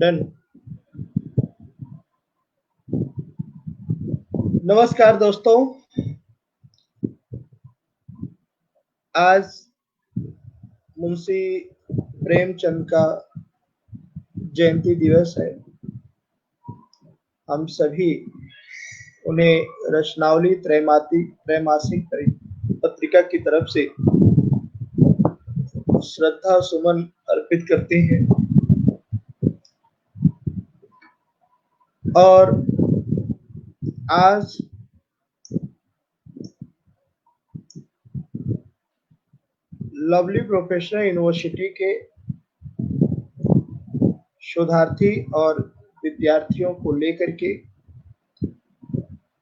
Done. नमस्कार दोस्तों, आज मुंशी प्रेमचंद का जयंती दिवस है। हम सभी उन्हें रचनावली त्रैमासिक पत्रिका की तरफ से श्रद्धा सुमन अर्पित करते हैं और आज लवली प्रोफेशनल यूनिवर्सिटी के शोधार्थी और विद्यार्थियों को लेकर के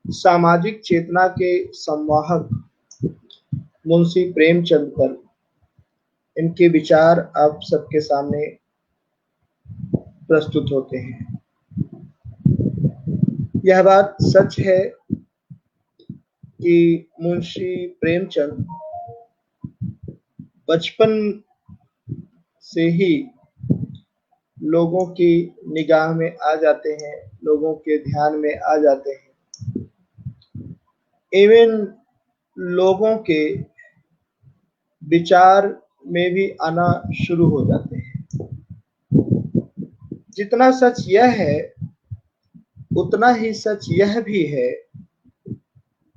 सामाजिक चेतना के संवाहक मुंशी प्रेमचंद पर इनके विचार आप सबके सामने प्रस्तुत होते हैं। यह बात सच है कि मुंशी प्रेमचंद बचपन से ही लोगों की निगाह में आ जाते हैं, लोगों के ध्यान में आ जाते हैं, इवन लोगों के विचार में भी आना शुरू हो जाते हैं। जितना सच यह है उतना ही सच यह भी है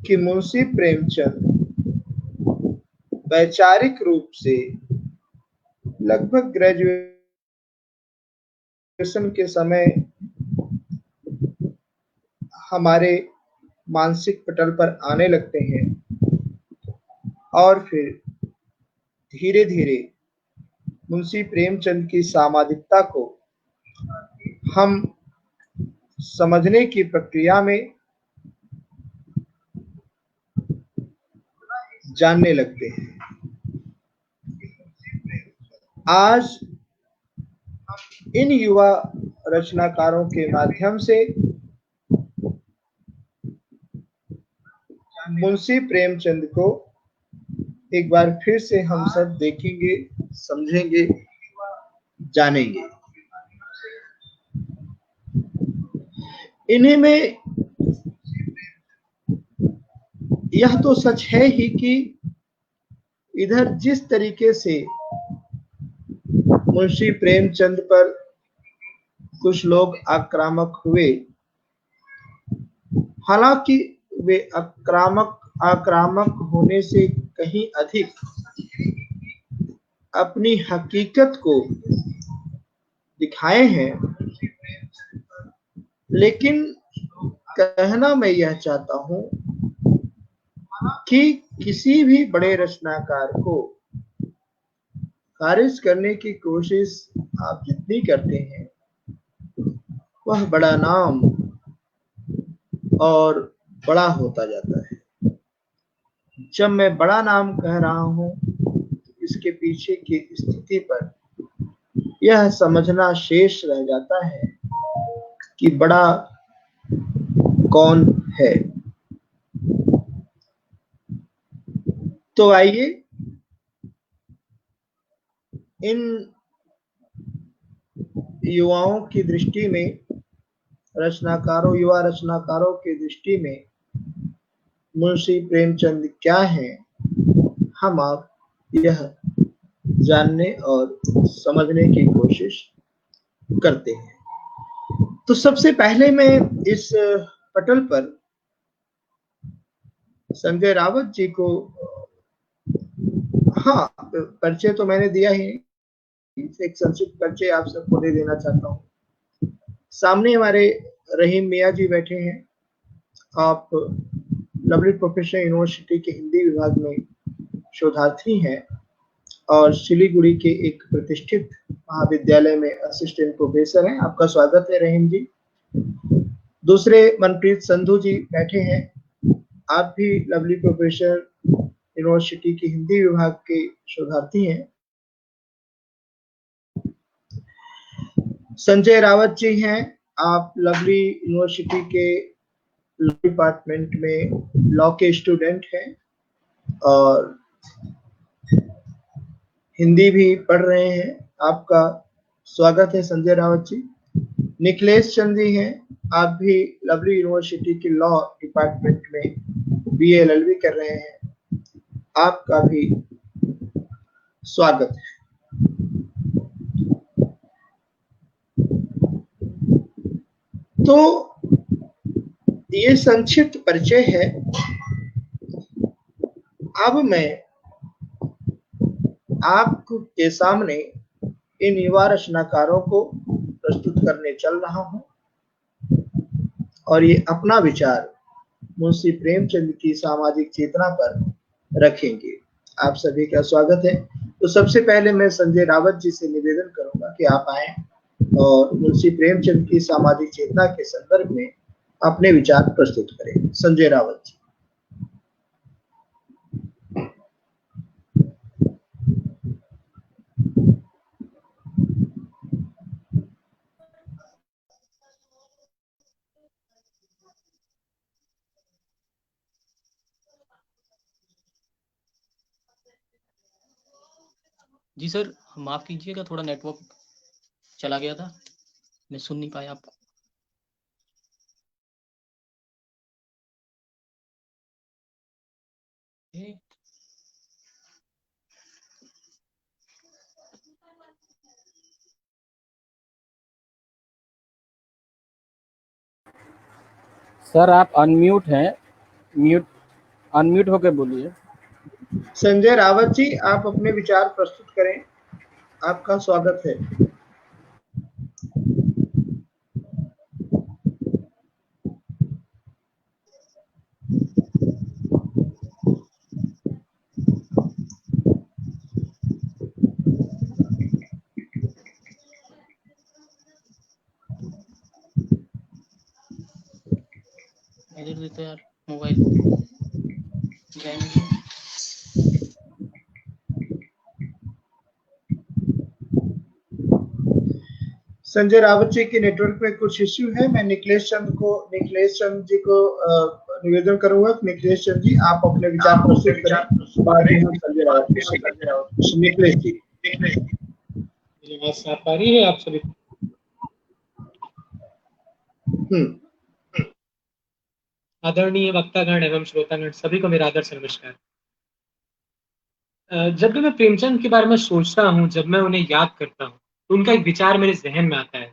कि मुंशी प्रेमचंद वैचारिक रूप से लगभग ग्रेजुएशन के समय हमारे मानसिक पटल पर आने लगते हैं और फिर धीरे धीरे मुंशी प्रेमचंद की सामाजिकता को हम समझने की प्रक्रिया में जानने लगते हैं। आज इन युवा रचनाकारों के माध्यम से मुंशी प्रेमचंद को एक बार फिर से हम सब देखेंगे, समझेंगे, जानेंगे। इन्हीं में यह तो सच है ही कि इधर जिस तरीके से मुंशी प्रेमचंद पर कुछ लोग आक्रामक हुए, हालांकि वे आक्रामक होने से कहीं अधिक अपनी हकीकत को दिखाए हैं, लेकिन कहना मैं यह चाहता हूं कि किसी भी बड़े रचनाकार को खारिज करने की कोशिश आप जितनी करते हैं, वह बड़ा नाम और बड़ा होता जाता है। जब मैं बड़ा नाम कह रहा हूं, इसके पीछे की स्थिति पर यह समझना शेष रह जाता है कि बड़ा कौन है। तो आइए इन युवाओं की दृष्टि में, युवा रचनाकारों की दृष्टि में मुंशी प्रेमचंद क्या है, हम आप यह जानने और समझने की कोशिश करते हैं। तो सबसे पहले मैं इस पटल पर संजय रावत जी को, हाँ, परिचय तो मैंने दिया ही, एक संक्षिप्त परिचय आप सबको दे देना चाहता हूँ। सामने हमारे रहीम मियाँ जी बैठे हैं। आप लवली प्रोफेशनल यूनिवर्सिटी के हिंदी विभाग में शोधार्थी हैं और सिलीगुड़ी के एक प्रतिष्ठित महाविद्यालय में असिस्टेंट प्रोफेसर हैं। आपका स्वागत है रहीम जी। दूसरे मनप्रीत संधू जी बैठे हैं। आप भी लवली प्रोफेशनल यूनिवर्सिटी के हिंदी विभाग के शोधार्थी हैं। संजय रावत जी हैं। आप लवली यूनिवर्सिटी के लॉ डिपार्टमेंट में लॉ के स्टूडेंट हैं और हिंदी भी पढ़ रहे हैं। आपका स्वागत है संजय रावत जी। निखिलेश चंद जी हैं, आप भी लवली यूनिवर्सिटी की लॉ डिपार्टमेंट में बीए एलएलबी कर रहे हैं, आपका भी स्वागत है। तो ये संक्षिप्त परिचय है। अब मैं आपके सामने इन युवा रचनाकारों को प्रस्तुत करने चल रहा हूं और ये अपना विचार मुंशी प्रेमचंद की सामाजिक चेतना पर रखेंगे। आप सभी का स्वागत है। तो सबसे पहले मैं संजय रावत जी से निवेदन करूंगा कि आप आए और मुंशी प्रेमचंद की सामाजिक चेतना के संदर्भ में अपने विचार प्रस्तुत करें। संजय रावत जी। जी सर, माफ़ कीजिएगा, थोड़ा नेटवर्क चला गया था, मैं सुन नहीं पाया आपको। सर आप अनम्यूट हैं, अनम्यूट होके बोलिए। संजय रावत जी, आप अपने विचार प्रस्तुत करें, आपका स्वागत है। इधर देते यार मोबाइल। संजय रावत जी के नेटवर्क में कुछ इश्यू है। मैं निखिलेश चंद जी को निवेदन करूंगा। निखिलेश चंद जी, आप अपने विचार प्रस्तुत करें, बाद में हम संजय रावत जी। निखिलेश जी। आवाज आ रही है आप सभी? आदरणीय वक्तागण एवं श्रोतागण सभी को मेरा आदर से नमस्कार। जब भी मैं प्रेमचंद के बारे में सोचता हूँ, जब मैं उन्हें याद करता हूँ, तो उनका एक विचार मेरे जहन में आता है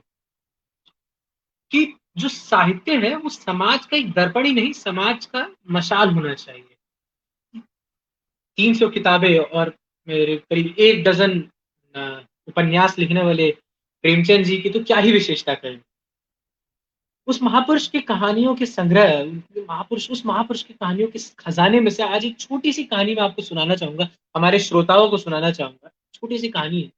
कि जो साहित्य है वो समाज का एक दर्पण ही नहीं, समाज का मशाल होना चाहिए। 300 किताबें और मेरे करीब 1 डजन उपन्यास लिखने वाले प्रेमचंद जी की तो क्या ही विशेषता करें। उस महापुरुष की कहानियों के संग्रह, उस महापुरुष की कहानियों के खजाने में से आज एक छोटी सी कहानी मैं आपको सुनाना चाहूंगा, हमारे श्रोताओं को सुनाना चाहूंगा। छोटी सी कहानी है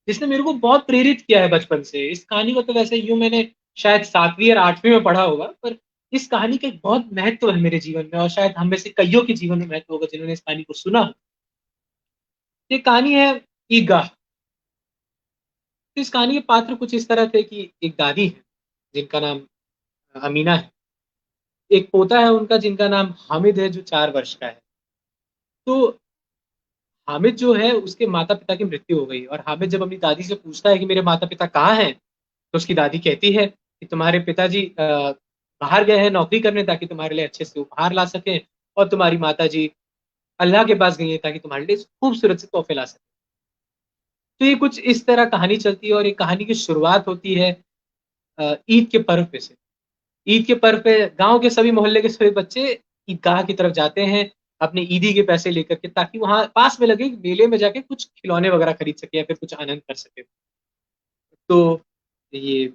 जिसने मेरे को बहुत प्रेरित किया है बचपन से। इस कहानी को तो वैसे यूं मैंने शायद 7वीं और 8वीं में पढ़ा होगा, पर इस कहानी का एक बहुत महत्व है मेरे जीवन में और शायद हम में से कईयों के जीवन में महत्व होगा जिन्होंने इस कहानी को सुना हो। ये कहानी है ईदगाह। तो इस कहानी के पात्र कुछ इस तरह थे कि एक दादी है जिनका नाम अमीना है, एक पोता है उनका जिनका नाम हामिद है जो 4 वर्ष का है। तो हामिद जो है उसके माता पिता की मृत्यु हो गई और हामिद जब अपनी दादी से पूछता है कि मेरे माता पिता कहाँ हैं, तो उसकी दादी कहती है कि तुम्हारे पिताजी बाहर गए हैं नौकरी करने ताकि तुम्हारे लिए अच्छे से उपहार ला सकें, और तुम्हारी माता जी अल्लाह के पास गई है ताकि तुम्हारे लिए खूबसूरत से तोहफे ला सकें। तो ये कुछ इस तरह कहानी चलती है और ये कहानी की शुरुआत होती है ईद के पर्व पे से। ईद के पर्व पे गांव के सभी मोहल्ले के सभी बच्चे ईदगाह की तरफ जाते हैं अपने ईदी के पैसे लेकर के, ताकि वहां पास में लगे मेले में जाके कुछ खिलौने वगैरह खरीद सके या फिर कुछ आनंद कर सके। तो ये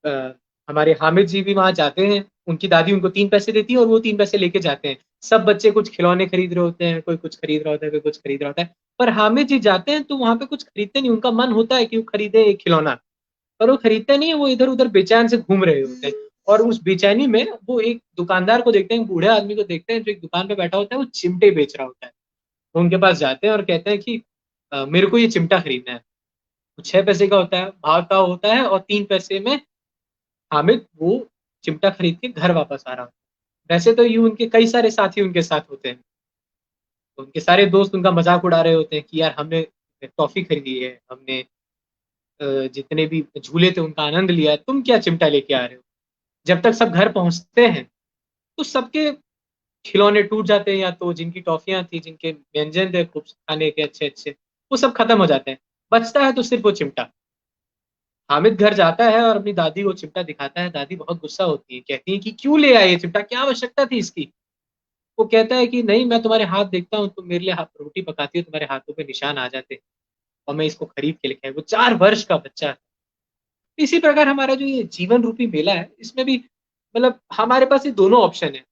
आ, हमारे हामिद जी भी वहां जाते हैं, उनकी दादी उनको 3 पैसे देती है और वो 3 पैसे लेके जाते हैं। सब बच्चे कुछ खिलौने खरीद रहे होते हैं, कोई कुछ खरीद रहा होता है, कोई कुछ खरीद रहा होता है, पर हामिद जी जाते हैं तो वहां पे कुछ खरीदते नहीं। उनका मन होता है कि वो खरीदे एक खिलौना, पर वो खरीदते नहीं है, वो इधर उधर बेचैन से घूम रहे होते हैं। और उस बेचैनी में वो एक दुकानदार को देखते हैं, बूढ़े आदमी को देखते हैं जो एक दुकान पे बैठा होता है, वो चिमटे बेच रहा होता है। वो उनके पास जाते हैं और कहते हैं कि मेरे को ये चिमटा खरीदना है। 6 पैसे का होता है, भाव ताव होता है, और 3 पैसे में हामिद वो चिमटा खरीद के घर वापस आ रहा होता है। वैसे तो यूं उनके कई सारे साथी उनके साथ होते हैं, तो उनके सारे दोस्त उनका मजाक उड़ा रहे होते हैं कि यार हमने टॉफी खरीदी है, हमने जितने भी झूले थे उनका आनंद लिया, तुम क्या चिमटा लेके आ रहे हो? जब तक सब घर पहुंचते हैं तो सबके खिलौने टूट जाते हैं, या तो जिनकी टॉफियां थी, जिनके व्यंजन थे खूब खाने के अच्छे अच्छे, वो सब खत्म हो जाते हैं। बचता है तो सिर्फ वो चिमटा। हामिद घर जाता है और अपनी दादी को चिमटा दिखाता है। दादी बहुत गुस्सा होती है, कहती है कि क्यों ले आए ये चिमटा, क्या आवश्यकता थी इसकी? वो कहता है कि नहीं, मैं तुम्हारे हाथ देखता हूँ, तुम मेरे लिए रोटी पकाती हो, तुम्हारे हाथों पे निशान आ जाते हैं, और मैं इसको खरीद के लेके आया। वो 4 वर्ष का बच्चा है। इसी प्रकार हमारा जो ये जीवन रूपी मेला है, इसमें भी मतलब हमारे पास ये दोनों ऑप्शन है।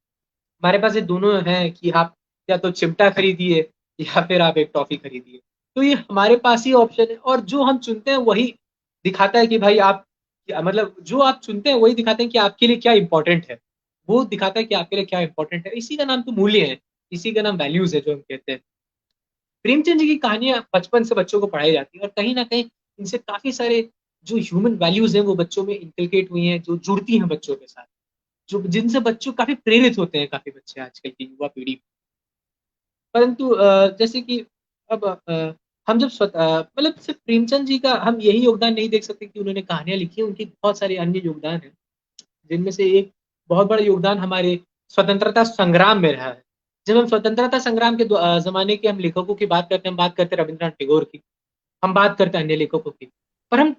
हमारे पास ये दोनों हैं कि आप या तो चिमटा खरीदिए या फिर आप एक टॉफी खरीदिए। तो ये हमारे पास ही ऑप्शन है, और जो हम चुनते हैं वही दिखाता है कि भाई आप मतलब जो आप चुनते हैं वही दिखाते हैं कि आपके लिए क्या इंपॉर्टेंट है। वो दिखाता है कि आपके लिए क्या इंपॉर्टेंट है। इसी का नाम तो मूल्य है, इसी का नाम वैल्यूज है जो हम कहते हैं। प्रेमचंद जी की कहानियां बचपन से बच्चों को पढ़ाई जाती है, और कहीं ना कहीं इनसे काफी सारे जो ह्यूमन वैल्यूज हैं वो बच्चों में इंकलकेट हुई हैं, जो जुड़ती हैं बच्चों के साथ, जो जिनसे बच्चों काफी प्रेरित होते हैं, काफी बच्चे आजकल की युवा पीढ़ी। परंतु जैसे कि अब हम जब मतलब सिर्फ प्रेमचंद जी का हम यही योगदान नहीं देख सकते कि उन्होंने कहानियां लिखी, उनके बहुत सारे अन्य योगदान हैं, जिनमें से एक बहुत बड़ा योगदान हमारे स्वतंत्रता संग्राम में रहा है। जब हम स्वतंत्रता संग्राम के जमाने के हम लेखकों की बात करते हैं, हम बात करते हैं रविंद्रनाथ टैगोर की, हम बात करते हैं अन्य लेखकों की, पर हम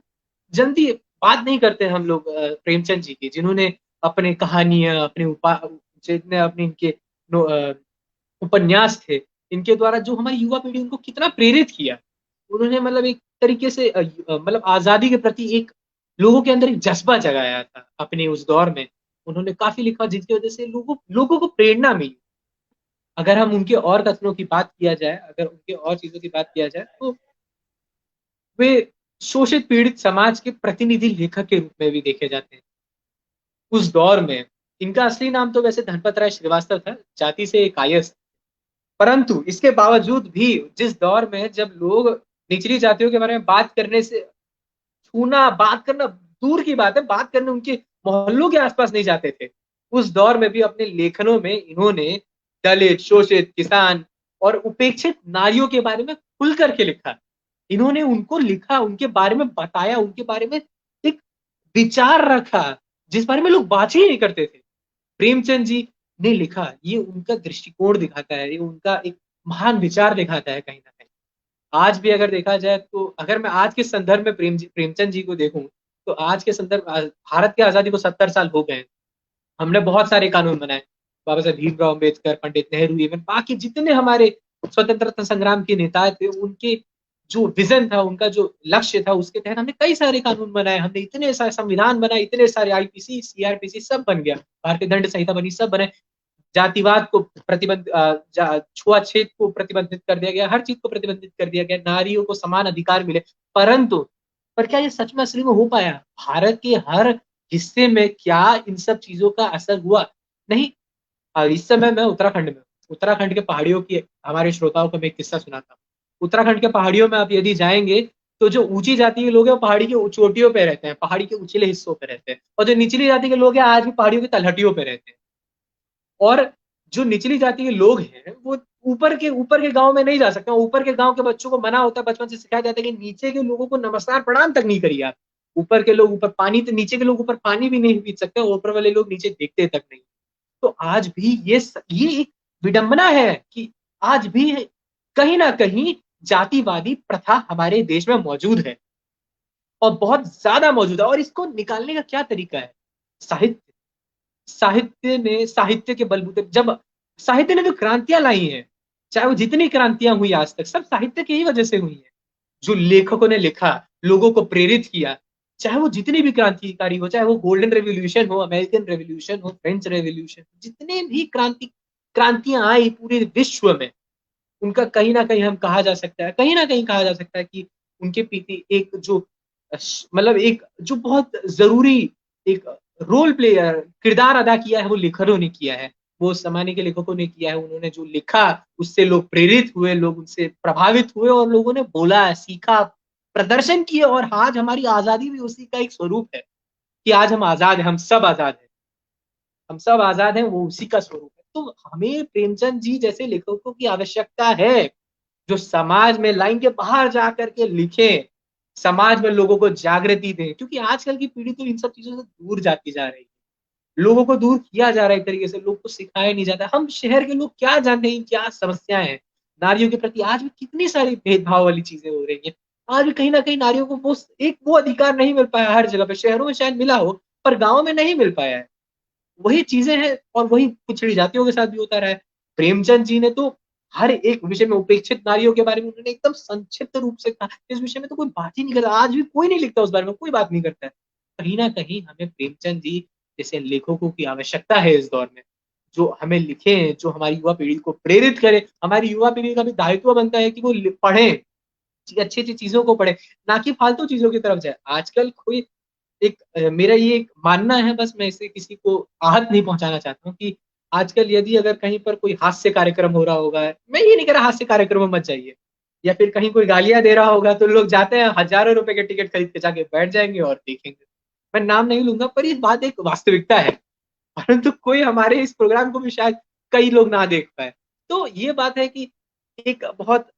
जल्दी बात नहीं करते हैं हम लोग प्रेमचंद जी की, जिन्होंने अपने कहानियां, जितने अपने इनके उपन्यास थे, इनके द्वारा जो हमारी युवा पीढ़ी उनको कितना प्रेरित किया। उन्होंने मतलब एक तरीके से मतलब आजादी के प्रति एक लोगों के अंदर एक जज्बा जगाया था अपने उस दौर में। उन्होंने काफी लिखा जिसकी वजह से लोगों को प्रेरणा मिली। अगर हम उनके और कथनों की बात किया जाए, अगर उनके और चीजों की बात किया जाए, तो वे शोषित पीड़ित समाज के प्रतिनिधि लेखक के रूप में भी देखे जाते हैं उस दौर में। इनका असली नाम तो वैसे धनपत राय श्रीवास्तव था, जाति से कायस्थ। परंतु इसके बावजूद भी जिस दौर में जब लोग निचली जातियों के बारे में बात करने से छूना, बात करना दूर की बात है, बात करने उनके मोहल्लों के आसपास नहीं जाते थे, उस दौर में भी अपने लेखनों में इन्होंने दलित, शोषित, किसान और उपेक्षित नारियों के बारे में खुल करके लिखा। इन्होंने उनको लिखा, उनके बारे में बताया, उनके बारे में एक विचार रखा जिस बारे में लोग बात ही नहीं करते थे। प्रेमचंद जी ने लिखा, ये उनका दृष्टिकोण दिखाता है, ये उनका एक महान विचार दिखाता है कहीं ना कहीं। आज भी अगर देखा जाए तो अगर मैं आज के संदर्भ में प्रेमचंद जी को देखूं, तो आज के संदर्भ भारत की आजादी को 70 साल हो गए। हमने बहुत सारे कानून बनाए, बाबा साहब भीमराव अम्बेडकर, पंडित नेहरू, इवन बाकी जितने हमारे स्वतंत्रता संग्राम के नेता थे, उनके जो विजन था, उनका जो लक्ष्य था, उसके तहत हमने कई सारे कानून बनाए, हमने इतने सारे संविधान बनाए, इतने सारे आईपीसी, सीआरपीसी सब बन गया, भारतीय दंड संहिता बनी, सब बने। जातिवाद को छुआछूत को प्रतिबंधित कर दिया गया, हर चीज को प्रतिबंधित कर दिया गया, नारियों को समान अधिकार मिले। परंतु पर क्या ये सच में असली में हो पाया? भारत के हर हिस्से में क्या इन सब चीजों का असर हुआ? नहीं। इस समय मैं उत्तराखंड में, उत्तराखंड के पहाड़ियों की हमारे श्रोताओं को मैं एक किस्सा सुनाता हूँ। उत्तराखंड के पहाड़ियों में आप यदि जाएंगे तो जो ऊंची जाति के लोग हैं वो पहाड़ी की चोटियों पे रहते हैं, पहाड़ी के उछले हिस्सों पे रहते हैं, और जो निचली जाति के लोग हैं आज भी पहाड़ियों की तलहटियों पे रहते हैं। और जो निचली जाति के लोग हैं वो ऊपर के गांव में नहीं जा सकते। ऊपर के गांव के बच्चों को मना होता है, बचपन से सिखाया जाता है कि नीचे के लोगों को नमस्कार प्रणाम तक नहीं करिए आप। ऊपर के लोग ऊपर पानी, तो नीचे के लोग ऊपर पानी भी नहीं पी सकते, ऊपर वाले लोग नीचे देखते तक नहीं। तो आज भी ये एक विडंबना है कि आज भी कहीं ना कहीं जातिवादी प्रथा हमारे देश में मौजूद है, और बहुत ज्यादा मौजूद है। और इसको निकालने का क्या तरीका है? साहित्य। साहित्य के बलबूते, जब साहित्य ने जो क्रांतियां लाई हैं, चाहे वो जितनी क्रांतियां हुई आज तक, सब साहित्य की ही वजह से हुई है। जो लेखकों ने लिखा, लोगों को प्रेरित किया, चाहे वो जितनी भी क्रांतिकारी हो, चाहे वो गोल्डन रेवोल्यूशन हो, अमेरिकन रेवोल्यूशन हो, फ्रेंच रेवोल्यूशन, जितने भी क्रांतियां आई पूरे विश्व में, उनका कहीं ना कहीं हम कहा जा सकता है, कहीं ना कहीं कहा जा सकता है कि उनके पीछे एक जो मतलब एक जो बहुत जरूरी एक रोल प्लेयर किरदार अदा किया है, वो लेखकों ने किया है, वो उस जमाने के लेखकों ने किया है। उन्होंने जो लिखा उससे लोग प्रेरित हुए, लोग उनसे प्रभावित हुए, और लोगों ने बोला, सीखा, प्रदर्शन किए, और आज हमारी आजादी भी उसी का एक स्वरूप है कि आज हम आजाद हैं, हम सब आजाद हैं, हम सब आजाद हैं, वो उसी का स्वरूप है। तो हमें प्रेमचंद जी जैसे लेखकों की आवश्यकता है जो समाज में लाइन के बाहर जा करके लिखे, समाज में लोगों को जागृति दें, क्योंकि आजकल की पीढ़ी तो इन सब चीजों से दूर जाती जा रही है। लोगों को दूर किया जा रहा है एक तरीके से, लोग को सिखाया नहीं जाता। हम शहर के लोग क्या जानते हैं क्या समस्याएं हैं नारियों के प्रति। आज भी कितनी सारी भेदभाव वाली चीजें हो रही हैं। आज भी कहीं ना कहीं नारियों को वो अधिकार नहीं मिल पाया हर जगह पे। शहरों में शायद मिला हो पर गाँव में नहीं मिल पाया है। वही चीजें हैं और वही पिछड़ी जातियों के साथ भी होता रहा है। प्रेमचंद जी ने तो हर एक विषय में उपेक्षित नारियों के बारे में उन्होंने एकदम संक्षिप्त रूप से कहा। इस विषय में तो कोई बात ही नहीं करता, आज भी कोई नहीं लिखता उस बारे में, कोई बात नहीं करता है। कहीं ना कहीं हमें प्रेमचंद जी जैसे लेखकों की आवश्यकता है इस दौर में, जो हमें लिखे, जो हमारी युवा पीढ़ी को प्रेरित करे। हमारी युवा पीढ़ी का भी दायित्व बनता है कि वो पढ़े, अच्छी अच्छी चीजों को पढ़े, ना कि फालतू चीजों की तरफ जाए। आजकल कोई मेरा ये एक मानना है, बस मैं इसे किसी को आहत नहीं पहुंचाना चाहता हूँ, कि आजकल यदि अगर कहीं पर कोई हास्य कार्यक्रम हो रहा होगा, मैं ये नहीं कह रहा हास्य कार्यक्रम में मत जाइए, या फिर कहीं कोई गालियां दे रहा होगा तो लोग जाते हैं हजारों रुपए के टिकट खरीद के जाके बैठ जाएंगे और देखेंगे। मैं नाम नहीं लूंगा पर ये बात एक वास्तविकता है, परंतु कोई हमारे इस प्रोग्राम को भी शायद कई लोग ना देख पाए। तो ये बात है कि एक बहुत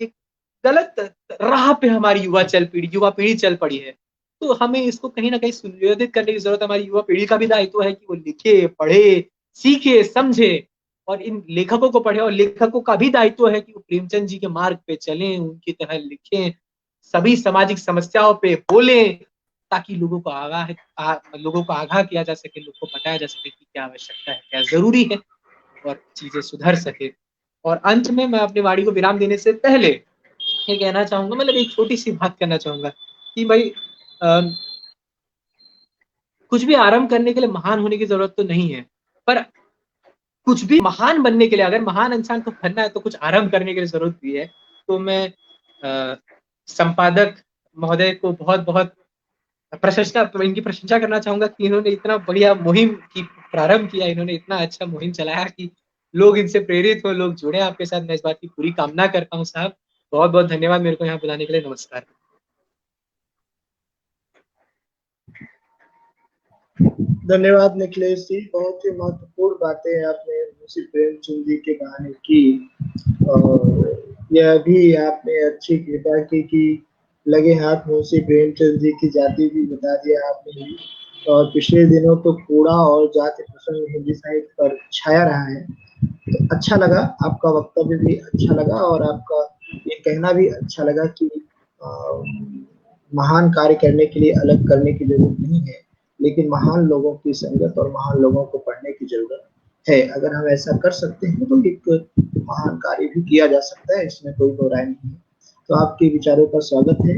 एक गलत राह पे हमारी युवा पीढ़ी चल पड़ी है। तो हमें इसको कहीं ना कहीं सुनियोजित करने की जरूरत है। हमारी युवा पीढ़ी का भी दायित्व है कि वो लिखे, पढ़े, सीखे, समझे और इन लेखकों को पढ़े। और लेखकों का भी दायित्व है कि वो प्रेमचंद जी के मार्ग पे चलें, उनकी तरह लिखें, सभी सामाजिक समस्याओं पे बोलें, ताकि लोगों को आगाह किया जा सके, लोगों को बताया जा सके कि क्या आवश्यकता है, क्या जरूरी है और चीजें सुधर सके। और अंत में मैं अपनी वाणी को विराम देने से पहले ये कहना चाहूंगा, मतलब एक छोटी सी बात करना चाहूंगा कि भाई कुछ भी आरंभ करने के लिए महान होने की जरूरत तो नहीं है, पर कुछ भी महान बनने के लिए, अगर महान इंसान को बनना है तो कुछ आरंभ करने के लिए जरूरत भी है। तो मैं संपादक महोदय को बहुत बहुत इनकी प्रशंसा करना चाहूंगा कि इन्होंने इतना बढ़िया मुहिम की प्रारंभ किया, इन्होंने इतना अच्छा मुहिम चलाया कि लोग इनसे प्रेरित हो, लोग जुड़े आपके साथ। मैं इस बात की पूरी कामना करता हूँ। साहब बहुत बहुत धन्यवाद मेरे को यहाँ बुलाने के लिए। नमस्कार। धन्यवाद निखिलेश जी, बहुत ही महत्वपूर्ण बातें आपने मुंशी प्रेमचंद जी के बहाने की, और यह भी आपने अच्छी कृपा की कि लगे हाथ मुंशी प्रेमचंद जी की जाति भी बता दिया आपने। और पिछले दिनों तो कूड़ा और जाति प्रसंग हिंदी साहित्य पर छाया रहा है, तो अच्छा लगा, आपका वक्तव्य भी अच्छा लगा और आपका ये कहना भी अच्छा लगा कि महान कार्य करने के लिए अलग करने की जरूरत नहीं है, लेकिन महान लोगों की संगत और महान लोगों को पढ़ने की जरूरत है। अगर हम ऐसा कर सकते हैं तो एक महान कार्य भी किया जा सकता है, इसमें कोई दो राय नहीं है। तो आपके विचारों का स्वागत है।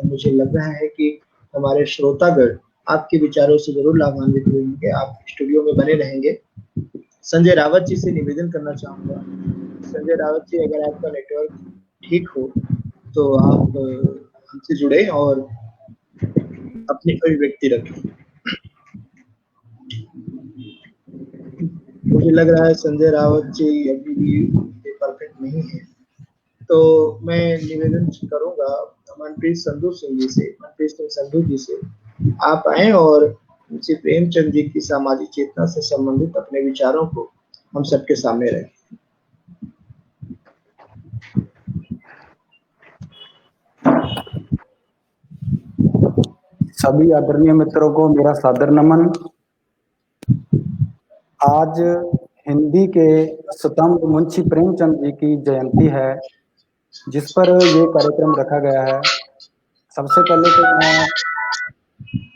मुझे लग रहा है कि हमारे श्रोतागण आपके विचारों से जरूर लाभान्वित होंगे, आप स्टूडियो में बने रहेंगे। संजय रावत जी से निवेदन करना चाहूंगा, संजय रावत जी अगर आपका नेटवर्क ठीक हो तो आप हमसे जुड़े और अपनी अभिव्यक्ति रखें। मुझे लग रहा है संजय रावत जी अभी भी परफेक्ट नहीं है, तो मैं निवेदन करूंगा मनप्रीत संधू जी से आप आए और मुंशी प्रेमचंद जी की सामाजिक चेतना से संबंधित अपने विचारों को हम सबके सामने रखें। सभी आदरणीय मित्रों को मेरा सादर नमन। आज हिंदी के स्तंभ मुंशी प्रेमचंद जी की जयंती है, जिस पर ये कार्यक्रम रखा गया है। सबसे पहले तो मैं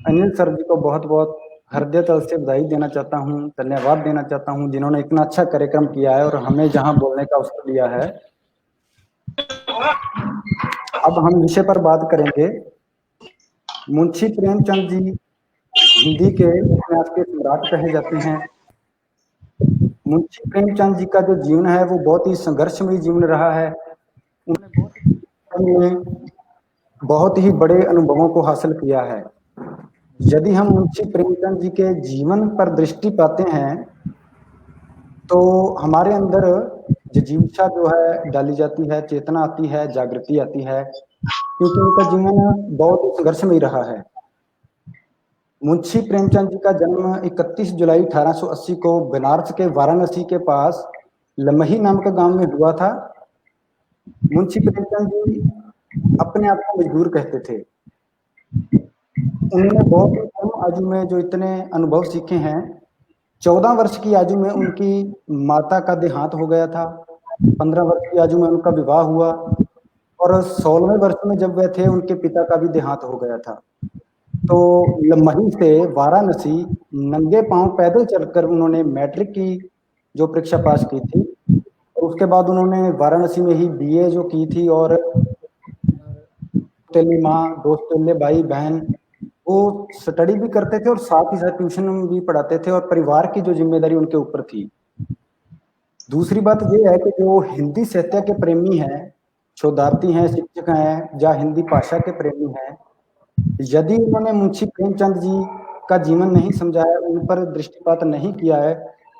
अनिल सर जी को बहुत बहुत हृदय तल से बधाई देना चाहता हूँ, धन्यवाद देना चाहता हूँ, जिन्होंने इतना अच्छा कार्यक्रम किया है और हमें जहाँ बोलने का अवसर दिया है। अब हम विषय पर बात करेंगे। मुंशी प्रेमचंद जी हिंदी के उपन्यास के सम्राट कहे जाते हैं। मुंशी प्रेमचंद जी का जो जीवन है वो बहुत ही संघर्षमय जीवन रहा है। उन्होंने बहुत ही बड़े अनुभवों को हासिल किया है। यदि हम मुंशी प्रेमचंद जी के जीवन पर दृष्टि पाते हैं तो हमारे अंदर जिज्ञासा जो है डाली जाती है, चेतना आती है, जागृति आती है, क्योंकि उनका जीवन बहुत ही संघर्षमय रहा है। मुंशी प्रेमचंद जी का जन्म 31 जुलाई 1880 को बनारस के वाराणसी के पास लमही नामक गांव में हुआ था। मुंशी प्रेमचंद जी अपने आप को मजदूर कहते थे। उन्होंने बहुत ही कम आयु में जो इतने अनुभव सीखे हैं। 14 वर्ष की आयु में उनकी माता का देहांत हो गया था। 15 वर्ष की आयु में उनका विवाह हुआ और 16वें वर्ष में जब वह थे उनके पिता का भी देहांत हो गया था। तो लम्बही से वाराणसी नंगे पांव पैदल चलकर उन्होंने मैट्रिक की जो परीक्षा पास की थी और उसके बाद उन्होंने वाराणसी में ही बीए जो की थी और तेली माँ, दोस्त तेले भाई बहन वो स्टडी भी करते थे और साथ ही साथ ट्यूशन भी पढ़ाते थे और परिवार की जो जिम्मेदारी उनके ऊपर थी। दूसरी बात ये है कि जो हिंदी साहित्य के प्रेमी हैं, शोधार्थी हैं, शिक्षक हैं या हिंदी भाषा के प्रेमी हैं, यदि उन्होंने मुंशी प्रेमचंद जी का जीवन नहीं समझा है, उन पर दृष्टिपात नहीं किया है,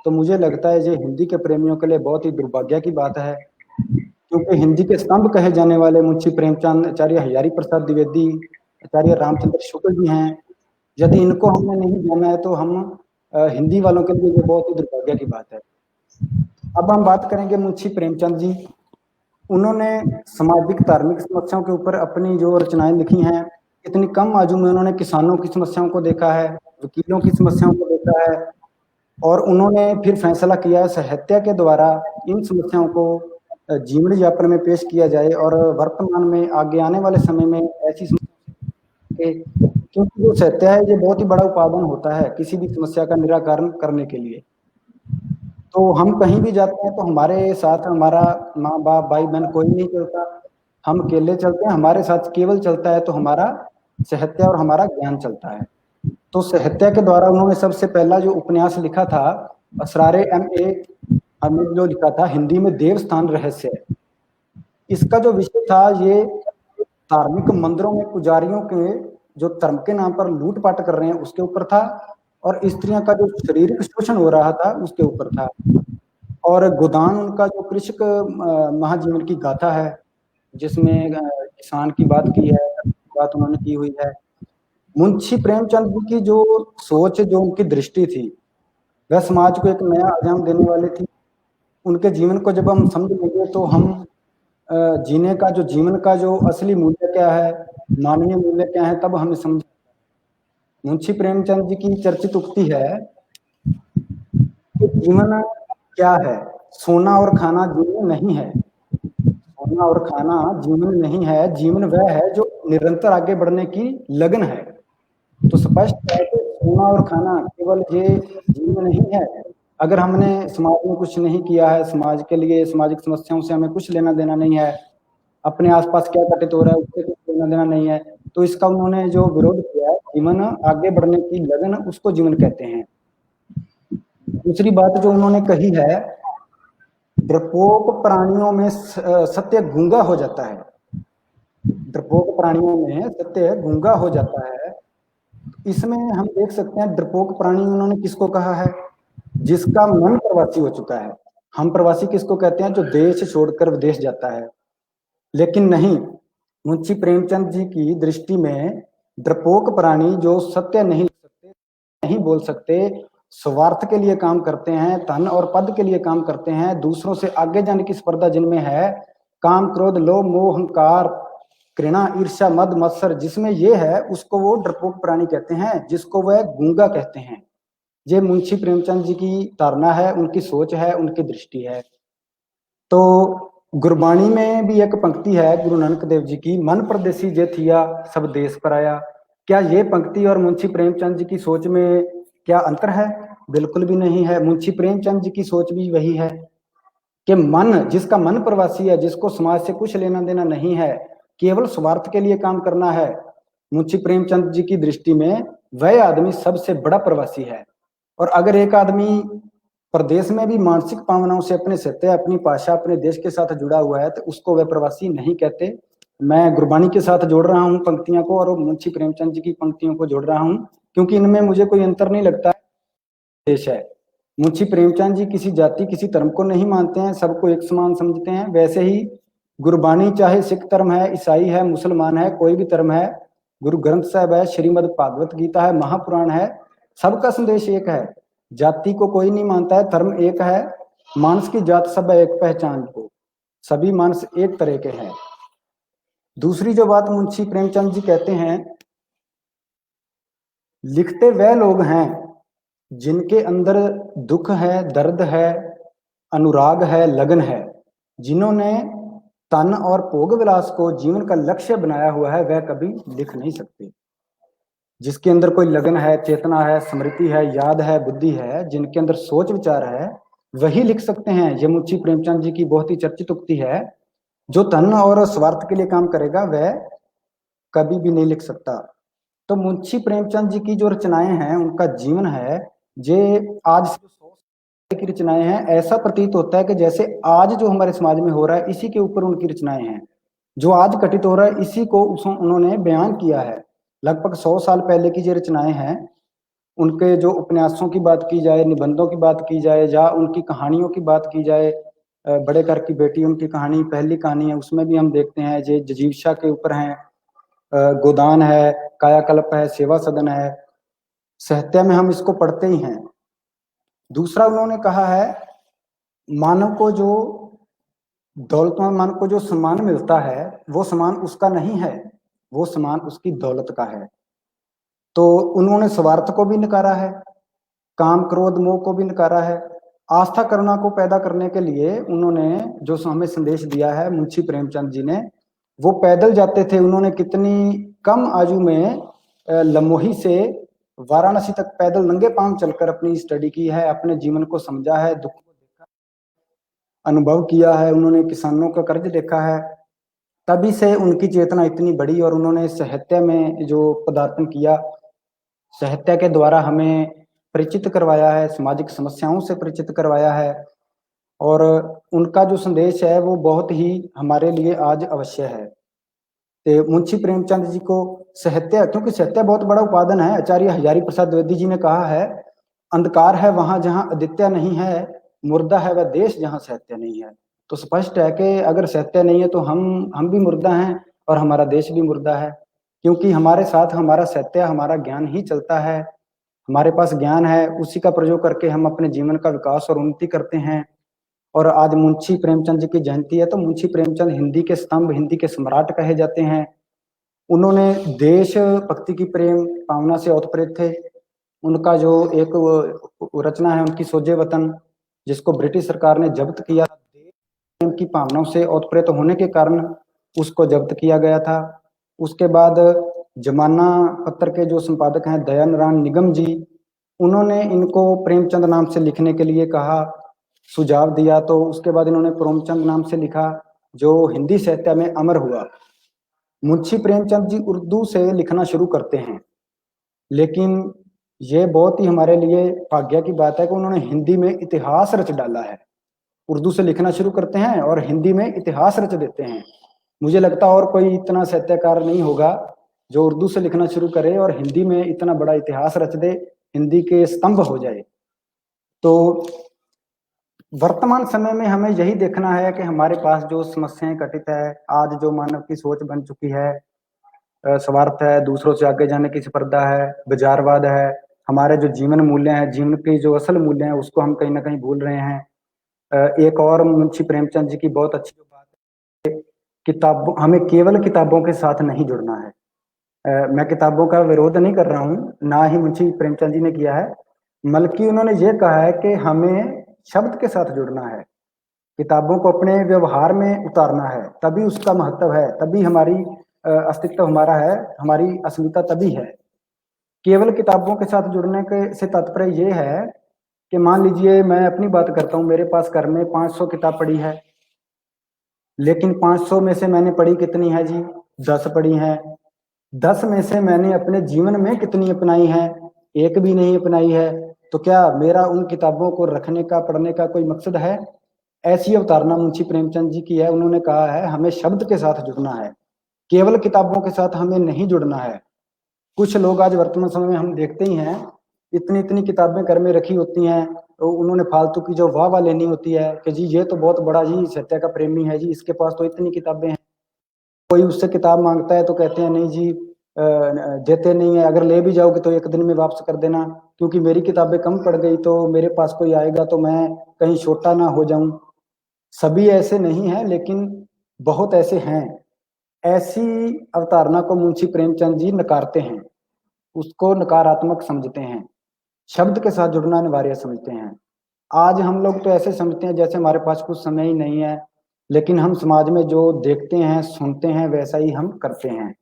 तो मुझे लगता है ये हिंदी के प्रेमियों के लिए बहुत ही दुर्भाग्य की बात है। क्योंकि हिंदी के स्तंभ कहे जाने वाले मुंशी प्रेमचंद, आचार्य हजारी प्रसाद द्विवेदी, आचार्य रामचंद्र शुक्ल जी हैं। यदि इनको हमने नहीं जाना है तो हम हिंदी वालों के लिए ये बहुत ही दुर्भाग्य की बात है। अब हम बात करेंगे मुंशी प्रेमचंद जी। उन्होंने सामाजिक धार्मिक समस्याओं के ऊपर अपनी जो रचनाएं लिखी हैं, इतनी कम आयु में उन्होंने किसानों की समस्याओं को देखा है, वकीलों की समस्याओं को देखा है और उन्होंने फिर फैसला किया साहित्य के द्वारा इन समस्याओं को जीवन यापन में पेश किया जाए और वर्तमान में आगे आने वाले समय में ऐसी क्योंकि जो साहित्य है ये बहुत ही बड़ा उपादान होता है किसी भी समस्या का निराकरण करने के लिए। तो हम कहीं भी जाते हैं तो हमारे साथ हमारा माँ बाप भाई बहन कोई नहीं चलता, हम अकेले चलते हैं। हमारे साथ केवल चलता है तो हमारा साहित्य और हमारा ज्ञान चलता है। तो साहित्य के द्वारा उन्होंने सबसे पहला जो उपन्यास लिखा था असरारे M.A. अमीर जो लिखा था हिंदी में देवस्थान रहस्य। इसका जो विषय था ये धार्मिक मंदिरों में पुजारियों के जो धर्म के नाम पर लूटपाट कर रहे हैं उसके ऊपर था और स्त्रियों का जो शारीरिक शोषण हो रहा था उसके ऊपर था। और गोदान उनका जो कृषक महाजीवन की गाथा है जिसमें किसान की बात की है, बात उन्होंने की हुई है। मुंशी प्रेमचंद जी की जो सोच, जो उनकी दृष्टि थी, वह समाज को एक नया आयाम देने वाली थी। उनके जीवन को जब हम समझ लेंगे तो हम जीने का जो जीवन का जो असली मूल्य क्या है, मानवीय मूल्य क्या है, तब हमें समझ। मुंशी प्रेमचंद जी की चर्चित उक्ति है कि जीवन क्या है, सोना और खाना जीवन नहीं है। सोना और खाना जीवन नहीं है, जीवन वह है जो निरंतर आगे बढ़ने की लगन है। तो स्पष्ट है कि सोना और खाना केवल ये जीवन नहीं है। अगर हमने समाज में कुछ नहीं किया है, समाज के लिए सामाजिक समस्याओं से हमें कुछ लेना देना नहीं है, अपने आसपास क्या घटित हो रहा है उससे कुछ लेना देना नहीं है, तो इसका उन्होंने जो विरोध किया है, जीवन आगे बढ़ने की लगन, उसको जीवन कहते हैं। दूसरी बात जो उन्होंने कही है, डरपोक प्राणियों में सत्य गूंगा हो जाता है। डरपोक प्राणियों में सत्य गूंगा हो जाता है। इसमें हम देख सकते हैं डरपोक प्राणी उन्होंने किसको कहा है, जिसका मन प्रवासी हो चुका है। हम प्रवासी किसको कहते हैं, जो देश छोड़कर विदेश जाता है। लेकिन नहीं, मुंशी प्रेमचंद जी की दृष्टि में डरपोक प्राणी जो सत्य नहीं सकते, नहीं बोल सकते, स्वार्थ के लिए काम करते हैं, धन और पद के लिए काम करते हैं, दूसरों से आगे जाने की स्पर्धा जिनमें है, काम क्रोध लोभ मोह अहंकार घृणा ईर्ष्या मद मत्सर जिसमें ये है, उसको वो डरपोक प्राणी कहते हैं, जिसको वह गूंगा कहते हैं। ये मुंशी प्रेमचंद जी की धारणा है, उनकी सोच है, उनकी दृष्टि है। तो गुरबाणी में भी एक पंक्ति है गुरु नानक देव जी की, मन परदेसी जे थिया सब देश पर आया। क्या ये पंक्ति और मुंशी प्रेमचंद जी की सोच में क्या अंतर है? बिल्कुल भी नहीं है। मुंशी प्रेमचंद जी की सोच भी वही है कि मन, जिसका मन प्रवासी है, जिसको समाज से कुछ लेना देना नहीं है, केवल स्वार्थ के लिए काम करना है, मुंशी प्रेमचंद जी की दृष्टि में वह आदमी सबसे बड़ा प्रवासी है। और अगर एक आदमी प्रदेश में भी मानसिक भावनाओं से अपने सत्य, अपनी भाषा, अपने देश के साथ जुड़ा हुआ है, तो उसको वह प्रवासी नहीं कहते। मैं गुरबाणी के साथ जोड़ रहा हूँ पंक्तियों को और मुंशी प्रेमचंद जी की पंक्तियों को जोड़ रहा हूँ, क्योंकि इनमें मुझे कोई अंतर नहीं लगता देश है। मुंशी प्रेमचंद जी किसी जाति, किसी धर्म को नहीं मानते हैं, सबको एक समान समझते हैं। वैसे ही गुरबाणी चाहे सिख धर्म है, ईसाई है, मुसलमान है, कोई भी धर्म है, गुरु ग्रंथ साहब है, श्रीमद् भागवत गीता है, महापुराण है, सबका संदेश एक है। जाति को कोई नहीं मानता है, धर्म एक है, मानस की जात सब एक पहचान को, सभी मानस एक तरह के हैं। दूसरी जो बात मुंशी प्रेमचंद जी कहते हैं लिखते वह लोग हैं जिनके अंदर दुख है, दर्द है, अनुराग है, लगन है। जिन्होंने तन और भोग विलास को जीवन का लक्ष्य बनाया हुआ है, वह कभी लिख नहीं सकते। जिसके अंदर कोई लगन है, चेतना है, स्मृति है, याद है, बुद्धि है, जिनके अंदर सोच विचार है, वही लिख सकते हैं। ये मुंशी प्रेमचंद जी की बहुत ही चर्चित उक्ति है, जो धन और स्वार्थ के लिए काम करेगा वह कभी भी नहीं लिख सकता। तो मुंशी प्रेमचंद जी की जो रचनाएं हैं, उनका जीवन है, जे आज से 100 साल की रचनाएं हैं। ऐसा प्रतीत होता है कि जैसे आज जो हमारे समाज में हो रहा है, इसी के ऊपर उनकी रचनाएं हैं। जो आज घटित हो रहा है, इसी को उन्होंने बयान किया है। लगभग 100 साल पहले की जो रचनाएं हैं, उनके जो उपन्यासों की बात की जाए, निबंधों की बात की जाए, या उनकी कहानियों की बात की जाए, बड़े कर की बेटी उनकी कहानी, पहली कहानी है, उसमें भी हम देखते हैं जे जिजीविषा के ऊपर है, गोदान है, कायाकल्प है, सेवा सदन है, साहित्य में हम इसको पढ़ते ही हैं। दूसरा उन्होंने कहा है, मानव को जो दौलतमंद मानव को जो सम्मान मिलता है, वो सम्मान उसका नहीं है, वो सम्मान उसकी दौलत का है। तो उन्होंने स्वार्थ को भी नकारा है, काम क्रोध मोह को भी नकारा है। आस्था करुणा को पैदा करने के लिए उन्होंने जो हमें संदेश दिया है मुंशी प्रेमचंद जी ने, वो पैदल जाते थे। उन्होंने कितनी कम आयु में लमोही से वाराणसी तक पैदल नंगे पांव चलकर अपनी स्टडी की है, अपने जीवन को समझा है, दुख को देखा, अनुभव किया है। उन्होंने किसानों का कर्ज देखा है। तभी से उनकी चेतना इतनी बड़ी, और उन्होंने साहित्य में जो पदार्पण किया, साहित्य के द्वारा हमें परिचित करवाया है, सामाजिक समस्याओं से परिचित करवाया है। और उनका जो संदेश है वो बहुत ही हमारे लिए आज अवश्य है। तो मुंशी प्रेमचंद जी को साहित्य, क्योंकि साहित्य बहुत बड़ा उपादान है। आचार्य हजारी प्रसाद द्विवेदी जी ने कहा है, अंधकार है वहां जहां आदित्य नहीं है, मुर्दा है वह देश जहां साहित्य नहीं है। तो स्पष्ट है कि अगर साहित्य नहीं है तो हम भी मुर्दा हैं और हमारा देश भी मुर्दा है, क्योंकि हमारे साथ हमारा साहित्य, हमारा ज्ञान ही चलता है। हमारे पास ज्ञान है, उसी का प्रयोग करके हम अपने जीवन का विकास और उन्नति करते हैं। और आज मुंशी प्रेमचंद जी की जयंती है, तो मुंशी प्रेमचंद हिंदी के स्तंभ, हिंदी के सम्राट कहे जाते हैं। उन्होंने देश भक्ति की प्रेम भावना से ओतप्रोत थे। उनका जो एक रचना है उनकी सोजे वतन, जिसको ब्रिटिश सरकार ने जब्त किया, प्रेम की भावनाओं से ओतप्रोत होने के कारण उसको जब्त किया गया था। उसके बाद जमाना पत्र के जो संपादक हैं दयानारायण निगम जी, उन्होंने इनको प्रेमचंद नाम से लिखने के लिए कहा, सुझाव दिया। तो उसके बाद इन्होंने प्रेमचंद नाम से लिखा, जो हिंदी साहित्य में अमर हुआ। मुंशी प्रेमचंद जी उर्दू से लिखना शुरू करते हैं, लेकिन ये बहुत ही हमारे लिए भाग्य की बात है कि उन्होंने हिंदी में इतिहास रच डाला है। उर्दू से लिखना शुरू करते हैं और हिंदी में इतिहास रच देते हैं। मुझे लगता और कोई इतना साहित्यकार नहीं होगा जो उर्दू से लिखना शुरू करे और हिंदी में इतना बड़ा इतिहास रच दे, हिंदी के स्तंभ हो जाए। तो वर्तमान समय में हमें यही देखना है कि हमारे पास जो समस्याएं घटित है, आज जो मानव की सोच बन चुकी है, स्वार्थ है, दूसरों से आगे जाने की स्पर्धा है, बाजारवाद है, हमारे जो जीवन मूल्य हैं, जीवन के जो असल मूल्य हैं, उसको हम कहीं ना कहीं भूल रहे हैं। एक और मुंशी प्रेमचंद जी की बहुत अच्छी बात है, किताबों, हमें केवल किताबों के साथ नहीं जुड़ना है। मैं किताबों का विरोध नहीं कर रहा हूँ, ना ही मुंशी प्रेमचंद जी ने किया है, बल्कि उन्होंने ये कहा है कि हमें शब्द के साथ जुड़ना है, किताबों को अपने व्यवहार में उतारना है, तभी उसका महत्व है, तभी हमारी अस्तित्व हमारा है, हमारी अस्मिता तभी है। केवल किताबों के साथ जुड़ने के से तात्पर्य ये है कि मान लीजिए मैं अपनी बात करता हूँ, मेरे पास घर में 500 किताब पड़ी है, लेकिन 500 में से मैंने पढ़ी कितनी है जी? 10 पढ़ी हैं। 10 में से मैंने अपने जीवन में कितनी अपनाई है? एक भी नहीं अपनाई है। तो क्या मेरा उन किताबों को रखने का, पढ़ने का कोई मकसद है? ऐसी अवधारणा मुंशी प्रेमचंद जी की है। उन्होंने कहा है हमें शब्द के साथ जुड़ना है, केवल किताबों के साथ हमें नहीं जुड़ना है। कुछ लोग आज वर्तमान समय में हम देखते ही हैं, इतनी इतनी किताबें घर में रखी होती हैं, तो उन्होंने फालतू की जो वाह लेनी होती है कि जी ये तो बहुत बड़ा जी साहित्य का प्रेमी है जी, इसके पास तो इतनी किताबें हैं। कोई उससे किताब मांगता है तो कहते हैं नहीं जी देते नहीं है, अगर ले भी जाओगे तो एक दिन में वापस कर देना, क्योंकि मेरी किताबें कम पड़ गई तो मेरे पास कोई आएगा तो मैं कहीं छोटा ना हो जाऊं। सभी ऐसे नहीं है, लेकिन बहुत ऐसे हैं। ऐसी अवधारणा को मुंशी प्रेमचंद जी नकारते हैं। उसको नकारात्मक समझते हैं, शब्द के साथ जुड़ना अनिवार्य समझते हैं। आज हम लोग तो ऐसे समझते हैं जैसे हमारे पास कुछ समय ही नहीं है, लेकिन हम समाज में जो देखते हैं सुनते हैं वैसा ही हम करते हैं।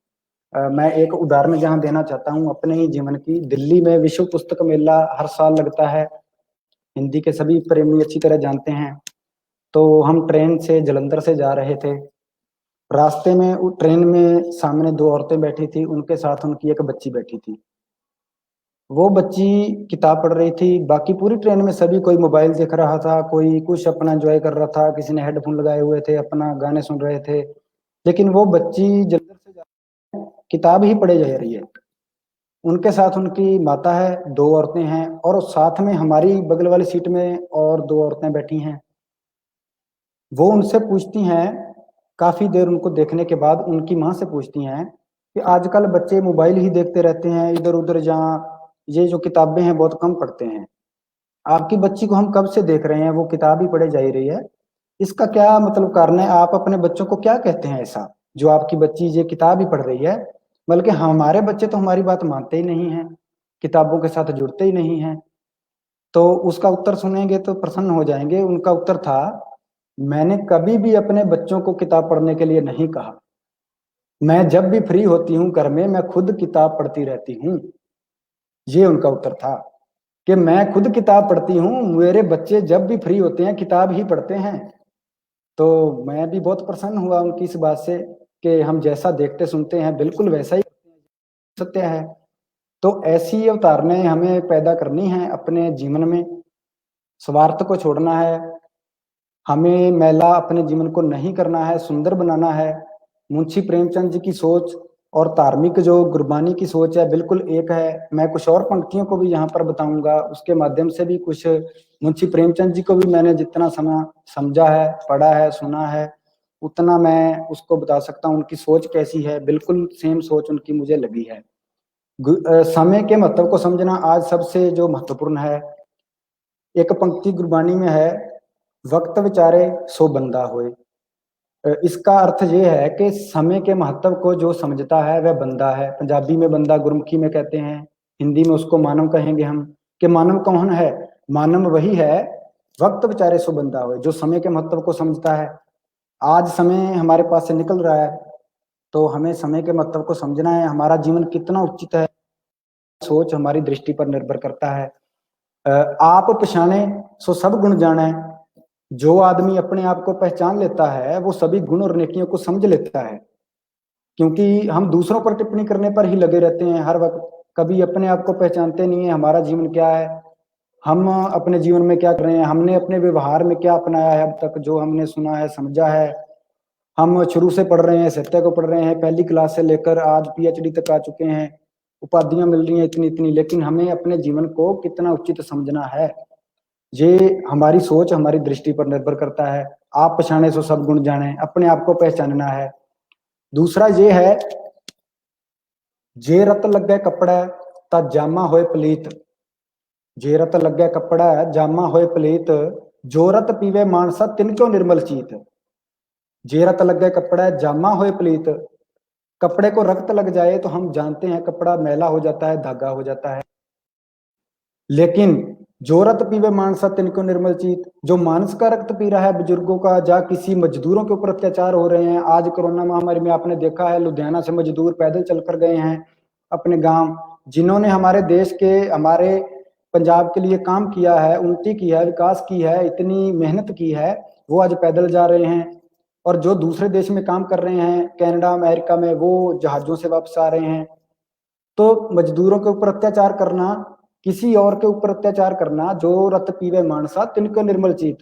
मैं एक उदाहरण जहाँ देना चाहता हूँ अपने ही जीवन की। दिल्ली में विश्व पुस्तक मेला हर साल लगता है, हिंदी के सभी प्रेमी अच्छी तरह जानते हैं। तो हम ट्रेन से जालंधर से जा रहे थे, रास्ते में ट्रेन में सामने 2 औरतें बैठी थी, उनके साथ उनकी एक बच्ची बैठी थी। वो बच्ची किताब पढ़ रही थी, बाकी पूरी ट्रेन में सभी कोई मोबाइल देख रहा था, कोई कुछ अपना एंजॉय कर रहा था, किसी ने हेडफोन लगाए हुए थे, अपना गाने सुन रहे थे। लेकिन वो बच्ची जलंधर से जा किताब ही पढ़े जा रही है। उनके साथ उनकी माता है, 2 औरतें हैं और साथ में हमारी बगल वाली सीट में और 2 औरतें बैठी हैं। वो उनसे पूछती हैं, काफी देर उनको देखने के बाद उनकी माँ से पूछती हैं कि आजकल बच्चे मोबाइल ही देखते रहते हैं, इधर उधर जहाँ ये जो किताबें हैं बहुत कम पढ़ते हैं। आपकी बच्ची को हम कब से देख रहे हैं, वो किताब ही पढ़े जा रही है, इसका क्या मतलब कारण है? आप अपने बच्चों को क्या कहते हैं ऐसा, जो आपकी बच्ची ये किताब ही पढ़ रही है? बल्कि हमारे बच्चे तो हमारी बात मानते ही नहीं हैं, किताबों के साथ जुड़ते ही नहीं हैं। तो उसका उत्तर सुनेंगे तो प्रसन्न हो जाएंगे। उनका उत्तर था, मैंने कभी भी अपने बच्चों को किताब पढ़ने के लिए नहीं कहा। मैं जब भी फ्री होती हूँ घर में, मैं खुद किताब पढ़ती रहती हूँ। ये उनका उत्तर था कि मैं खुद किताब पढ़ती हूँ, मेरे बच्चे जब भी फ्री होते हैं किताब ही पढ़ते हैं। तो मैं भी बहुत प्रसन्न हुआ उनकी इस बात से कि हम जैसा देखते सुनते हैं बिल्कुल वैसा ही सत्य है। तो ऐसी अवधारणाएं हमें पैदा करनी है अपने जीवन में। स्वार्थ को छोड़ना है, हमें मैला अपने जीवन को नहीं करना है, सुंदर बनाना है। मुंशी प्रेमचंद जी की सोच और धार्मिक जो गुरबानी की सोच है बिल्कुल एक है। मैं कुछ और पंक्तियों को भी यहाँ पर बताऊंगा, उसके माध्यम से भी कुछ मुंशी प्रेमचंद जी को भी मैंने जितना समय समझा है, पढ़ा है, सुना है, उतना मैं उसको बता सकता हूँ उनकी सोच कैसी है। बिल्कुल सेम सोच उनकी मुझे लगी है। समय के महत्व को समझना आज सबसे जो महत्वपूर्ण है। एक पंक्ति गुरबानी में है, वक्त विचारे सो बंदा होए। इसका अर्थ ये है कि समय के महत्व को जो समझता है वह बंदा है। पंजाबी में बंदा गुरमुखी में कहते हैं, हिंदी में उसको मानव कहेंगे हम। कि मानव कौन है? मानव वही है, वक्त विचारे सो बंदा होए, जो समय के महत्व को समझता है। आज समय हमारे पास से निकल रहा है, तो हमें समय के महत्व को समझना है। हमारा जीवन कितना उचित है, सोच हमारी दृष्टि पर निर्भर करता है। आप पहचाने सो सब गुण जाने। जो आदमी अपने आप को पहचान लेता है वो सभी गुण और नेकियों को समझ लेता है। क्योंकि हम दूसरों पर टिप्पणी करने पर ही लगे रहते हैं हर वक्त, कभी अपने आप को पहचानते नहीं है। हमारा जीवन क्या है, हम अपने जीवन में क्या कर रहे हैं, हमने अपने व्यवहार में क्या अपनाया है अब तक, जो हमने सुना है समझा है। हम शुरू से पढ़ रहे हैं, सत्य को पढ़ रहे हैं, पहली क्लास से लेकर आज PhD तक आ चुके हैं, उपाधियां मिल रही हैं इतनी इतनी, लेकिन हमें अपने जीवन को कितना उचित समझना है, ये हमारी सोच हमारी दृष्टि पर निर्भर करता है। आप पहचाने सो सब गुण जाने, अपने आप को पहचानना है। दूसरा ये है, जे रत लगे कपड़ा ता जामा होए पलीत। जे रत लगे कपड़ा जामा होए पलीत, जो रत पीवे मानसा तिनक्यों निर्मल चीत। जे रत लगे कपड़ा जामा होए पलीत, कपड़े को रक्त लग जाए तो हम जानते हैं कपड़ा मैला हो जाता है, धागा हो जाता है। लेकिन जो रक्त पीवे मानसा तिनको निर्मल चीत, जो मानस का रक्त पी रहा है बुजुर्गों का, या किसी मजदूरों के ऊपर अत्याचार हो रहे हैं। आज कोरोना महामारी में आपने देखा है, लुधियाना से मजदूर पैदल चलकर गए हैं अपने गांव, जिन्होंने हमारे देश के, हमारे पंजाब के लिए काम किया है, उन्नति की है, विकास की है, इतनी मेहनत की है, वो आज पैदल जा रहे हैं। और जो दूसरे देश में काम कर रहे हैं, कनाडा अमेरिका में, वो जहाजों से वापस आ रहे हैं। तो मजदूरों के ऊपर अत्याचार करना, किसी और के ऊपर अत्याचार करना, जो रत पीवे मानसा तिनको निर्मल चीत।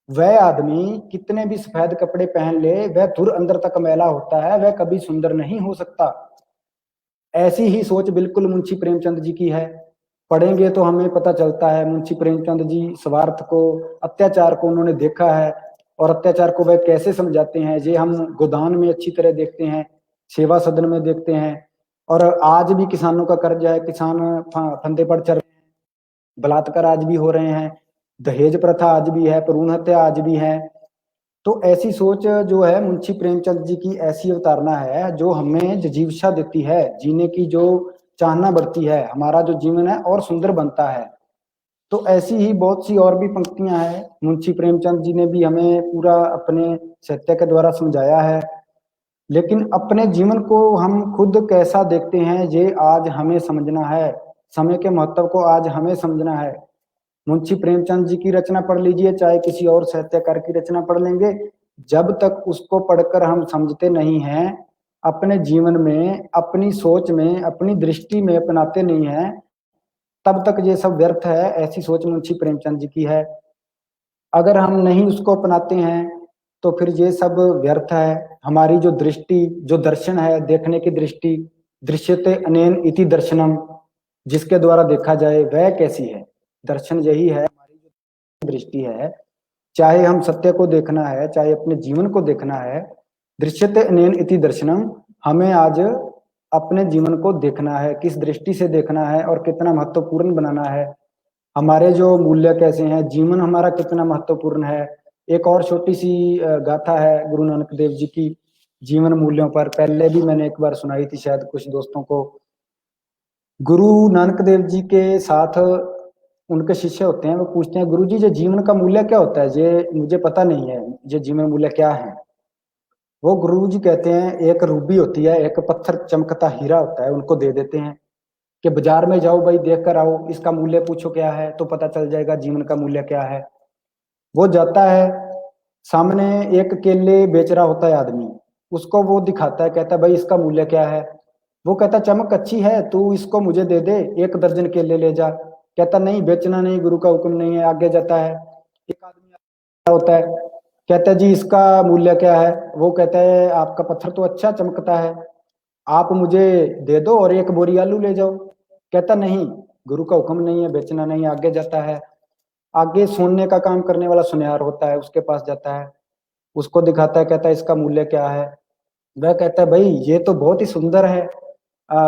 वह आदमी कितने भी सफेद कपड़े पहन ले, वह धुर अंदर तक मैला होता है, वह कभी सुंदर नहीं हो सकता। ऐसी ही सोच बिल्कुल मुंशी प्रेमचंद जी की है। पढ़ेंगे तो हमें पता चलता है मुंशी प्रेमचंद जी स्वार्थ को, अत्याचार को उन्होंने देखा है, और अत्याचार को वह कैसे समझाते हैं ये हम गोदान में अच्छी तरह देखते हैं, सेवा सदन में देखते हैं। और आज भी किसानों का कर्ज है, किसान फंदे पर चल रहे हैं, बलात्कार आज भी हो रहे हैं, दहेज प्रथा आज भी है, भ्रूण हत्या आज भी है। तो ऐसी सोच जो है मुंशी प्रेमचंद जी की, ऐसी अवधारणा है जो हमें जिजीविषा देती है, जीने की जो चाहना बढ़ती है, हमारा जो जीवन है और सुंदर बनता है। तो ऐसी ही बहुत सी और भी पंक्तियां हैं। मुंशी प्रेमचंद जी ने भी हमें पूरा अपने साहित्य के द्वारा समझाया है, लेकिन अपने जीवन को हम खुद कैसा देखते हैं ये आज हमें समझना है। समय के महत्व को आज हमें समझना है। मुंशी प्रेमचंद जी की रचना पढ़ लीजिए, चाहे किसी और साहित्यकार की रचना पढ़ लेंगे, जब तक उसको पढ़कर हम समझते नहीं हैं, अपने जीवन में, अपनी सोच में, अपनी दृष्टि में अपनाते नहीं हैं, तब तक ये सब व्यर्थ है। ऐसी सोच मुंशी प्रेमचंद जी की है। अगर हम नहीं उसको अपनाते हैं तो फिर ये सब व्यर्थ है। हमारी जो दृष्टि, जो दर्शन है, देखने की दृष्टि, दृश्यते अनेन इति दर्शनम, जिसके द्वारा देखा जाए वह कैसी है? दर्शन यही है, हमारी जो दृष्टि है, चाहे हम सत्य को देखना है, चाहे अपने जीवन को देखना है, दृश्यते अनेन इति दर्शनम, हमें आज अपने जीवन को देखना है, किस दृष्टि से देखना है और कितना महत्वपूर्ण बनाना है। हमारे जो मूल्य कैसे हैं, जीवन हमारा कितना महत्वपूर्ण है। एक और छोटी सी गाथा है गुरु नानक देव जी की जीवन मूल्यों पर, पहले भी मैंने एक बार सुनाई थी शायद कुछ दोस्तों को। गुरु नानक देव जी के साथ उनके शिष्य होते हैं, वो पूछते हैं, गुरु जी ये जीवन का मूल्य क्या होता है? ये मुझे पता नहीं है, ये जीवन मूल्य क्या है? वो गुरु जी कहते हैं, एक रूबी होती है, एक पत्थर चमकता हीरा होता है, उनको दे देते हैं कि बाजार में जाओ भाई, देख कर आओ, इसका मूल्य पूछो क्या है, तो पता चल जाएगा जीवन का मूल्य क्या है। वो जाता है, सामने एक केले बेच रहा होता है आदमी, उसको वो दिखाता है, कहता है भाई इसका मूल्य क्या है? वो कहता चमक अच्छी है, तू इसको मुझे दे दे, 1 दर्जन केले ले जा। कहता नहीं, बेचना नहीं, गुरु का हुक्म नहीं है। आगे जाता है, एक आदमी होता है, कहता है जी इसका मूल्य क्या है? वो कहता है आपका पत्थर तो अच्छा चमकता है, आप मुझे दे दो और 1 बोरी आलू ले जाओ। कहता नहीं, गुरु का हुक्म नहीं है, बेचना नहीं। आगे जाता है, आगे सोने का काम करने वाला सुनियार होता है, उसके पास जाता है, उसको दिखाता है, कहता है इसका मूल्य क्या है? वह कहता है भाई ये तो बहुत ही सुंदर है,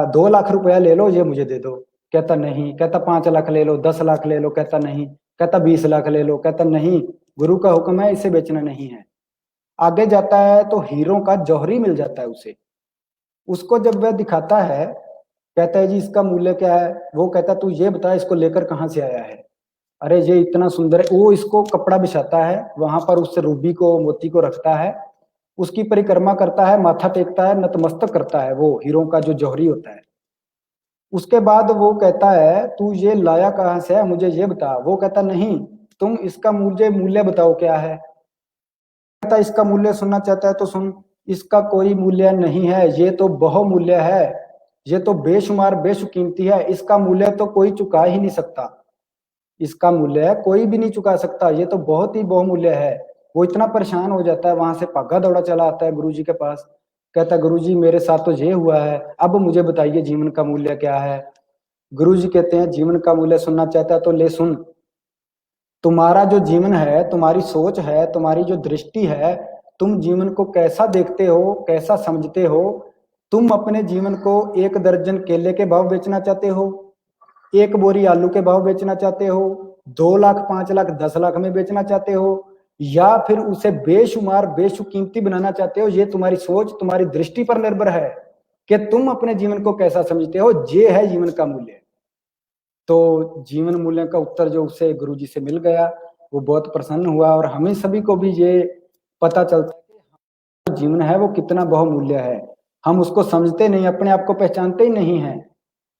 2 लाख रुपया ले लो, ये मुझे दे दो। कहता नहीं। कहता 5 लाख ले लो, 10 लाख ले लो। कहता नहीं। कहता 20 लाख ले लो। कहता नहीं, गुरु का हुक्म है, इसे बेचना नहीं है। आगे जाता है तो हीरों का जौहरी मिल जाता है उसे। उसको जब वह दिखाता है, कहता है जी इसका मूल्य क्या है? वो कहता तू ये बता इसको लेकर कहाँ से आया है? अरे ये इतना सुंदर है। वो इसको कपड़ा बिछाता है, वहां पर उससे रूबी को, मोती को रखता है, उसकी परिक्रमा करता है, माथा टेकता है, नतमस्तक करता है, वो हीरों का जो जौहरी होता है। उसके बाद वो कहता है तू ये लाया कहाँ से है, मुझे ये बता। वो कहता नहीं, तुम इसका मुझे मूल्य बताओ क्या है। कहता इसका मूल्य सुनना चाहता है तो सुन, इसका कोई मूल्य नहीं है, ये तो बहुमूल्य है, ये तो बेशुमार बेशुकीमती है, इसका मूल्य तो कोई चुका ही नहीं सकता, इसका मूल्य कोई भी नहीं चुका सकता, ये तो बहुत ही बहुमूल्य है। वो इतना परेशान हो जाता है, वहां से भागा दौड़ा चला आता है गुरुजी के पास। कहता है गुरुजी मेरे साथ तो ये हुआ है, अब मुझे बताइए जीवन का मूल्य क्या है। गुरुजी कहते हैं जीवन का मूल्य सुनना चाहता है तो ले सुन। तुम्हारा जो जीवन है, तुम्हारी सोच है, तुम्हारी जो दृष्टि है, तुम जीवन को कैसा देखते हो, कैसा समझते हो। तुम अपने जीवन को 1 दर्जन केले के भाव बेचना चाहते हो, 1 बोरी आलू के भाव बेचना चाहते हो, 2 लाख, 5 लाख, 10 लाख में बेचना चाहते हो, या फिर उसे बेशुमार बेशुकीमती बनाना चाहते हो। ये तुम्हारी सोच, तुम्हारी दृष्टि पर निर्भर है कि तुम अपने जीवन को कैसा समझते हो। ये है जीवन का मूल्य। तो जीवन मूल्य का उत्तर जो उसे गुरुजी से मिल गया, वो बहुत प्रसन्न हुआ। और हमें सभी को भी ये पता चलता है कि जीवन है वो कितना बहुमूल्य है। हम उसको समझते नहीं, अपने आप को पहचानते ही नहीं है।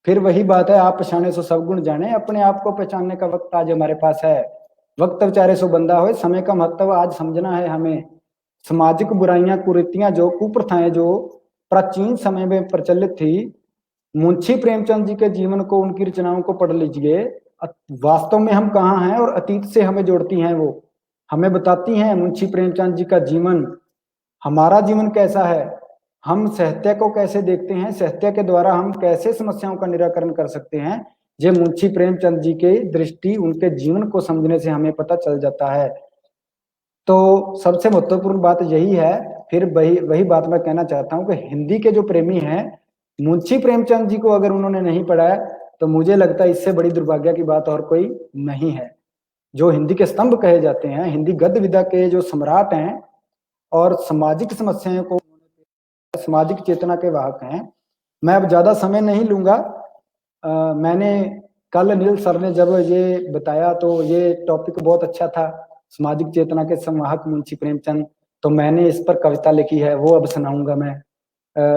फिर वही बात है, आप पहचाने सो सब गुण जाने। अपने आप को पहचानने का वक्त आज हमारे पास है। वक्त विचारे सो बंदा हो। समय का महत्व आज समझना है हमें। सामाजिक बुराइयां, कुरीतियां, जो कुप्रथाएं जो प्राचीन समय में प्रचलित थी, मुंशी प्रेमचंद जी के जीवन को, उनकी रचनाओं को पढ़ लीजिए। वास्तव में हम कहाँ हैं और अतीत से हमें जोड़ती हैं। वो हमें बताती हैं मुंशी प्रेमचंद जी का जीवन, हमारा जीवन कैसा है, हम साहित्य को कैसे देखते हैं, साहित्य के द्वारा हम कैसे समस्याओं का निराकरण कर सकते हैं। ये मुंशी प्रेमचंद जी के दृष्टि, उनके जीवन को समझने से हमें पता चल जाता है। तो सबसे महत्वपूर्ण बात यही है। फिर वही बात मैं कहना चाहता हूँ कि हिंदी के जो प्रेमी हैं, मुंशी प्रेमचंद जी को अगर उन्होंने नहीं पढ़ा है तो मुझे लगता है इससे बड़ी दुर्भाग्य की बात और कोई नहीं है। जो हिंदी के स्तंभ कहे जाते हैं, हिंदी गद्य विधा के जो सम्राट हैं और सामाजिक समस्याओं को, सामाजिक चेतना के वाहक हैं। मैं अब ज्यादा समय नहीं लूंगा, मैंने कल अनिल सर ने जब ये बताया तो ये टॉपिक बहुत अच्छा था, सामाजिक चेतना के संवाहक मुंशी प्रेमचंद। तो मैंने इस पर कविता लिखी है, वो अब सुनाऊंगा मैं।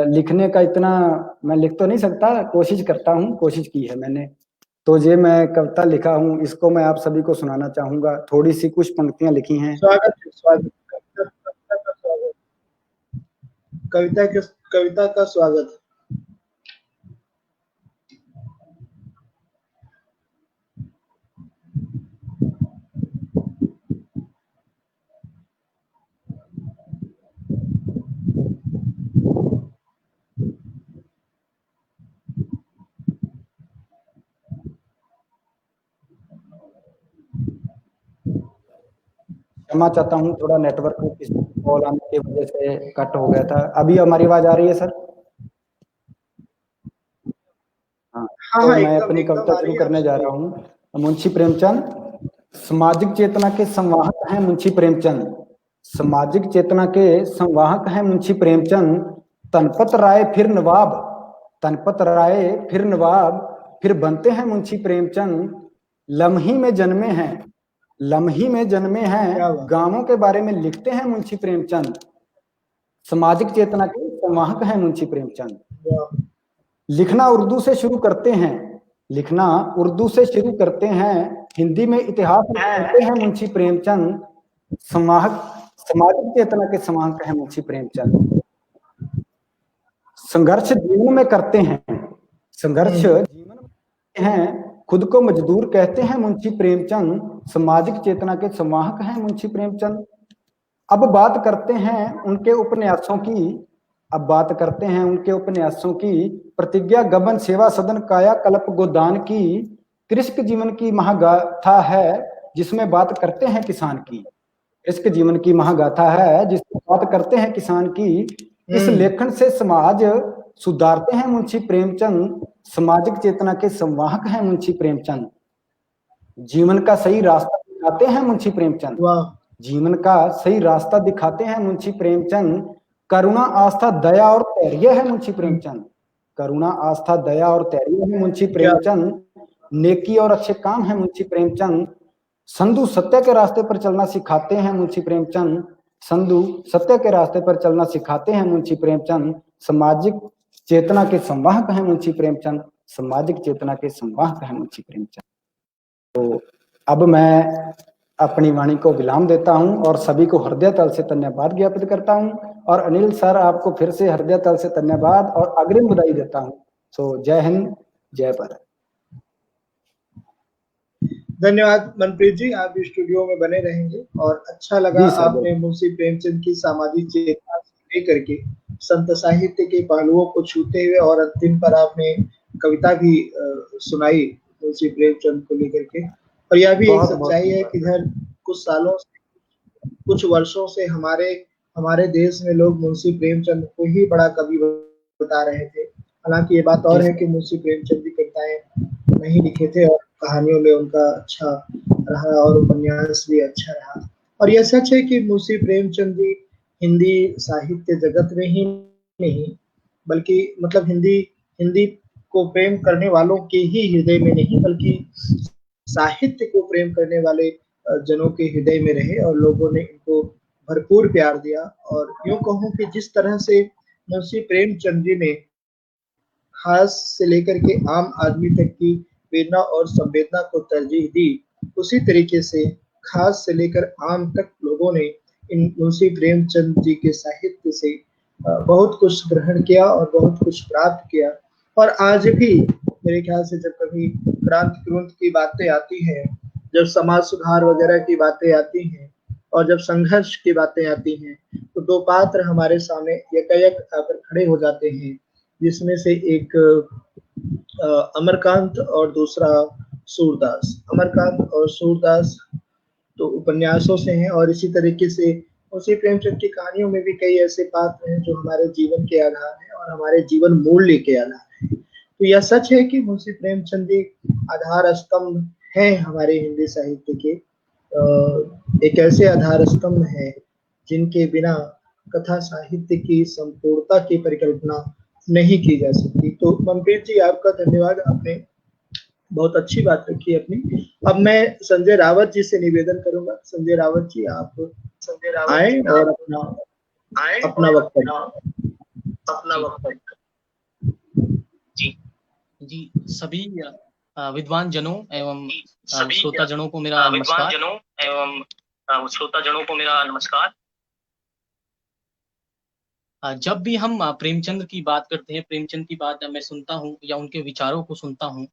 लिखने का इतना मैं लिख तो नहीं सकता, कोशिश करता हूँ, कोशिश की है मैंने। तो ये मैं कविता लिखा हूँ, इसको मैं आप सभी को सुनाना चाहूंगा। थोड़ी सी कुछ पंक्तियां लिखी हैं। स्वागत है, स्वागत, कविता का स्वागत, कविता का स्वागत। क्षमा चाहता हूँ, थोड़ा नेटवर्क कॉल आने की वजह से कट हो गया था। अभी हमारी आवाज आ रही है सर? हाँ, हाँ तो हाँ, मैं एकदम अपनी एकदम कविता आ रही शुरू है, आप करने जा रहा सुनिए। हूँ। मुंशी प्रेमचंद सामाजिक चेतना के संवाहक हैं मुंशी प्रेमचंद। सामाजिक चेतना के संवाहक हैं मुंशी प्रेमचंद। तनपत राय फिर नवाब, तनपत राय फिर नवाब, फिर बनते हैं मुंशी प्रेमचंद। लम्ही में जन्मे हैं, लम्ही में जन्मे हैं, क्या बात, गांवों के बारे में लिखते हैं मुंशी प्रेमचंद। सामाजिक चेतना के संवाहक हैं मुंशी प्रेमचंद। वाह, लिखना उर्दू से शुरू करते हैं, लिखना उर्दू से शुरू करते हैं, हिंदी में इतिहास लिखते हैं मुंशी प्रेमचंद। संवाहक सामाजिक चेतना के संवाहक हैं मुंशी प्रेमचंद। संघर्ष जीवन में करते हैं, संघर्ष जीवन में हैं, खुद को मजदूर कहते हैं मुंशी प्रेमचंद। सामाजिक चेतना के संवाहक हैं मुंशी प्रेमचंद। अब बात करते हैं उनके उपन्यासों की, अब बात करते हैं उनके उपन्यासों की। प्रतिज्ञा गबन सेवा सदन काया कल्प गोदान की, कृषक जीवन की महागाथा है जिसमें बात करते हैं किसान की। कृषक जीवन की महागाथा है जिसमें बात करते हैं किसान की। इस लेखन से समाज सुधारते हैं मुंशी प्रेमचंद। सामाजिक चेतना के संवाहक हैं मुंशी प्रेमचंद। जीवन का सही रास्ता दिखाते हैं मुंशी प्रेमचंद। वाह, जीवन का सही रास्ता दिखाते हैं मुंशी प्रेमचंद। करुणा आस्था दया और धैर्य है मुंशी प्रेमचंद। करुणा आस्था दया और धैर्य है मुंशी प्रेमचंद। नेकी और अच्छे काम है मुंशी प्रेमचंद। संधु सत्य के रास्ते पर चलना सिखाते हैं मुंशी प्रेमचंद। संधु सत्य के रास्ते पर चलना सिखाते हैं मुंशी प्रेमचंद। सामाजिक चेतना के संवाहक हैं मुंशी प्रेमचंद। सामाजिक चेतना के संवाहक हैं मुंशी प्रेमचंद। तो अब मैं अपनी वाणी को विराम देता हूं और सभी को हृदय तल से धन्यवाद ज्ञापित करता हूं। और अनिल सर, आपको फिर से हृदय तल से धन्यवाद और अग्रिम बधाई देता हूं। सो जय हिंद, जय भारत। धन्यवाद मनप्रीत जी, आप स्टूडियो में बने रहेंगे। और अच्छा लगा आपने मुंशी प्रेमचंद की सामाजिक चेतना से लेकर के संत साहित्य के पहलुओं को छूते हुए और अंतिम पर आपने कविता भी सुनाई मुंशी प्रेमचंद को लेकर के। और यह भी एक सच्चाई है कि इधर कुछ सालों से, कुछ वर्षों से हमारे देश में लोग मुंशी प्रेमचंद को ही बड़ा कवि बता रहे थे। हालांकि ये बात और है कि मुंशी प्रेमचंद की कविताएं नहीं लिखे थे और कहानियों में उनका अच्छा रहा और उपन्यास भी अच्छा रहा। और यह सच है कि मुंशी प्रेमचंद जी हिंदी साहित्य जगत में ही नहीं, बल्कि मतलब हिंदी को प्रेम करने वालों के ही हृदय में नहीं, बल्कि साहित्य को प्रेम करने वाले जनों के हृदय में रहे और लोगों ने इनको भरपूर प्यार दिया। और यूं कहूं कि जिस तरह से मुंशी प्रेमचंद जी ने खास से लेकर के आम आदमी तक की वेदना और संवेदना को तरजीह दी, उसी तरीके से खास से लेकर आम तक लोगों ने इन मुंशी प्रेमचंद जी के साहित्य से बहुत कुछ ग्रहण किया और बहुत कुछ प्राप्त किया। और आज भी मेरे ख्याल से जब कभी क्रांति की बातें आती हैं, जब समाज सुधार वगैरह की बातें आती हैं और जब संघर्ष की बातें आती हैं, तो दो पात्र हमारे सामने यकायक आकर खड़े हो जाते हैं, जिसमें से एक अमरकांत और दूसरा सूरदास। अमरकांत और सूरदास तो उपन्यासों से हैं और इसी तरीके से मुंशी प्रेमचंद की कहानियों में भी कई ऐसे पात्र हैं जो हमारे जीवन के आधार हैं और हमारे जीवन मूल्य के आधार हैं। तो यह सच है कि मुंशी प्रेमचंद जी आधार स्तंभ हैं हमारे हिंदी साहित्य के। एक ऐसे आधार स्तंभ हैं जिनके बिना कथा साहित्य की संपूर्णता की परिकल्पना नहीं की जा सकती। तो मनप्रीत जी, आपका धन्यवाद, आपने बहुत अच्छी बात रखी है अपनी। अब मैं संजय रावत जी से निवेदन करूंगा, संजय रावत जी आप आए और अपना वक्तव्य। जी, सभी विद्वान जनों एवं श्रोता जनों को मेरा नमस्कार। जब भी हम प्रेमचंद की बात करते हैं, प्रेमचंद की बात मैं सुनता हूँ या उनके विचारों को सुनता हूँ,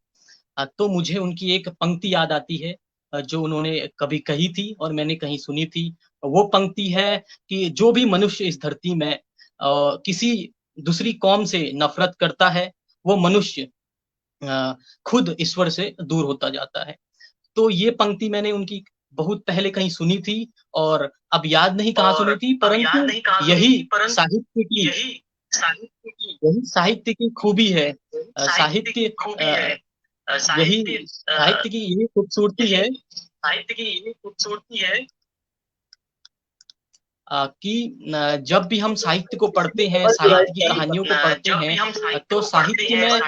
तो मुझे उनकी एक पंक्ति याद आती है जो उन्होंने कभी कही थी और मैंने कहीं सुनी थी। वो पंक्ति है कि जो भी मनुष्य इस धरती में किसी दूसरी कौम से नफरत करता है, वो मनुष्य खुद ईश्वर से दूर होता जाता है। तो ये पंक्ति मैंने उनकी बहुत पहले कहीं सुनी थी और अब याद नहीं कहाँ सुनी थी, परंतु यही साहित्य की खूबी है। यही साहित्य की यही खूबसूरती है कि जब भी हम साहित्य को पढ़ते हैं, साहित्य की कहानियों को पढ़ते हैं, तो साहित्य में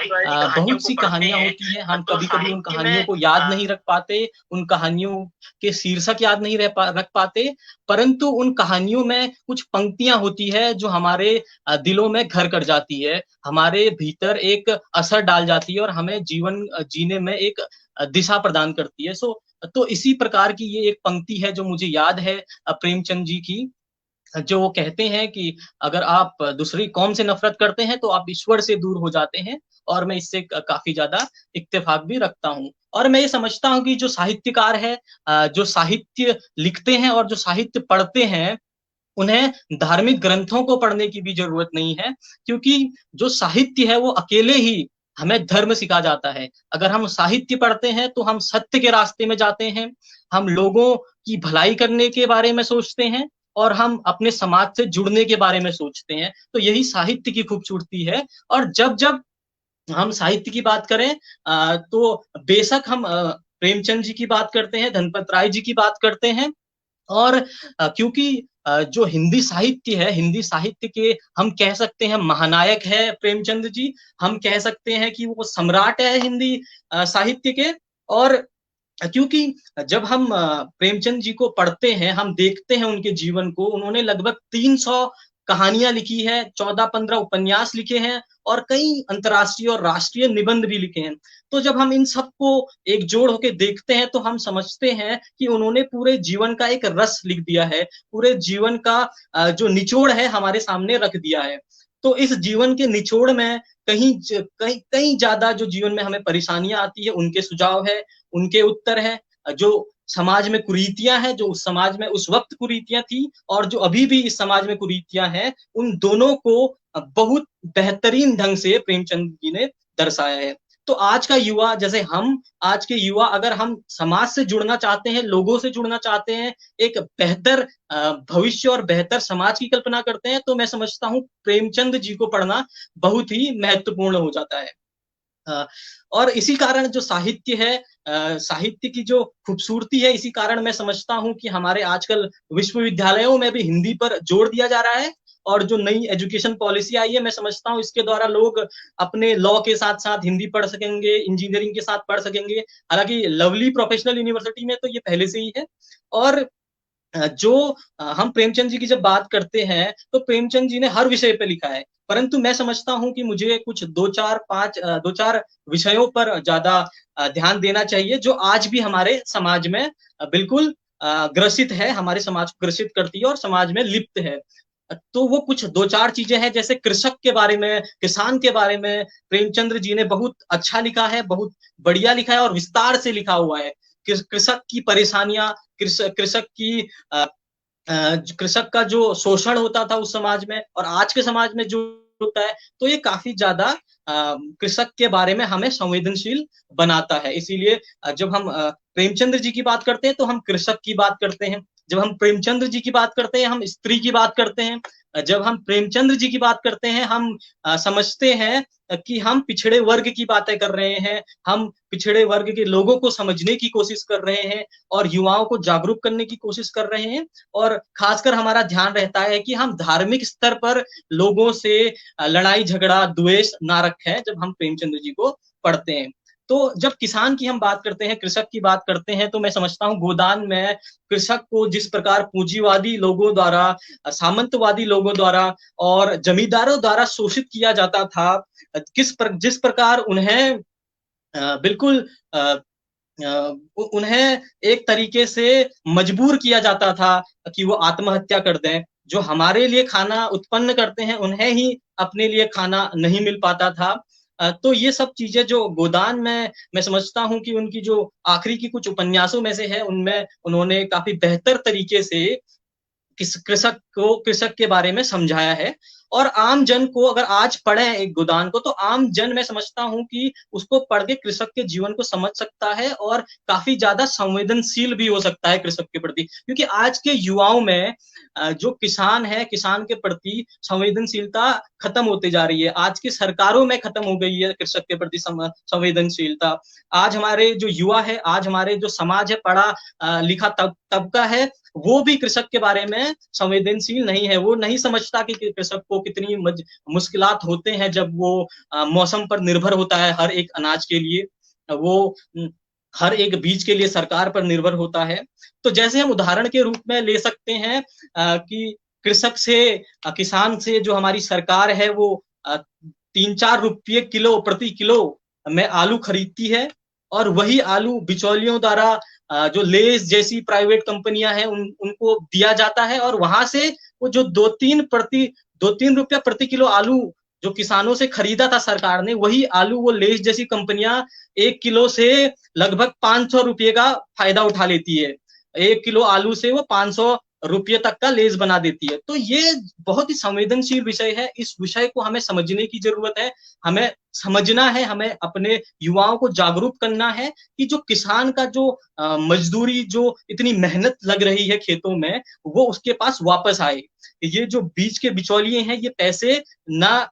बहुत सी कहानियां होती हैं। हम कभी-कभी उन कहानियों को याद नहीं रख पाते, उन कहानियों के शीर्षक याद नहीं रख पाते, परंतु उन कहानियों में कुछ पंक्तियां होती है जो हमारे दिलों में घर कर जाती है, हमारे भीतर एक असर डाल जाती है और हमें जीवन जीने में एक दिशा प्रदान करती है। तो इसी प्रकार की ये एक पंक्ति है जो मुझे याद है प्रेमचंद जी की, जो वो कहते हैं कि अगर आप दूसरी कौम से नफरत करते हैं तो आप ईश्वर से दूर हो जाते हैं, और मैं इससे काफी ज्यादा इत्तेफाक भी रखता हूँ। और मैं ये समझता हूँ कि जो साहित्यकार है, जो साहित्य लिखते हैं और जो साहित्य पढ़ते हैं, उन्हें धार्मिक ग्रंथों को पढ़ने की भी जरूरत नहीं है, क्योंकि जो साहित्य है वो अकेले ही हमें धर्म सिखा जाता है। अगर हम साहित्य पढ़ते हैं तो हम सत्य के रास्ते में जाते हैं, हम लोगों की भलाई करने के बारे में सोचते हैं और हम अपने समाज से जुड़ने के बारे में सोचते हैं। तो यही साहित्य की खूबसूरती है। और जब जब हम साहित्य की बात करें तो बेशक हम प्रेमचंद जी की बात करते हैं, धनपत राय जी की बात करते हैं, और क्योंकि जो हिंदी साहित्य है, हिंदी साहित्य के हम कह सकते हैं महानायक है प्रेमचंद जी, हम कह सकते हैं कि वो सम्राट है हिंदी साहित्य के। और क्योंकि जब हम प्रेमचंद जी को पढ़ते हैं, हम देखते हैं उनके जीवन को, उन्होंने लगभग 300 कहानियां लिखी है, 14-15 उपन्यास लिखे हैं और कई अंतर्राष्ट्रीय और राष्ट्रीय निबंध भी लिखे हैं। तो जब हम इन सबको एक जोड़ होकर देखते हैं तो हम समझते हैं कि उन्होंने पूरे जीवन का एक रस लिख दिया है, पूरे जीवन का जो निचोड़ है हमारे सामने रख दिया है। तो इस जीवन के निचोड़ में कहीं ज्यादा जो जीवन में हमें परेशानियां आती है, उनके सुझाव है, उनके उत्तर है। जो समाज में कुरीतियां हैं, जो उस समाज में उस वक्त कुरीतियां थी और जो अभी भी इस समाज में कुरीतियां हैं, उन दोनों को बहुत बेहतरीन ढंग से प्रेमचंद जी ने दर्शाया है। तो आज का युवा, जैसे हम आज के युवा, अगर हम समाज से जुड़ना चाहते हैं, लोगों से जुड़ना चाहते हैं, एक बेहतर भविष्य और बेहतर समाज की कल्पना करते हैं, तो मैं समझता हूँ प्रेमचंद जी को पढ़ना बहुत ही महत्वपूर्ण हो जाता है। और इसी कारण जो साहित्य है, साहित्य की जो खूबसूरती है, इसी कारण मैं समझता हूँ कि हमारे आजकल विश्वविद्यालयों में भी हिंदी पर जोर दिया जा रहा है। और जो नई एजुकेशन पॉलिसी आई है, मैं समझता हूँ इसके द्वारा लोग अपने लॉ के साथ साथ हिंदी पढ़ सकेंगे, इंजीनियरिंग के साथ पढ़ सकेंगे। हालांकि लवली प्रोफेशनल यूनिवर्सिटी में तो ये पहले से ही है। और जो हम प्रेमचंद जी की जब बात करते हैं तो प्रेमचंद जी ने हर विषय पे लिखा है, परंतु मैं समझता हूं कि मुझे कुछ 2-4 विषयों पर ज्यादा ध्यान देना चाहिए, जो आज भी हमारे समाज में बिल्कुल ग्रसित है, हमारे समाज को ग्रसित करती है और समाज में लिप्त है। तो वो कुछ 2-4 चीजें हैं, जैसे कृषक के बारे में, किसान के बारे में प्रेमचंद्र जी ने बहुत अच्छा लिखा है, बहुत बढ़िया लिखा है और विस्तार से लिखा हुआ है। कृषक की परेशानियां, कृषक की कृषक का जो शोषण होता था उस समाज में और आज के समाज में जो होता है, तो ये काफी ज्यादा कृषक के बारे में हमें संवेदनशील बनाता है। इसीलिए जब हम प्रेमचंद्र जी की बात करते हैं तो हम कृषक की बात करते हैं, जब हम प्रेमचंद्र जी की बात करते हैं हम स्त्री की बात करते हैं, जब हम प्रेमचंद्र जी की बात करते हैं हम समझते हैं कि हम पिछड़े वर्ग की बातें कर रहे हैं, हम पिछड़े वर्ग के लोगों को समझने की कोशिश कर रहे हैं और युवाओं को जागरूक करने की कोशिश कर रहे हैं। और खासकर हमारा ध्यान रहता है कि हम धार्मिक स्तर पर लोगों से लड़ाई झगड़ा द्वेष ना रखें जब हम प्रेमचंद्र जी को पढ़ते हैं। तो जब किसान की हम बात करते हैं, कृषक की बात करते हैं, तो मैं समझता हूँ गोदान में कृषक को जिस प्रकार पूंजीवादी लोगों द्वारा, सामंतवादी लोगों द्वारा और जमींदारों द्वारा शोषित किया जाता था, जिस प्रकार उन्हें बिल्कुल उन्हें एक तरीके से मजबूर किया जाता था कि वो आत्महत्या कर दें। जो हमारे लिए खाना उत्पन्न करते हैं, उन्हें ही अपने लिए खाना नहीं मिल पाता था। तो ये सब चीजें जो गोदान में मैं समझता हूँ कि उनकी जो आखिरी की कुछ उपन्यासों में से है, उनमें उन्होंने काफी बेहतर तरीके से कृषक के बारे में समझाया है। और आम जन को अगर आज पढ़े एक गोदान को, तो आम जन मैं समझता हूँ कि उसको पढ़ के कृषक के जीवन को समझ सकता है और काफी ज्यादा संवेदनशील भी हो सकता है कृषक के प्रति। क्योंकि आज के युवाओं में जो किसान है, किसान के प्रति संवेदनशीलता खत्म होती जा रही है। आज की सरकारों में खत्म हो गई है कृषक के प्रति संवेदनशीलता। आज हमारे जो युवा है, आज हमारे जो समाज है, पढ़ा लिखा तबका है, वो भी कृषक के बारे में संवेदनशील नहीं है। वो नहीं समझता कि कृषक को कितनी मुश्किलात होते हैं जब वो मौसम पर निर्भर होता है हर एक अनाज के लिए, वो हर एक बीज के लिए सरकार पर निर्भर होता है। तो जैसे हम उदाहरण के रूप में ले सकते हैं कि कृषक से, किसान से जो हमारी सरकार है, वो 3-4 रुपये प्रति किलो में आलू खरीदती है, और वही आलू बिचौलियों द्वारा जो लेस जैसी प्राइवेट कंपनियां हैं उनको दिया जाता है, और वहां से वो जो 2-3 रुपया प्रति किलो आलू जो किसानों से खरीदा था सरकार ने, वही आलू वो लेस जैसी कंपनियां 1 किलो से लगभग 500 रुपये का फायदा उठा लेती है। 1 किलो आलू से वो 500 रुपये तक का लेस बना देती है। तो ये बहुत ही संवेदनशील विषय है। इस विषय को हमें समझने की जरूरत है, हमें समझना है, हमें अपने युवाओं को जागरूक करना है कि जो किसान का जो मजदूरी, जो इतनी मेहनत लग रही है खेतों में, वो उसके पास वापस आए। ये जो बीच के बिचौलिए हैं, ये पैसे ना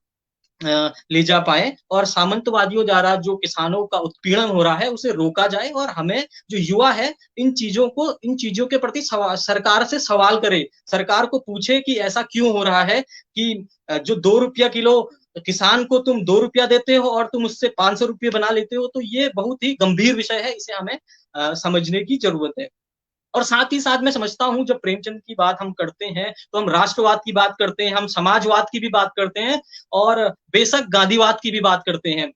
ले जा पाए, और सामंतवादियों द्वारा जो किसानों का उत्पीड़न हो रहा है उसे रोका जाए। और हमें जो युवा है इन चीजों के प्रति सरकार से सवाल करे, सरकार को पूछे कि ऐसा क्यों हो रहा है कि जो 2 रुपया किलो किसान को तुम 2 रुपया देते हो और तुम उससे 500 रुपये बना लेते हो। तो ये बहुत ही गंभीर विषय है, इसे हमें समझने की जरूरत है। और साथ ही साथ मैं समझता हूँ, जब प्रेमचंद की बात हम करते हैं तो हम राष्ट्रवाद की बात करते हैं, हम समाजवाद की भी बात करते हैं, और बेशक गांधीवाद की भी बात करते हैं।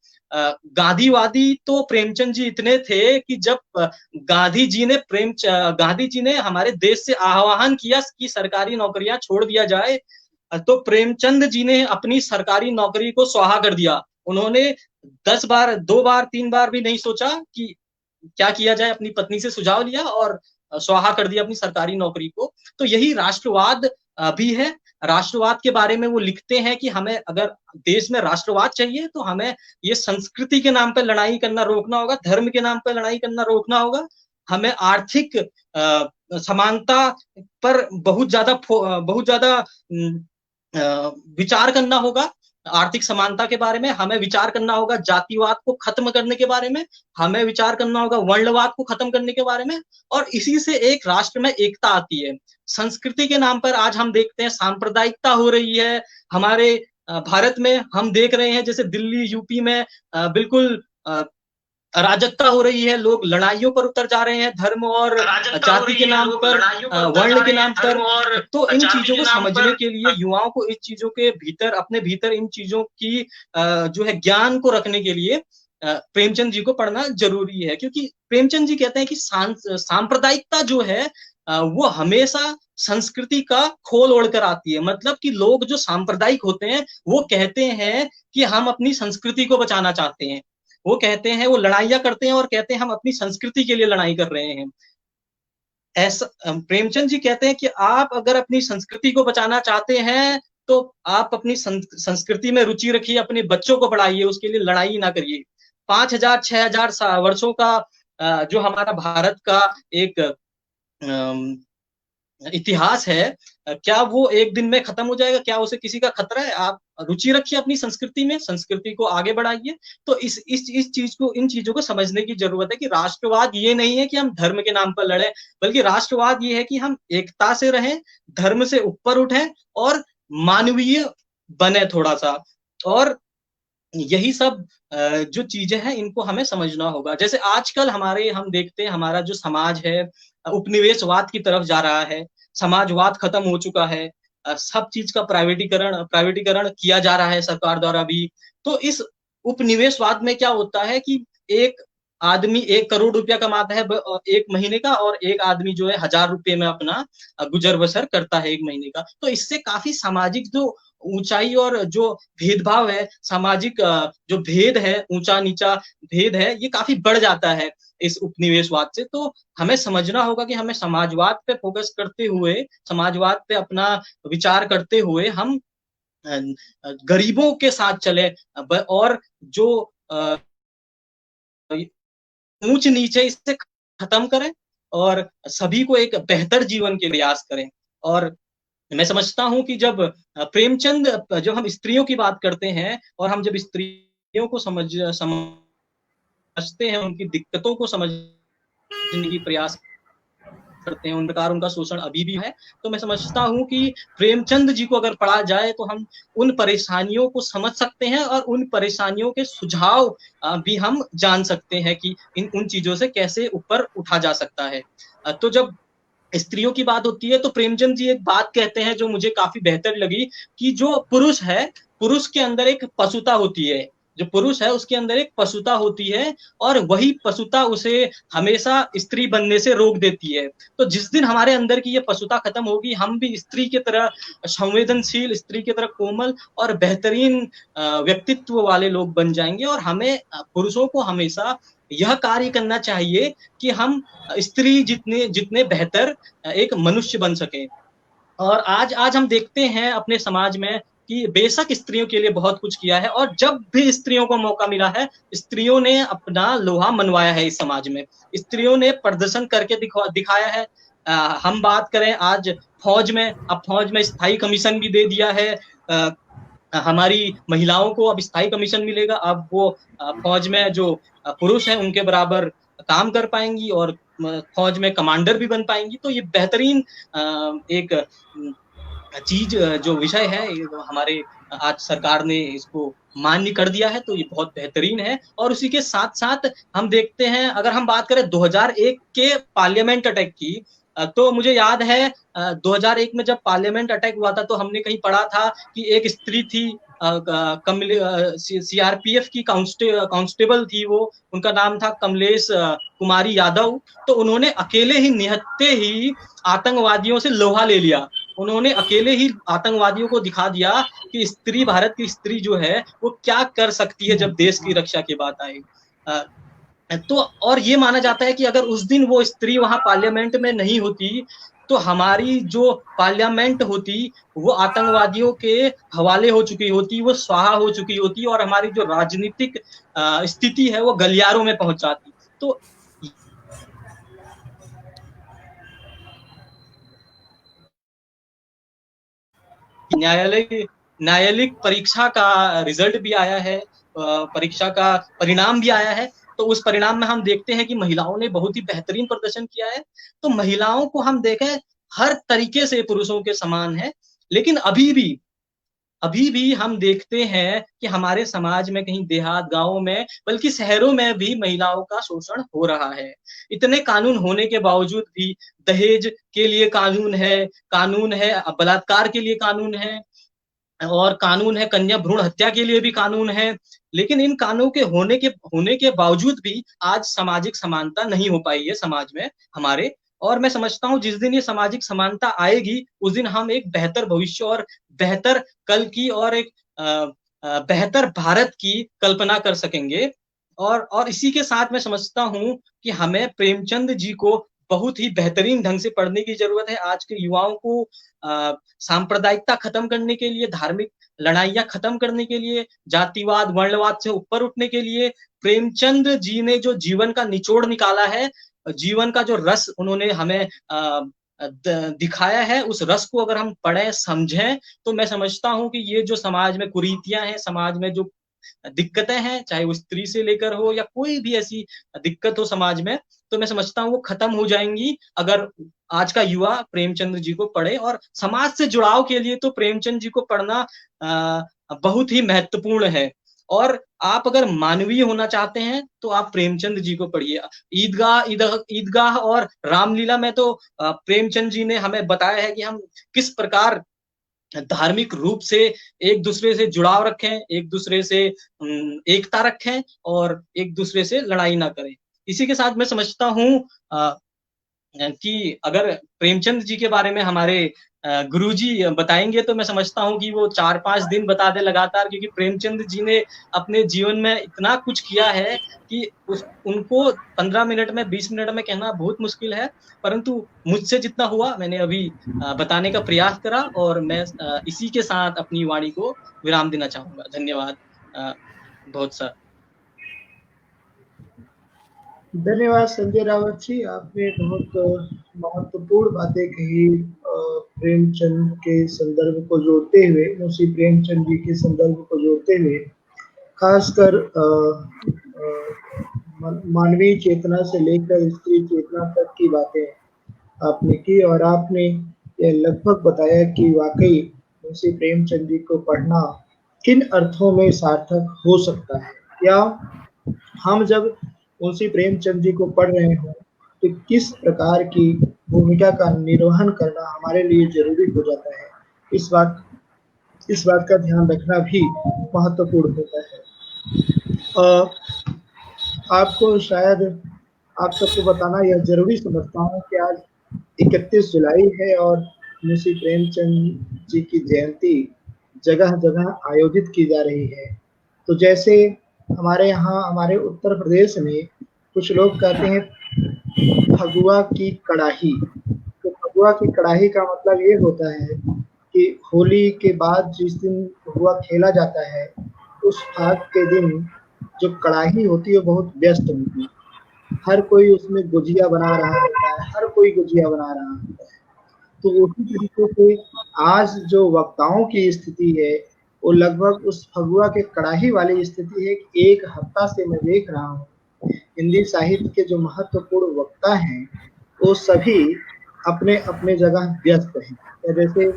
गांधीवादी तो प्रेमचंद जी इतने थे कि जब गांधी जी ने हमारे देश से आह्वान किया कि सरकारी नौकरियां छोड़ दिया जाए, तो प्रेमचंद जी ने अपनी सरकारी नौकरी को स्वाहा कर दिया। उन्होंने 10 बार, 2 बार, 3 बार भी नहीं सोचा कि क्या किया जाए, अपनी पत्नी से सुझाव लिया और स्वाहा कर दिया अपनी सरकारी नौकरी को। तो यही राष्ट्रवाद भी है। राष्ट्रवाद के बारे में वो लिखते हैं कि हमें अगर देश में राष्ट्रवाद चाहिए तो हमें ये संस्कृति के नाम पर लड़ाई करना रोकना होगा, धर्म के नाम पर लड़ाई करना रोकना होगा। हमें आर्थिक समानता पर बहुत ज्यादा विचार करना होगा। आर्थिक समानता के बारे में हमें विचार करना होगा, जातिवाद को खत्म करने के बारे में हमें विचार करना होगा, वर्णवाद को खत्म करने के बारे में, और इसी से एक राष्ट्र में एकता आती है। संस्कृति के नाम पर आज हम देखते हैं सांप्रदायिकता हो रही है हमारे भारत में। हम देख रहे हैं जैसे दिल्ली, यूपी में बिल्कुल अराजकता हो रही है, लोग लड़ाइयों पर उतर जा रहे हैं, धर्म और जाति के नाम पर, वर्ण के नाम पर। तो इन चीजों को समझने के लिए युवाओं को इस चीजों के भीतर, अपने भीतर इन चीजों की जो है ज्ञान को रखने के लिए प्रेमचंद जी को पढ़ना जरूरी है। क्योंकि प्रेमचंद जी कहते हैं कि सांप्रदायिकता जो है वो हमेशा संस्कृति का खोल ओढ़ कर आती है। मतलब कि लोग जो सांप्रदायिक होते हैं वो कहते हैं कि हम अपनी संस्कृति को बचाना चाहते हैं, वो कहते हैं, वो लड़ाइयां करते हैं और कहते हैं हम अपनी संस्कृति के लिए लड़ाई कर रहे हैं। ऐसा प्रेमचंद जी कहते हैं कि आप अगर अपनी संस्कृति को बचाना चाहते हैं तो आप अपनी संस्कृति में रुचि रखिए, अपने बच्चों को पढ़ाइए, उसके लिए लड़ाई ना करिए। 5000-6000 वर्षों का जो हमारा भारत का एक इतिहास है, क्या वो एक दिन में खत्म हो जाएगा? क्या उसे किसी का खतरा है? आप रुचि रखिए अपनी संस्कृति में, संस्कृति को आगे बढ़ाइए। तो इस चीज को, इन चीजों को समझने की जरूरत है कि राष्ट्रवाद ये नहीं है कि हम धर्म के नाम पर लड़े, बल्कि राष्ट्रवाद ये है कि हम एकता से रहें, धर्म से ऊपर उठें और मानवीय बने थोड़ा सा। और यही सब जो चीजें हैं इनको हमें समझना होगा। जैसे आजकल हम देखते हैं हमारा जो समाज है उपनिवेशवाद की तरफ जा रहा है, समाजवाद खत्म हो चुका है, सब चीज का प्राइवेटीकरण किया जा रहा है सरकार द्वारा भी। तो इस उपनिवेशवाद में क्या होता है कि एक आदमी 1 करोड़ रुपया कमाता है एक महीने का, और एक आदमी जो है 1000 रुपये में अपना गुजर बसर करता है एक महीने का। तो इससे काफी सामाजिक जो ऊंचाई और जो भेदभाव है, सामाजिक जो भेद है, ऊंचा नीचा भेद है, ये काफी बढ़ जाता है इस उपनिवेशवाद से। तो हमें समझना होगा कि हमें समाजवाद पे फोकस करते हुए, समाजवाद पे अपना विचार करते हुए हम गरीबों के साथ चले, और जो ऊंच नीचे इससे खत्म करें और सभी को एक बेहतर जीवन के प्रयास करें। और मैं समझता हूं कि जब प्रेमचंद, जब हम स्त्रियों की बात करते हैं और हम जब स्त्रियों को समझते हैं, उनकी दिक्कतों को समझने की प्रयास करते हैं, उन प्रकार उनका शोषण अभी भी है, तो मैं समझता हूं कि प्रेमचंद जी को अगर पढ़ा जाए तो हम उन परेशानियों को समझ सकते हैं और उन परेशानियों के सुझाव भी हम जान सकते हैं कि उन चीजों से कैसे ऊपर उठा जा सकता है। तो जब स्त्रियों की बात होती है तो प्रेमचंद जी एक बात कहते हैं जो मुझे काफी बेहतर लगी, कि जो पुरुष है, पुरुष के अंदर एक पशुता होती है, जो पुरुष है उसके अंदर एक पशुता होती है, और वही पशुता उसे हमेशा स्त्री बनने से रोक देती है। तो जिस दिन हमारे अंदर की ये पशुता खत्म होगी, हम भी स्त्री की तरह संवेदनशील, स्त्री की तरह कोमल और बेहतरीन व्यक्तित्व वाले लोग बन जाएंगे। और हमें पुरुषों को हमेशा यह कार्य करना चाहिए कि हम स्त्री जितने जितने बेहतर एक मनुष्य बन सके। और आज आज हम देखते हैं अपने समाज में कि बेशक स्त्रियों के लिए बहुत कुछ किया है, और जब भी स्त्रियों को मौका मिला है, स्त्रियों ने अपना लोहा मनवाया है इस समाज में, स्त्रियों ने प्रदर्शन करके दिखाया है। हम बात करें आज फौज में, अब फौज में स्थायी कमीशन भी दे दिया है। हमारी महिलाओं को अब स्थायी कमीशन मिलेगा, अब वो फौज में जो पुरुष हैं उनके बराबर काम कर पाएंगी और फौज में कमांडर भी बन पाएंगी। तो ये बेहतरीन एक चीज जो विषय है, हमारे आज सरकार ने इसको मान्य कर दिया है, तो ये बहुत बेहतरीन है। और उसी के साथ साथ हम देखते हैं, अगर हम बात करें 2001 के पार्लियामेंट अटैक की, तो मुझे याद है 2001 में जब पार्लियामेंट अटैक हुआ था तो हमने कहीं पढ़ा था कि एक स्त्री थी, सीआरपीएफ की कांस्टेबल थी वो, उनका नाम था कमलेश कुमारी यादव। तो उन्होंने अकेले ही निहत्ते ही आतंकवादियों से लोहा ले लिया, उन्होंने अकेले ही आतंकवादियों को दिखा दिया कि स्त्री, भारत की स्त्री जो है वो क्या कर सकती है जब देश की रक्षा की बात आए। तो और ये माना जाता है कि अगर उस दिन वो स्त्री वहां पार्लियामेंट में नहीं होती तो हमारी जो पार्लियामेंट होती वो आतंकवादियों के हवाले हो चुकी होती, वो स्वाहा हो चुकी होती, और हमारी जो राजनीतिक स्थिति है वो गलियारों में पहुंच जाती। तो न्यायालयिक परीक्षा का रिजल्ट भी आया है, परीक्षा का परिणाम भी आया है। तो उस परिणाम में हम देखते हैं कि महिलाओं ने बहुत ही बेहतरीन प्रदर्शन किया है। तो महिलाओं को हम देखें हर तरीके से पुरुषों के समान है, लेकिन अभी भी हम देखते हैं कि हमारे समाज में कहीं देहात गांवों में, बल्कि शहरों में भी महिलाओं का शोषण हो रहा है। इतने कानून होने के बावजूद भी दहेज के लिए कानून है, बलात्कार के लिए कानून है, और कानून है कन्या भ्रूण हत्या के लिए भी कानून है। लेकिन इन कानूनों के होने के बावजूद भी आज सामाजिक समानता नहीं हो पाई है समाज में हमारे। और मैं समझता हूँ जिस दिन ये सामाजिक समानता आएगी उस दिन हम एक बेहतर भविष्य और बेहतर कल की और एक बेहतर भारत की कल्पना कर सकेंगे। और इसी के साथ मैं समझता हूँ कि हमें प्रेमचंद जी को बहुत ही बेहतरीन ढंग से पढ़ने की जरूरत है। आज के युवाओं को सांप्रदायिकता खत्म करने के लिए, धार्मिक लड़ाइयां खत्म करने के लिए, जातिवाद वर्णवाद से ऊपर उठने के लिए प्रेमचंद जी ने जो जीवन का निचोड़ निकाला है, जीवन का जो रस उन्होंने हमें दिखाया है, उस रस को अगर हम पढ़ें समझें तो मैं समझता हूं कि ये जो समाज में कुरीतियां हैं, समाज में जो दिक्कतें हैं, चाहे वो स्त्री से लेकर हो या कोई भी ऐसी दिक्कत हो समाज में, तो मैं समझता हूँ वो खत्म हो जाएंगी अगर आज का युवा प्रेमचंद जी को पढ़े। और समाज से जुड़ाव के लिए तो प्रेमचंद जी को पढ़ना बहुत ही महत्वपूर्ण है। और आप अगर मानवीय होना चाहते हैं तो आप प्रेमचंद जी को पढ़िए। ईदगाह और रामलीला में तो प्रेमचंद जी ने हमें बताया है कि हम किस प्रकार धार्मिक रूप से एक दूसरे से जुड़ाव रखें, एक दूसरे से एकता रखें और एक दूसरे से लड़ाई ना करें। इसी के साथ मैं समझता हूँ कि अगर प्रेमचंद जी के बारे में हमारे गुरुजी बताएंगे तो मैं समझता हूँ कि वो 4-5 दिन बता दे लगातार, क्योंकि प्रेमचंद जी ने अपने जीवन में इतना कुछ किया है कि उनको 15 मिनट में 20 मिनट में कहना बहुत मुश्किल है, परंतु मुझसे जितना हुआ मैंने अभी बताने का प्रयास करा और मैं इसी के साथ अपनी वाणी को विराम देना चाहूंगा। धन्यवाद बहुत सर। धन्यवाद संजय रावत जी, आपने बहुत महत्वपूर्ण बातें कही प्रेमचंद के संदर्भ को जोड़ते हुए, मुंशी प्रेमचंद जी के संदर्भ को जोड़ते हुए, खासकर मानवीय चेतना से लेकर स्त्री चेतना तक की बातें आपने की और आपने यह लगभग बताया कि वाकई मुंशी प्रेमचंद जी को पढ़ना किन अर्थों में सार्थक हो सकता है, या हम जब मुंशी प्रेमचंद जी को पढ़ रहे हों तो किस प्रकार की भूमिका का निर्वहन करना हमारे लिए जरूरी हो जाता है। इस बात का ध्यान रखना भी महत्वपूर्ण होता है। आपको शायद आप सबको बताना यह जरूरी समझता हूँ कि आज 31 जुलाई है और मुंशी प्रेमचंद जी की जयंती जगह जगह आयोजित की जा रही है। तो जैसे हमारे यहाँ हमारे उत्तर प्रदेश में कुछ लोग कहते हैं फगुआ की कड़ाही, तो फगुआ की कड़ाही का मतलब ये होता है कि होली के बाद जिस दिन फगुआ खेला जाता है उस फाग के दिन जो कड़ाही होती है बहुत व्यस्त होती है, हर कोई उसमें गुजिया बना रहा होता है, हर कोई गुजिया बना रहा होता है। तो उसी तरीके से आज जो वक्ताओं की स्थिति है वो लगभग उस फगुआ के कड़ाही वाली स्थिति है कि एक हफ्ता से मैं देख रहा हूँ हिंदी साहित्य के जो महत्वपूर्ण वक्ता हैं वो सभी अपने अपने जगह व्यस्त हैं। जैसे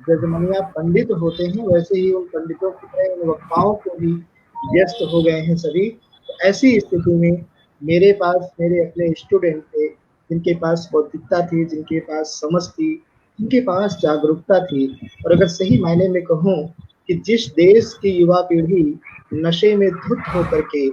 जजमनिया पंडित होते हैं वैसे ही उन पंडितों की तरह उन वक्ताओं को भी व्यस्त हो गए हैं सभी। तो ऐसी स्थिति में मेरे पास मेरे अपने स्टूडेंट थे जिनके पास बौद्धिकता थी, जिनके पास समझ थी, जिनके पास जागरूकता थी, और अगर सही मायने में कहूँ कि जिस देश की युवा पीढ़ी नशे में धुत होकर के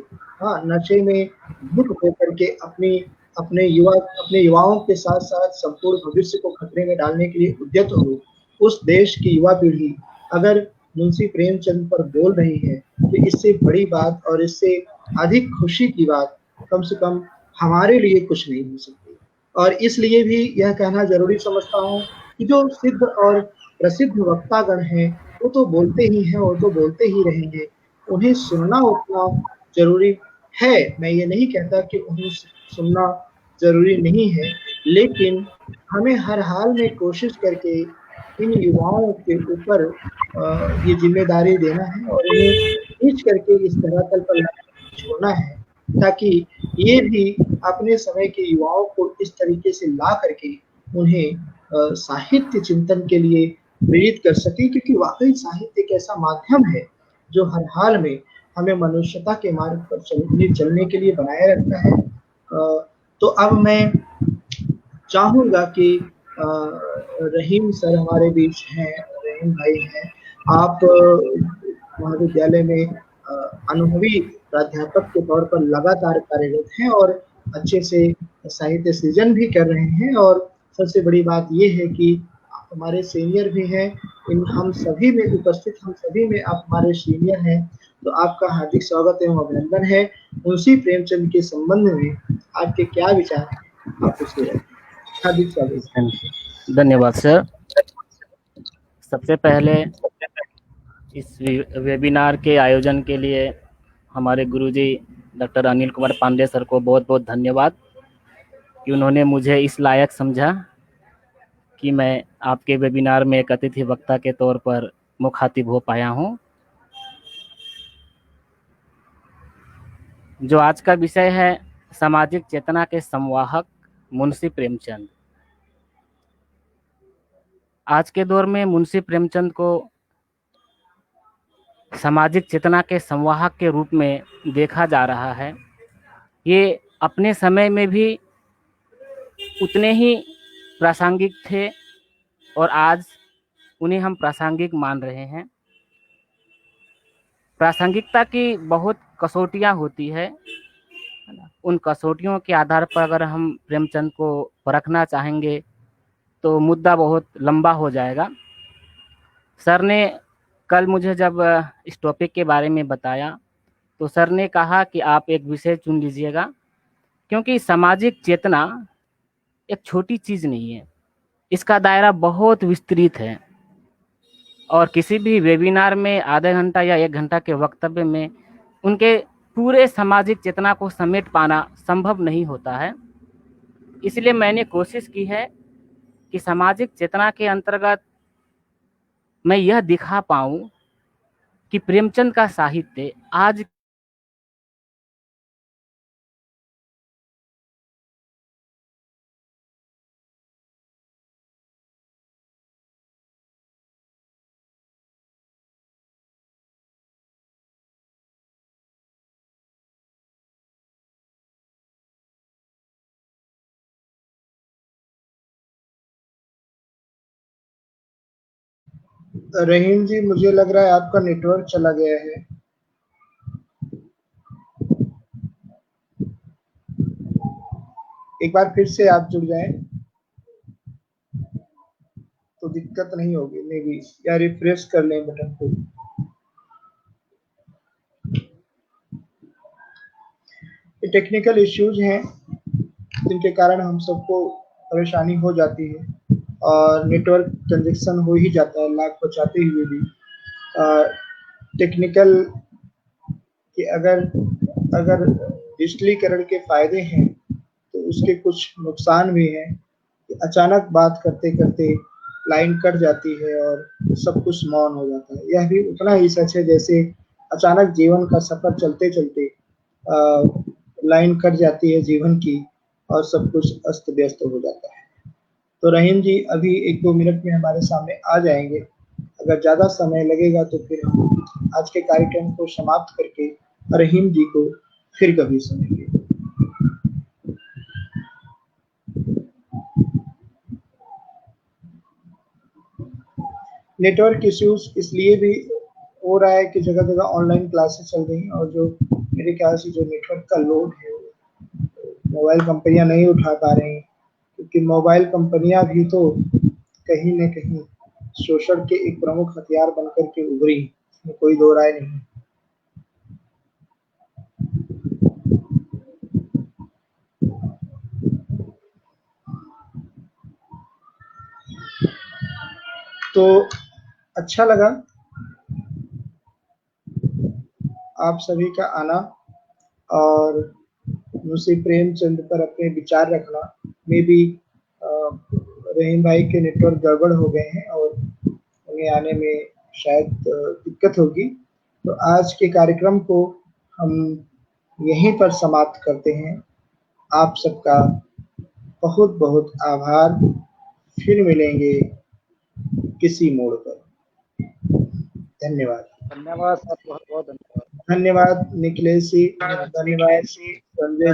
नशे में धुत होकर के अपने युवाओं के साथ साथ संपूर्ण भविष्य को खतरे में डालने के लिए उद्यत हो, उस देश की युवा पीढ़ी अगर मुंशी प्रेमचंद पर बोल रही है तो इससे बड़ी बात और इससे अधिक खुशी की बात कम से कम हमारे लिए कुछ नहीं हो सकती। और इसलिए भी यह कहना जरूरी समझता हूँ कि जो सिद्ध और प्रसिद्ध वक्तागण हैं वो तो बोलते ही हैं, वो तो बोलते ही रहेंगे, उन्हें सुनना उतना जरूरी है। मैं ये नहीं कहता कि उन्हें सुनना जरूरी नहीं है, लेकिन हमें हर हाल में कोशिश करके इन युवाओं के ऊपर ये जिम्मेदारी देना है और इन्हें खींच करके इस धरातल पर छोड़ना है ताकि ये भी अपने समय के युवाओं को इस तरीके से ला करके उन्हें साहित्य चिंतन के लिए प्रेरित कर सके, क्योंकि वाकई साहित्य एक ऐसा माध्यम है जो हर हाल में हमें मनुष्यता के मार्ग पर चलने के लिए बनाए रखता है। तो अब मैं चाहूंगा कि रहीम सर हमारे बीच हैं, रहीम भाई हैं, आप महाविद्यालय में अनुभवी प्राध्यापक के तौर पर लगातार कार्यरत हैं और अच्छे से साहित्य सृजन भी कर रहे हैं, और सबसे बड़ी बात ये है कि आप हमारे सीनियर भी हैं, हम सभी में उपस्थित हम सभी में आप हमारे सीनियर हैं, तो आपका हार्दिक स्वागत एवं अभिनंदन है। मुंशी प्रेमचंद के संबंध में आपके क्या विचार हैं, आप उसके हार्दिक स्वागत। धन्यवाद सर। सबसे पहले इस वेबिनार के आयोजन के लिए हमारे गुरुजी डॉक्टर अनिल कुमार पांडे सर को बहुत बहुत धन्यवाद कि उन्होंने मुझे इस लायक समझा कि मैं आपके वेबिनार में एक अतिथि वक्ता के तौर पर मुखातिब हो पाया हूं। जो आज का विषय है सामाजिक चेतना के संवाहक मुंशी प्रेमचंद। आज के दौर में मुंशी प्रेमचंद को सामाजिक चेतना के संवाहक के रूप में देखा जा रहा है। ये अपने समय में भी उतने ही प्रासंगिक थे और आज उन्हें हम प्रासंगिक मान रहे हैं। प्रासंगिकता की बहुत कसौटियाँ होती है ना? उन कसौटियों के आधार पर अगर हम प्रेमचंद को परखना चाहेंगे तो मुद्दा बहुत लंबा हो जाएगा। सर ने कल मुझे जब इस टॉपिक के बारे में बताया तो सर ने कहा कि आप एक विषय चुन लीजिएगा, क्योंकि सामाजिक चेतना एक छोटी चीज़ नहीं है, इसका दायरा बहुत विस्तृत है और किसी भी वेबिनार में आधे घंटा या 1 घंटा के वक्तव्य में उनके पूरे सामाजिक चेतना को समेट पाना संभव नहीं होता है। इसलिए मैंने कोशिश की है कि सामाजिक चेतना के अंतर्गत मैं यह दिखा पाऊँ कि प्रेमचंद का साहित्य आज रहीम जी, मुझे लग रहा है आपका नेटवर्क चला गया है। एक बार फिर से आप जुड़ जाएं तो दिक्कत नहीं होगी मे बी, या रिफ्रेश कर लें बटन को। ये टेक्निकल इश्यूज हैं जिनके कारण हम सबको परेशानी हो जाती है और नेटवर्क ट्रांजेक्शन हो ही जाता है लाख बचाते हुए भी। टेक्निकल कि अगर डिजिटलीकरण के फायदे हैं तो उसके कुछ नुकसान भी हैं कि अचानक बात करते करते लाइन कट जाती है और सब कुछ मौन हो जाता है। यह भी उतना ही सच है जैसे अचानक जीवन का सफर चलते चलते लाइन कट जाती है जीवन की और सब कुछ अस्त व्यस्त हो जाता है। तो रहीम जी अभी 1-2 मिनट में हमारे सामने आ जाएंगे। अगर ज़्यादा समय लगेगा तो फिर हम आज के कार्यक्रम को समाप्त करके रहीम जी को फिर कभी सुनेंगे। नेटवर्क इश्यूज इसलिए भी हो रहा है कि जगह जगह ऑनलाइन क्लासेस चल रही हैं और जो मेरे ख्याल से जो नेटवर्क का लोड है मोबाइल कंपनियां नहीं उठा पा रही, क्योंकि मोबाइल कंपनियां भी तो कहीं न कहीं शोषण के एक प्रमुख हथियार बनकर के उभरी, इसमें कोई दो राय नहीं। तो अच्छा लगा आप सभी का आना और मुंशी प्रेमचंद पर अपने विचार रखना। मे बी रहीम भाई के नेटवर्क गड़बड़ हो गए हैं और उन्हें आने में शायद दिक्कत होगी। तो आज के कार्यक्रम को हम यहीं पर समाप्त करते हैं। आप सबका बहुत बहुत आभार। फिर मिलेंगे किसी मोड़ पर। धन्यवाद। धन्यवाद सर, बहुत बहुत धन्यवाद। धन्यवाद निखिलेश जी, धन्यवाद संजय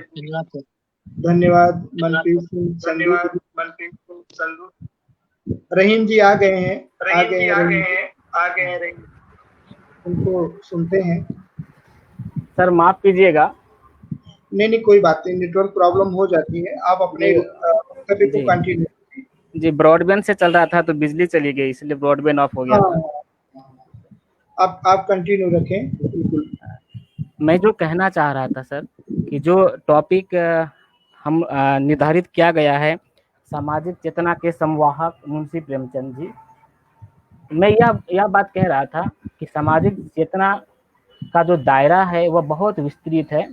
जी, धन्यवाद मनप्रीत सिंह संधू। रहीम जी आ गए हैं, आ गए हैं रहीम, उनको सुनते हैं। सर माफ कीजिएगा। नहीं कोई बात नहीं, नेटवर्क प्रॉब्लम हो जाती है। आप अपने वक्तव्य को कंटिन्यू। जी, ब्रॉडबैंड से चल रहा था तो बिजली चली गई, इसलिए ब्रॉडबैंड ऑफ हो गया था। आप कंटिन्यू रखें। बिल्कुल। मैं जो कहना चाह रहा था सर कि जो टॉपिक हम निर्धारित किया गया है, सामाजिक चेतना के संवाहक मुंशी प्रेमचंद जी, मैं यह बात कह रहा था कि सामाजिक चेतना का जो दायरा है वह बहुत विस्तृत है।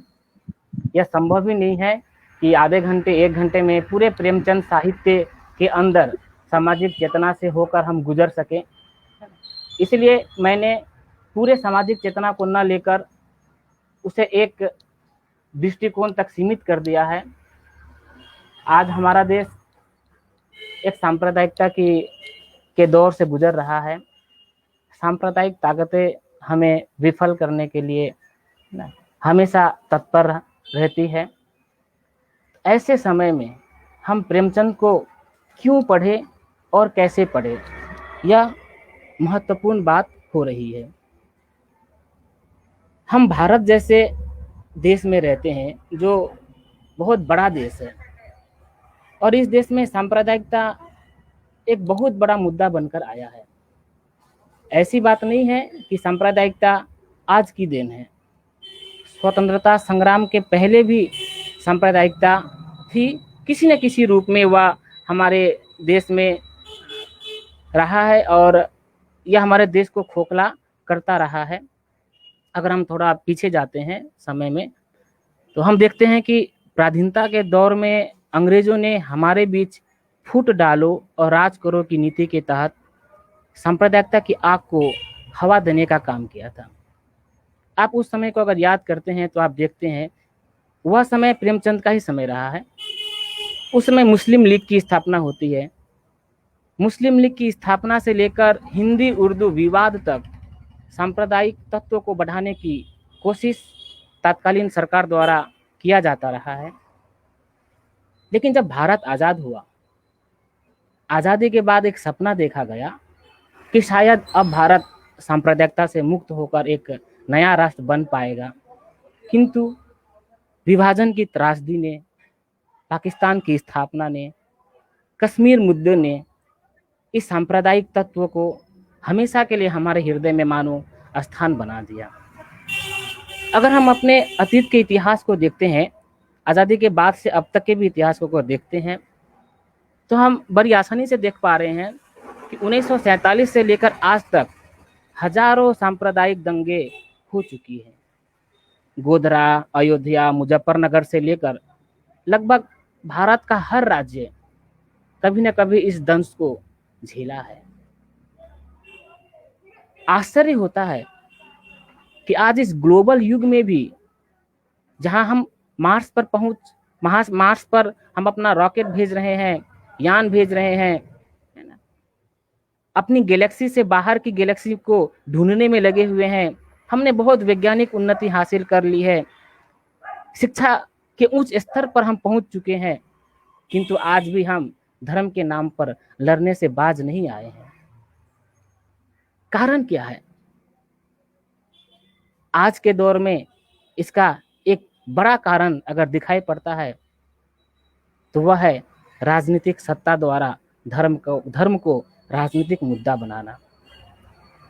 यह संभव ही नहीं है कि आधे घंटे 1 घंटे में पूरे प्रेमचंद साहित्य के अंदर सामाजिक चेतना से होकर हम गुजर सकें। इसलिए मैंने पूरे सामाजिक चेतना को न लेकर उसे एक दृष्टिकोण तक सीमित कर दिया है। आज हमारा देश एक सांप्रदायिकता के दौर से गुजर रहा है। सांप्रदायिक ताकतें हमें विफल करने के लिए हमेशा तत्पर रहती है। ऐसे समय में हम प्रेमचंद को क्यों पढ़े और कैसे पढ़े, यह महत्वपूर्ण बात हो रही है। हम भारत जैसे देश में रहते हैं जो बहुत बड़ा देश है, और इस देश में सांप्रदायिकता एक बहुत बड़ा मुद्दा बनकर आया है। ऐसी बात नहीं है कि सांप्रदायिकता आज की देन है। स्वतंत्रता संग्राम के पहले भी सांप्रदायिकता थी, किसी न किसी रूप में वह हमारे देश में रहा है और यह हमारे देश को खोखला करता रहा है। अगर हम थोड़ा पीछे जाते हैं समय में, तो हम देखते हैं कि पराधीनता के दौर में अंग्रेजों ने हमारे बीच फूट डालो और राज करो की नीति के तहत सांप्रदायिकता की आग को हवा देने का काम किया था। आप उस समय को अगर याद करते हैं तो आप देखते हैं वह समय प्रेमचंद का ही समय रहा है। उस समय मुस्लिम लीग की स्थापना होती है। मुस्लिम लीग की स्थापना से लेकर हिंदी उर्दू विवाद तक सांप्रदायिक तत्वों को बढ़ाने की कोशिश तत्कालीन सरकार द्वारा किया जाता रहा है। लेकिन जब भारत आज़ाद हुआ, आज़ादी के बाद एक सपना देखा गया कि शायद अब भारत सांप्रदायिकता से मुक्त होकर एक नया राष्ट्र बन पाएगा। किंतु विभाजन की त्रासदी ने, पाकिस्तान की स्थापना ने, कश्मीर मुद्दे ने इस सांप्रदायिक तत्व को हमेशा के लिए हमारे हृदय में मानो स्थान बना दिया। अगर हम अपने अतीत के इतिहास को देखते हैं, आज़ादी के बाद से अब तक के भी इतिहास को देखते हैं, तो हम बड़ी आसानी से देख पा रहे हैं कि 1947 से लेकर आज तक हजारों सांप्रदायिक दंगे हो चुकी हैं। गोधरा, अयोध्या, मुजफ्फरनगर से लेकर लगभग भारत का हर राज्य कभी न कभी इस दंश को झेला है। आश्चर्य होता है कि आज इस ग्लोबल युग में भी जहां हम मार्स पर हम अपना रॉकेट भेज रहे हैं, यान भेज रहे हैं, है ना, अपनी गैलेक्सी से बाहर की गैलेक्सी को ढूंढने में लगे हुए हैं। हमने बहुत वैज्ञानिक उन्नति हासिल कर ली है, शिक्षा के उच्च स्तर पर हम पहुंच चुके हैं, किंतु आज भी हम धर्म के नाम पर लड़ने से बाज नहीं आए हैं। कारण क्या है? आज के दौर में इसका एक बड़ा कारण अगर दिखाई पड़ता है तो वह है राजनीतिक सत्ता द्वारा धर्म को राजनीतिक मुद्दा बनाना।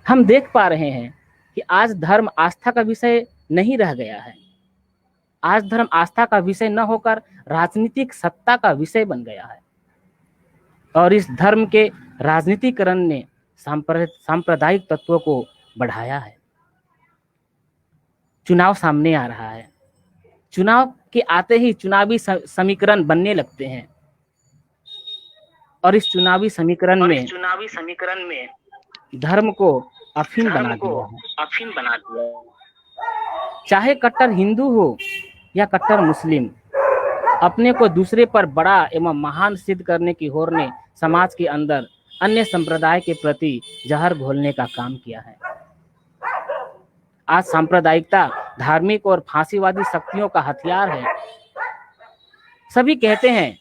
हम देख पा रहे हैं कि आज धर्म आस्था का विषय नहीं रह गया है। आज धर्म आस्था का विषय न होकर राजनीतिक सत्ता का विषय बन गया है, और इस धर्म के राजनीतिकरण ने सांप्रदायिक तत्वों को बढ़ाया है। चुनाव सामने आ रहा है। चुनाव के आते ही चुनावी समीकरण बनने लगते हैं, और इस चुनावी समीकरण में धर्म को अफीम बना दिया है। चाहे कट्टर हिंदू हो या कट्टर मुस्लिम, अपने को दूसरे पर बड़ा एवं महान सिद्ध करने की होड़ ने समाज के अंदर अन्य संप्रदाय के प्रति जहर घोलने का काम किया है। आज सांप्रदायिकता धार्मिक और फांसीवादी शक्तियों का हथियार है। सभी कहते हैं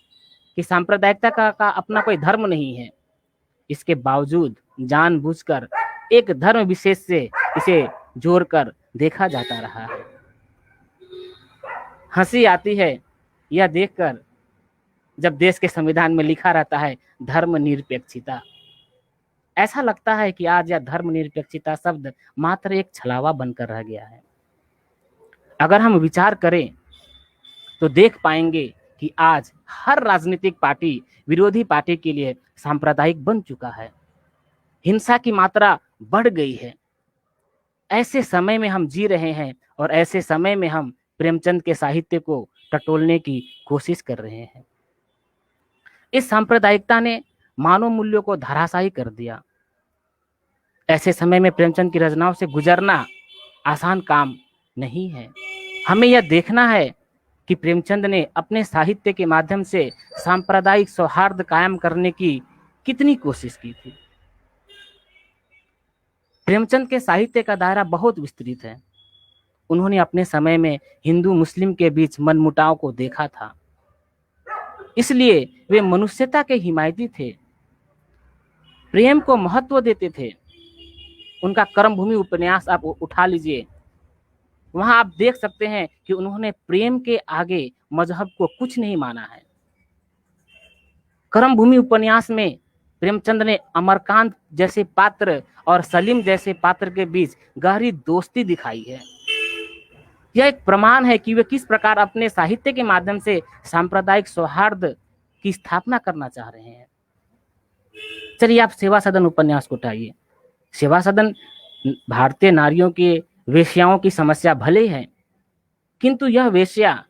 कि सांप्रदायिकता का अपना कोई धर्म नहीं है। इसके बावजूद जानबूझकर एक धर्म विशेष से इसे जोड़कर देखा जाता रहा है। हंसी आती है यह देखकर जब देश के संविधान में लिखा रहता है धर्मनिरपेक्षता। ऐसा लगता है कि आज यह धर्मनिरपेक्षता शब्द मात्र एक छलावा बनकर रह गया है। अगर हम विचार करें तो देख पाएंगे कि आज हर राजनीतिक पार्टी विरोधी पार्टी के लिए सांप्रदायिक बन चुका है। हिंसा की मात्रा बढ़ गई है। ऐसे समय में हम जी रहे हैं, और ऐसे समय में हम प्रेमचंद के साहित्य को टटोलने की कोशिश कर रहे हैं। इस सांप्रदायिकता ने मानव मूल्यों को धराशायी कर दिया। ऐसे समय में प्रेमचंद की रचनाओं से गुजरना आसान काम नहीं है। हमें यह देखना है कि प्रेमचंद ने अपने साहित्य के माध्यम से सांप्रदायिक सौहार्द कायम करने की कितनी कोशिश की थी। प्रेमचंद के साहित्य का दायरा बहुत विस्तृत है। उन्होंने अपने समय में हिंदू मुस्लिम के बीच मनमुटाव को देखा था, इसलिए वे मनुष्यता के हिमायती थे, प्रेम को महत्व देते थे। उनका कर्मभूमि उपन्यास आप उठा लीजिए, वहां आप देख सकते हैं कि उन्होंने प्रेम के आगे मजहब को कुछ नहीं माना है। कर्मभूमि उपन्यास में प्रेमचंद ने अमरकांत जैसे पात्र और सलीम जैसे पात्र के बीच गहरी दोस्ती दिखाई है। यह एक प्रमाण है कि वे किस प्रकार अपने साहित्य के माध्यम से सांप्रदायिक सौहार्द की स्थापना करना चाह रहे हैं। चलिए आप सेवा सदन उपन्यास को उठाइए। सेवा सदन भारतीय नारियों के वेश्याओं की समस्या भले है, किंतु यह वेश्या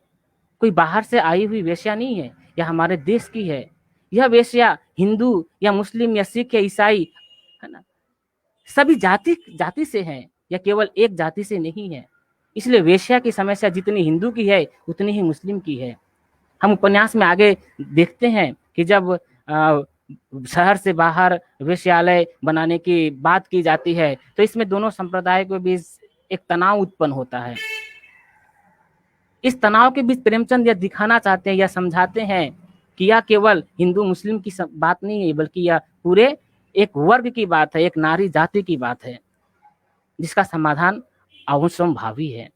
कोई बाहर से आई हुई वेश्या नहीं है, यह हमारे देश की है। यह वेश्या हिंदू या मुस्लिम या सिख या ईसाई है ना, सभी जाति से है, या केवल एक जाति से नहीं है। इसलिए वेश्या की समस्या जितनी हिंदू की है उतनी ही मुस्लिम की है। हम उपन्यास में आगे देखते हैं कि जब शहर से बाहर वेश्यालय बनाने की बात की जाती है तो इसमें दोनों संप्रदाय के बीच एक तनाव उत्पन्न होता है। इस तनाव के बीच प्रेमचंद यह दिखाना चाहते हैं या समझाते हैं कि यह केवल हिंदू मुस्लिम की बात नहीं है, बल्कि यह पूरे एक वर्ग की बात है, एक नारी जाति की बात है, जिसका समाधान अवश्यंभावी है।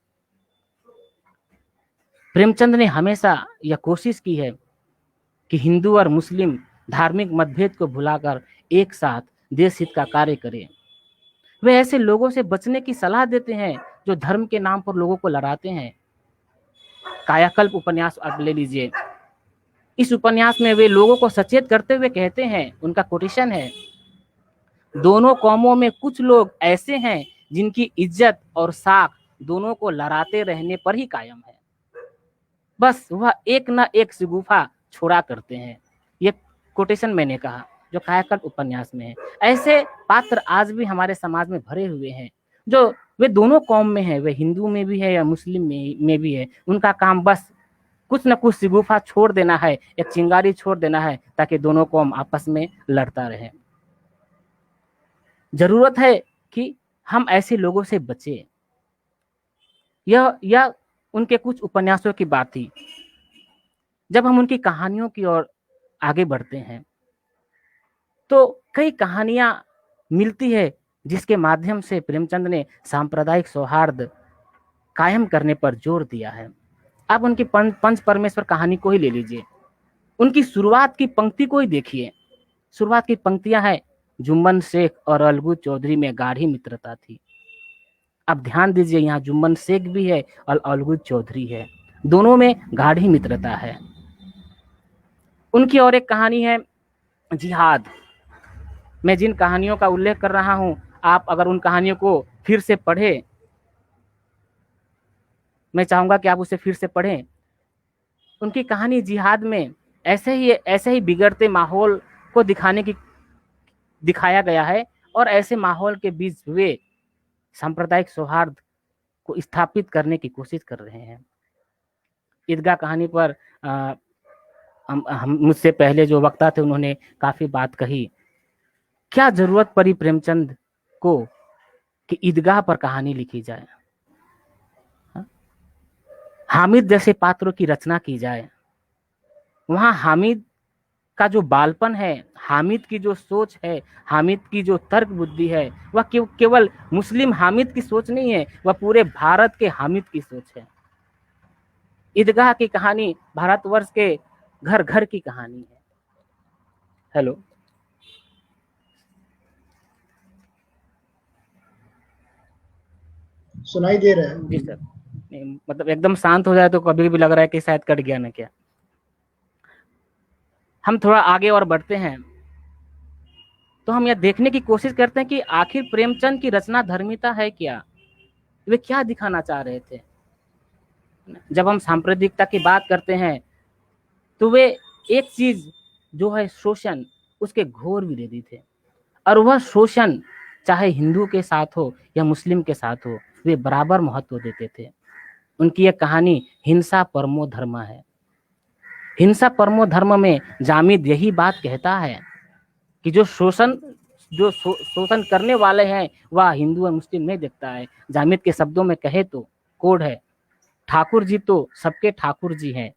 प्रेमचंद ने हमेशा यह कोशिश की है कि हिंदू और मुस्लिम धार्मिक मतभेद को भुलाकर एक साथ देश हित का कार्य करें। वे ऐसे लोगों से बचने की सलाह देते हैं जो धर्म के नाम पर लोगों को लड़ाते हैं। कायाकल्प उपन्यास आप ले लीजिए। इस उपन्यास में वे लोगों को सचेत करते हुए कहते हैं, उनका कोटेशन है, दोनों कौमों में कुछ लोग ऐसे हैं जिनकी इज्जत और साख दोनों को लड़ाते रहने पर ही कायम है, बस वह एक न एक शगुफा छोड़ा करते हैं। ये कोटेशन मैंने कहा जो कायाकल्प उपन्यास में है। ऐसे पात्र आज भी हमारे समाज में भरे हुए हैं जो वे दोनों कौम में है, वे हिंदू में भी है या मुस्लिम में भी है। उनका काम बस कुछ न कुछ शगुफा छोड़ देना है, एक चिंगारी छोड़ देना है, ताकि दोनों कौम आपस में लड़ता रहे। जरूरत है कि हम ऐसे लोगों से बचे। यह उनके कुछ उपन्यासों की बात थी। जब हम उनकी कहानियों की ओर आगे बढ़ते हैं तो कई कहानियां मिलती है जिसके माध्यम से प्रेमचंद ने सांप्रदायिक सौहार्द कायम करने पर जोर दिया है। आप उनकी पंच परमेश्वर कहानी को ही ले लीजिए, उनकी शुरुआत की पंक्ति को ही देखिए। शुरुआत की पंक्तियां हैं, जुम्मन शेख और अलगू चौधरी में गाढ़ी मित्रता थी। अब ध्यान दीजिए, यहाँ जुम्मन शेख भी है और अलगू चौधरी है, दोनों में गाढ़ी मित्रता है। उनकी और एक कहानी है जिहाद। मैं जिन कहानियों का उल्लेख कर रहा हूं, आप अगर उन कहानियों को फिर से पढ़ें, मैं चाहूंगा कि आप उसे फिर से पढ़ें। उनकी कहानी जिहाद में ऐसे ही बिगड़ते माहौल को दिखाया गया है और ऐसे माहौल के बीच वे सांप्रदायिक सौहार्द को स्थापित करने की कोशिश कर रहे हैं। ईदगाह कहानी पर मुझसे पहले जो वक्ता थे उन्होंने काफी बात कही। क्या जरूरत पड़ी प्रेमचंद को कि ईदगाह पर कहानी लिखी जाए, हामिद जैसे पात्रों की रचना की जाए। वहां हामिद का जो बालपन है, हामिद की जो सोच है, हामिद की जो तर्क बुद्धि है, वह केवल मुस्लिम हामिद की सोच नहीं है, वह पूरे भारत के हामिद की सोच है। ईदगाह की कहानी भारतवर्ष के घर घर की कहानी है। हेलो, सुनाई दे रहा है? जी सर। मतलब एकदम शांत हो जाए तो कभी भी लग रहा है कि शायद कट गया ना क्या। हम थोड़ा आगे और बढ़ते हैं तो हम यह देखने की कोशिश करते हैं कि आखिर प्रेमचंद की रचना धर्मिता है क्या, वे क्या दिखाना चाह रहे थे। जब हम सांप्रदायिकता की बात करते हैं तो वे एक चीज जो है शोषण, उसके घोर विरोधी थे। और वह शोषण चाहे हिंदू के साथ हो या मुस्लिम के साथ हो, वे बराबर महत्व देते थे। उनकी एक कहानी हिंसा परमो धर्म है। हिंसा परमो धर्म में जामिद यही बात कहता है कि जो जो शोषण करने वाले हैं वह हिंदू और मुस्लिम नहीं देखता है। जामिद के शब्दों में कहे तो कोड है, ठाकुर जी तो सबके ठाकुर जी हैं,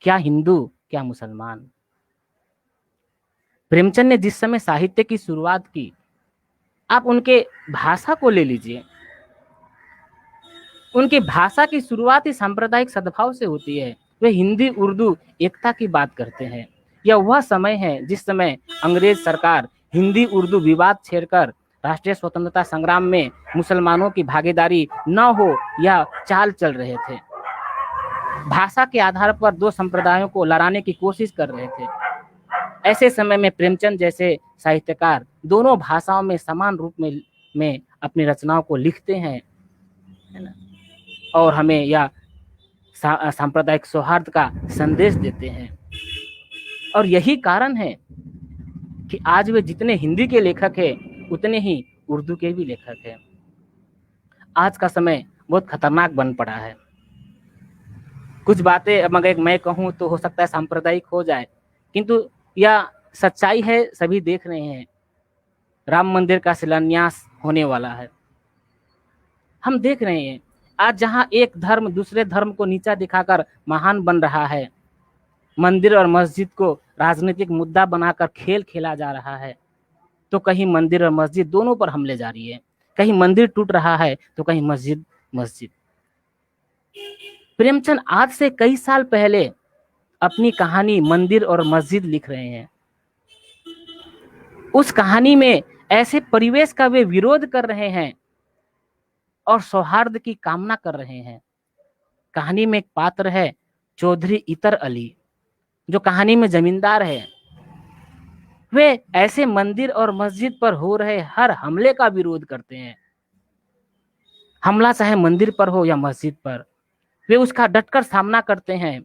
क्या हिंदू क्या मुसलमान। प्रेमचंद ने जिस समय साहित्य की शुरुआत की, आप उनके भाषा को ले लीजिए, उनकी भाषा की शुरुआत ही सांप्रदायिक सद्भाव से होती है। वे हिंदी उर्दू एकता की बात करते हैं। यह वह समय है जिस समय अंग्रेज सरकार हिंदी उर्दू विवाद छेड़कर राष्ट्रीय स्वतंत्रता संग्राम में मुसलमानों की भागीदारी न हो यह चाल चल रहे थे। भाषा के आधार पर दो संप्रदायों को लड़ाने की कोशिश कर रहे थे। ऐसे समय में प्रेमचंद जैसे साहित्यकार दोनों भाषाओं में समान रूप में अपनी रचनाओं को लिखते हैं, है ना, और हमें यह सांप्रदायिक सौहार्द का संदेश देते हैं। और यही कारण है कि आज वे जितने हिंदी के लेखक हैं उतने ही उर्दू के भी लेखक हैं। आज का समय बहुत खतरनाक बन पड़ा है। कुछ बातें अगर मैं कहूँ तो हो सकता है सांप्रदायिक हो जाए, किंतु यह सच्चाई है, सभी देख रहे हैं। राम मंदिर का शिलान्यास होने वाला है, हम देख रहे हैं। आज जहां एक धर्म दूसरे धर्म को नीचा दिखाकर महान बन रहा है, मंदिर और मस्जिद को राजनीतिक मुद्दा बनाकर खेल खेला जा रहा है, तो कहीं मंदिर और मस्जिद दोनों पर हमले जारी है। कहीं मंदिर टूट रहा है तो कहीं मस्जिद। प्रेमचंद आज से कई साल पहले अपनी कहानी मंदिर और मस्जिद लिख रहे हैं। उस कहानी में ऐसे परिवेश का वे विरोध कर रहे हैं और सौहार्द की कामना कर रहे हैं। कहानी में एक पात्र है चौधरी इतर अली, जो कहानी में जमींदार है। वे ऐसे मंदिर और मस्जिद पर हो रहे हर हमले का विरोध करते हैं। हमला चाहे मंदिर पर हो या मस्जिद पर, वे उसका डटकर सामना करते हैं।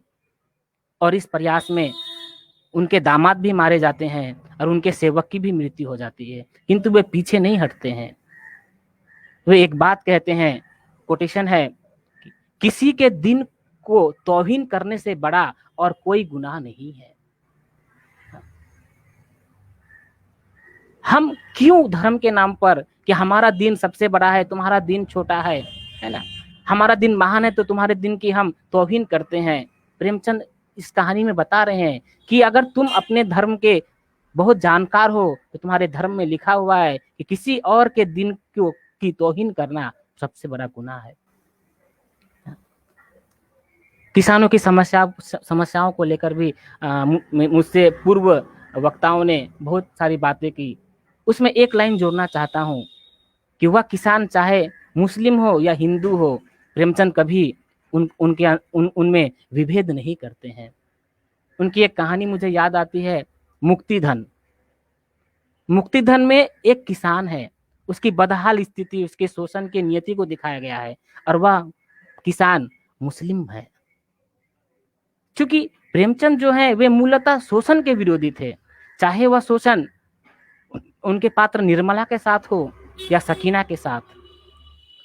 और इस प्रयास में उनके दामाद भी मारे जाते हैं और उनके सेवक की भी मृत्यु हो जाती है, किंतु वे पीछे नहीं हटते हैं। वे एक बात कहते हैं, कोटेशन है, किसी के दिन को तौहीन करने से बड़ा और कोई गुनाह नहीं है। हम क्यों धर्म के नाम पर कि हमारा दिन सबसे बड़ा है, तुम्हारा दिन छोटा है ना, हमारा दिन महान है तो तुम्हारे दिन की हम तौहीन करते हैं। प्रेमचंद इस कहानी में बता रहे हैं कि अगर तुम अपने धर्म के बहुत जानकार हो तो तुम्हारे धर्म में लिखा हुआ है कि किसी और के दिन की तौहीन करना सबसे बड़ा गुनाह है। किसानों की समस्याओं को लेकर भी मुझसे पूर्व वक्ताओं ने बहुत सारी बातें की। उसमें एक लाइन जोड़ना चाहता हूं कि वह किसान चाहे मुस्लिम हो या हिंदू हो, प्रेमचंद कभी उनमें विभेद नहीं करते हैं। उनकी एक कहानी मुझे याद आती है, मुक्तिधन। मुक्तिधन में एक किसान है, उसकी बदहाल स्थिति, उसके शोषण की नियति को दिखाया गया है और वह किसान मुस्लिम है। क्योंकि प्रेमचंद जो है वे मूलतः शोषण के विरोधी थे, चाहे वह शोषण उनके पात्र निर्मला के साथ हो या सकीना के साथ,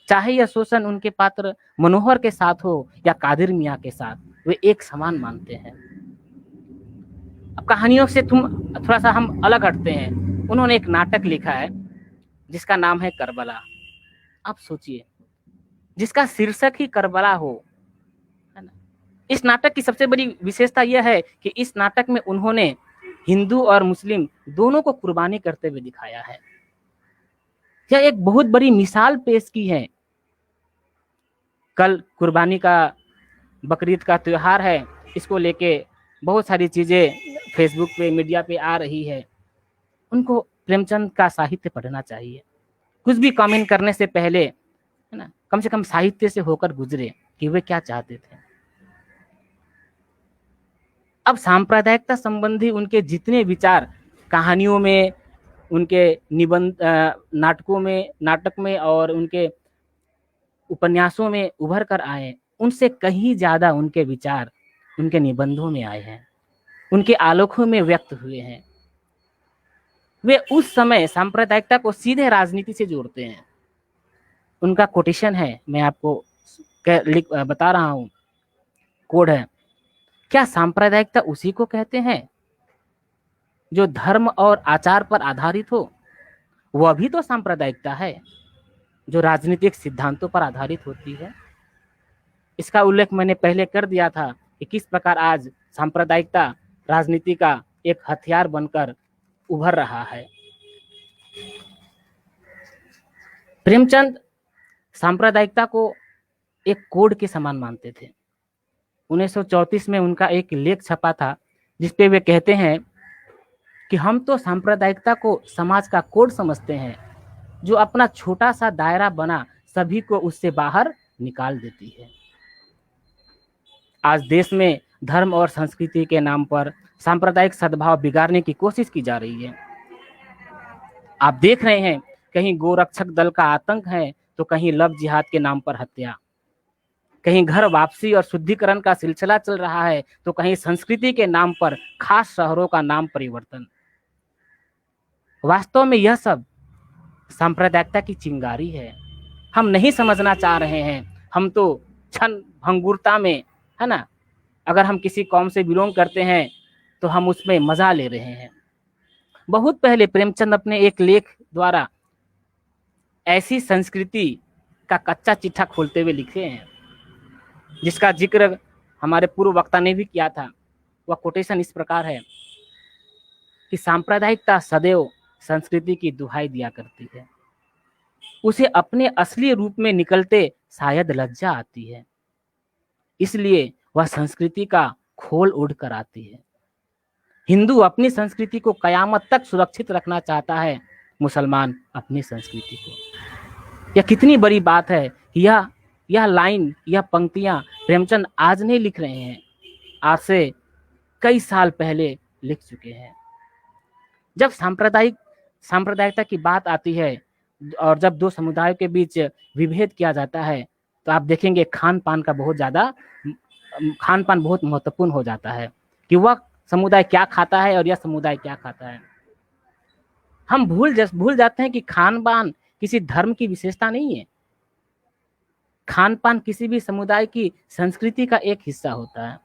चाहे यह शोषण उनके पात्र मनोहर के साथ हो या कादिर मियाँ के साथ, वे एक समान मानते हैं। अब कहानियों से थोड़ा सा हम अलग हटते हैं। उन्होंने एक नाटक लिखा है जिसका नाम है करबला। आप सोचिए, जिसका शीर्षक ही करबला हो, है ना। इस नाटक की सबसे बड़ी विशेषता यह है कि इस नाटक में उन्होंने हिंदू और मुस्लिम दोनों को कुर्बानी करते हुए दिखाया है। यह एक बहुत बड़ी मिसाल पेश की है। कल कुर्बानी का, बकरीद का त्योहार है, इसको लेके बहुत सारी चीजें फेसबुक पे, मीडिया पे आ रही है। उनको प्रेमचंद का साहित्य पढ़ना चाहिए। कुछ भी कमेंट करने से पहले, है ना, कम से कम साहित्य से होकर गुजरे कि वे क्या चाहते थे। अब सांप्रदायिकता संबंधी उनके जितने विचार कहानियों में, उनके निबंध, नाटक में और उनके उपन्यासों में उभर कर आए, उनसे कहीं ज्यादा उनके विचार उनके निबंधों में आए हैं, उनके आलोकों में व्यक्त हुए हैं। वे उस समय सांप्रदायिकता को सीधे राजनीति से जोड़ते हैं। उनका कोटेशन है, मैं आपको बता रहा हूं, कोड है, क्या सांप्रदायिकता उसी को कहते हैं जो धर्म और आचार पर आधारित हो, वह भी तो सांप्रदायिकता है जो राजनीतिक सिद्धांतों पर आधारित होती है। इसका उल्लेख मैंने पहले कर दिया था कि किस प्रकार आज सांप्रदायिकता राजनीति का एक हथियार बनकर उभर रहा है। प्रेमचंद सांप्रदायिकता को एक कोड के समान मानते थे। 1934 में उनका एक लेख छपा था जिसपे वे कहते हैं कि हम तो सांप्रदायिकता को समाज का कोड समझते हैं जो अपना छोटा सा दायरा बना सभी को उससे बाहर निकाल देती है। आज देश में धर्म और संस्कृति के नाम पर सांप्रदायिक सद्भाव बिगाड़ने की कोशिश की जा रही है। आप देख रहे हैं कहीं गोरक्षक दल का आतंक है तो कहीं लव जिहाद के नाम पर हत्या, कहीं घर वापसी और शुद्धिकरण का सिलसिला चल रहा है तो कहीं संस्कृति के नाम पर खास शहरों का नाम परिवर्तन। वास्तव में यह सब सांप्रदायिकता की चिंगारी है। हम नहीं समझना चाह रहे हैं, हम तो क्षण भंगुरता में है ना, अगर हम किसी कौम से बिलोंग करते हैं तो हम उसमें मजा ले रहे हैं। बहुत पहले प्रेमचंद अपने एक लेख द्वारा ऐसी संस्कृति का कच्चा चिट्ठा खोलते हुए लिखे हैं जिसका जिक्र हमारे पूर्व वक्ता ने भी किया था। वह कोटेशन इस प्रकार है कि सांप्रदायिकता सदैव संस्कृति की दुहाई दिया करती है, उसे अपने असली रूप में निकलते शायद लज्जा आती है, इसलिए वह संस्कृति का खोल ओढ़ कर आती है। हिंदू अपनी संस्कृति को कयामत तक सुरक्षित रखना चाहता है, मुसलमान अपनी संस्कृति को। यह कितनी बड़ी बात है कि यह लाइन, यह पंक्तियां प्रेमचंद आज नहीं लिख रहे हैं, आज से कई साल पहले लिख चुके हैं। जब सांप्रदायिकता की बात आती है और जब दो समुदायों के बीच विभेद किया जाता है तो आप देखेंगे खान पान बहुत महत्वपूर्ण हो जाता है कि वह समुदाय क्या खाता है और यह समुदाय क्या खाता है। हम भूल जाते हैं कि खान पान किसी धर्म की विशेषता नहीं है। खान पान किसी भी समुदाय की संस्कृति का एक हिस्सा होता है,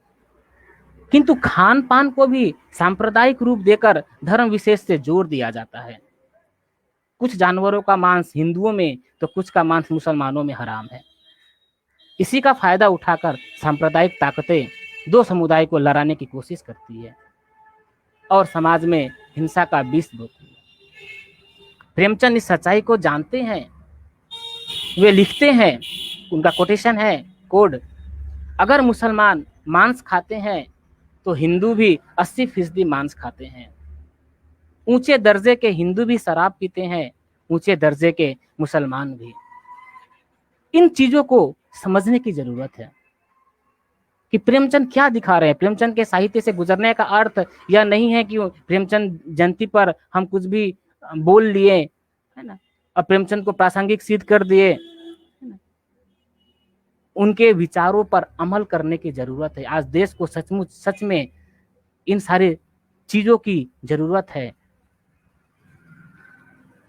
किंतु खान पान को भी सांप्रदायिक रूप देकर धर्म विशेष से जोड़ दिया जाता है। कुछ जानवरों का मांस हिंदुओं में तो कुछ का मांस मुसलमानों में हराम है। इसी का फायदा उठाकर सांप्रदायिक ताकतें दो समुदाय को लड़ाने की कोशिश करती है और समाज में हिंसा का विष बोती है। प्रेमचंद इस सच्चाई को जानते हैं, वे लिखते हैं, उनका कोटेशन है कोड, अगर मुसलमान मांस खाते हैं तो हिंदू भी 80% मांस खाते हैं। ऊंचे दर्जे के हिंदू भी शराब पीते हैं, ऊंचे दर्जे के मुसलमान भी। इन चीजों को समझने की जरूरत है कि प्रेमचंद क्या दिखा रहे हैं। प्रेमचंद के साहित्य से गुजरने का अर्थ यह नहीं है कि प्रेमचंद जयंती पर हम कुछ भी बोल लिए है ना और प्रेमचंद को प्रासंगिक सिद्ध कर दिए। उनके विचारों पर अमल करने की जरूरत है। आज देश को सच में इन सारे चीजों की जरूरत है।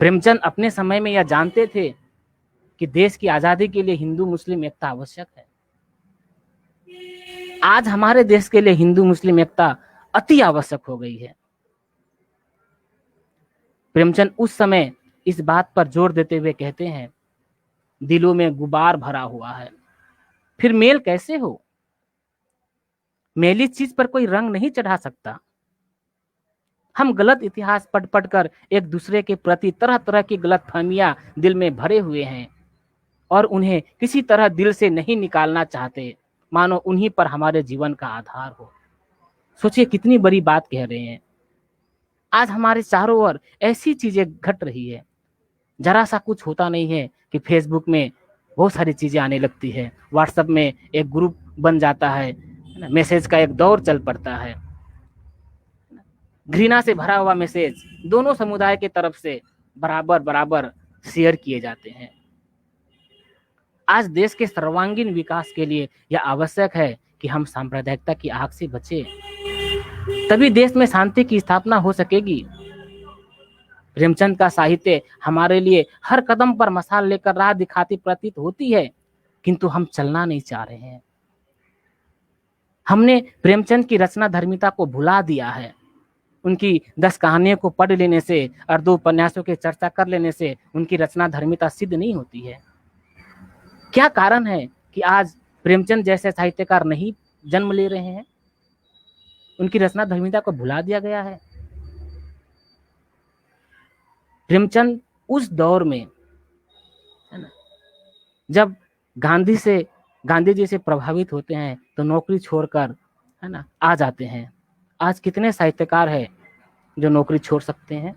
प्रेमचंद अपने समय में यह जानते थे कि देश की आजादी के लिए हिंदू मुस्लिम एकता आवश्यक है। आज हमारे देश के लिए हिंदू मुस्लिम एकता अति आवश्यक हो गई है। प्रेमचंद उस समय इस बात पर जोर देते हुए कहते हैं, दिलों में गुबार भरा हुआ है, फिर मेल कैसे हो? मैली चीज पर कोई रंग नहीं चढ़ा सकता। हम गलत इतिहास पढ़ कर एक दूसरे के प्रति तरह तरह की गलतफहमियां दिल में भरे हुए हैं और उन्हें किसी तरह दिल से नहीं निकालना चाहते, मानो उन्हीं पर हमारे जीवन का आधार हो। सोचिए कितनी बड़ी बात कह रहे हैं। आज हमारे चारों ओर ऐसी चीजें घट रही है, जरा सा कुछ होता नहीं है कि फेसबुक में बहुत सारी चीजें आने लगती है, व्हाट्सएप में एक ग्रुप बन जाता है, मैसेज का एक दौर चल पड़ता है, घृणा से भरा हुआ मैसेज दोनों समुदाय के तरफ से बराबर शेयर किए जाते हैं। आज देश के सर्वांगीण विकास के लिए यह आवश्यक है कि हम सांप्रदायिकता की आग से बचें, तभी देश में शांति की स्थापना हो सकेगी। प्रेमचंद का साहित्य हमारे लिए हर कदम पर मशाल लेकर राह दिखाती प्रतीत होती है, किंतु हम चलना नहीं चाह रहे हैं। हमने प्रेमचंद की रचना धर्मिता को भुला दिया है, उनकी 10 कहानियों को पढ़ लेने से और 2 उपन्यासों की चर्चा कर लेने से उनकी रचना धर्मिता सिद्ध नहीं होती है। क्या कारण है कि आज प्रेमचंद जैसे साहित्यकार नहीं जन्म ले रहे हैं? उनकी रचना धर्मिता को भुला दिया गया है। प्रेमचंद उस दौर में, है ना, जब गांधी जी से प्रभावित होते हैं तो नौकरी छोड़कर, है ना, आ जाते हैं। आज कितने साहित्यकार हैं जो नौकरी छोड़ सकते हैं?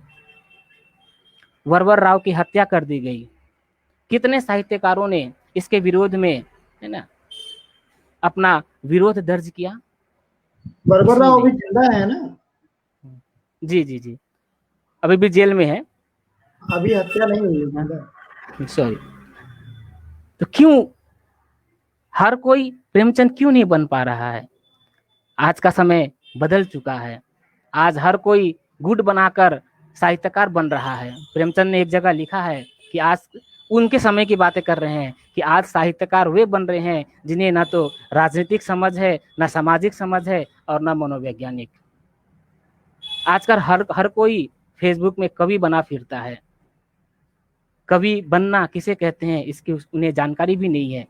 वरवर राव की हत्या कर दी गई। कितने साहित्यकारों ने इसके विरोध में, है ना, अपना विरोध दर्ज किया? वरवर राव अभी जिंदा है ना? जी जी जी, अभी भी जेल में है, अभी हत्या नहीं हुई है। सॉरी। तो क्यों हर कोई प्रेमचंद क्यों नहीं बन पा रहा है? आज का समय बदल चुका है। आज हर कोई गुट बनाकर साहित्यकार बन रहा है। प्रेमचंद ने एक जगह लिखा है कि आज उनके समय की बातें कर रहे हैं कि आज साहित्यकार वे बन रहे हैं जिन्हें ना तो राजनीतिक समझ है, ना सामाजिक समझ है और ना मनोवैज्ञानिक। आजकल हर कोई फेसबुक में कवि बना फिरता है। कवि बनना किसे कहते हैं इसकी उन्हें जानकारी भी नहीं है।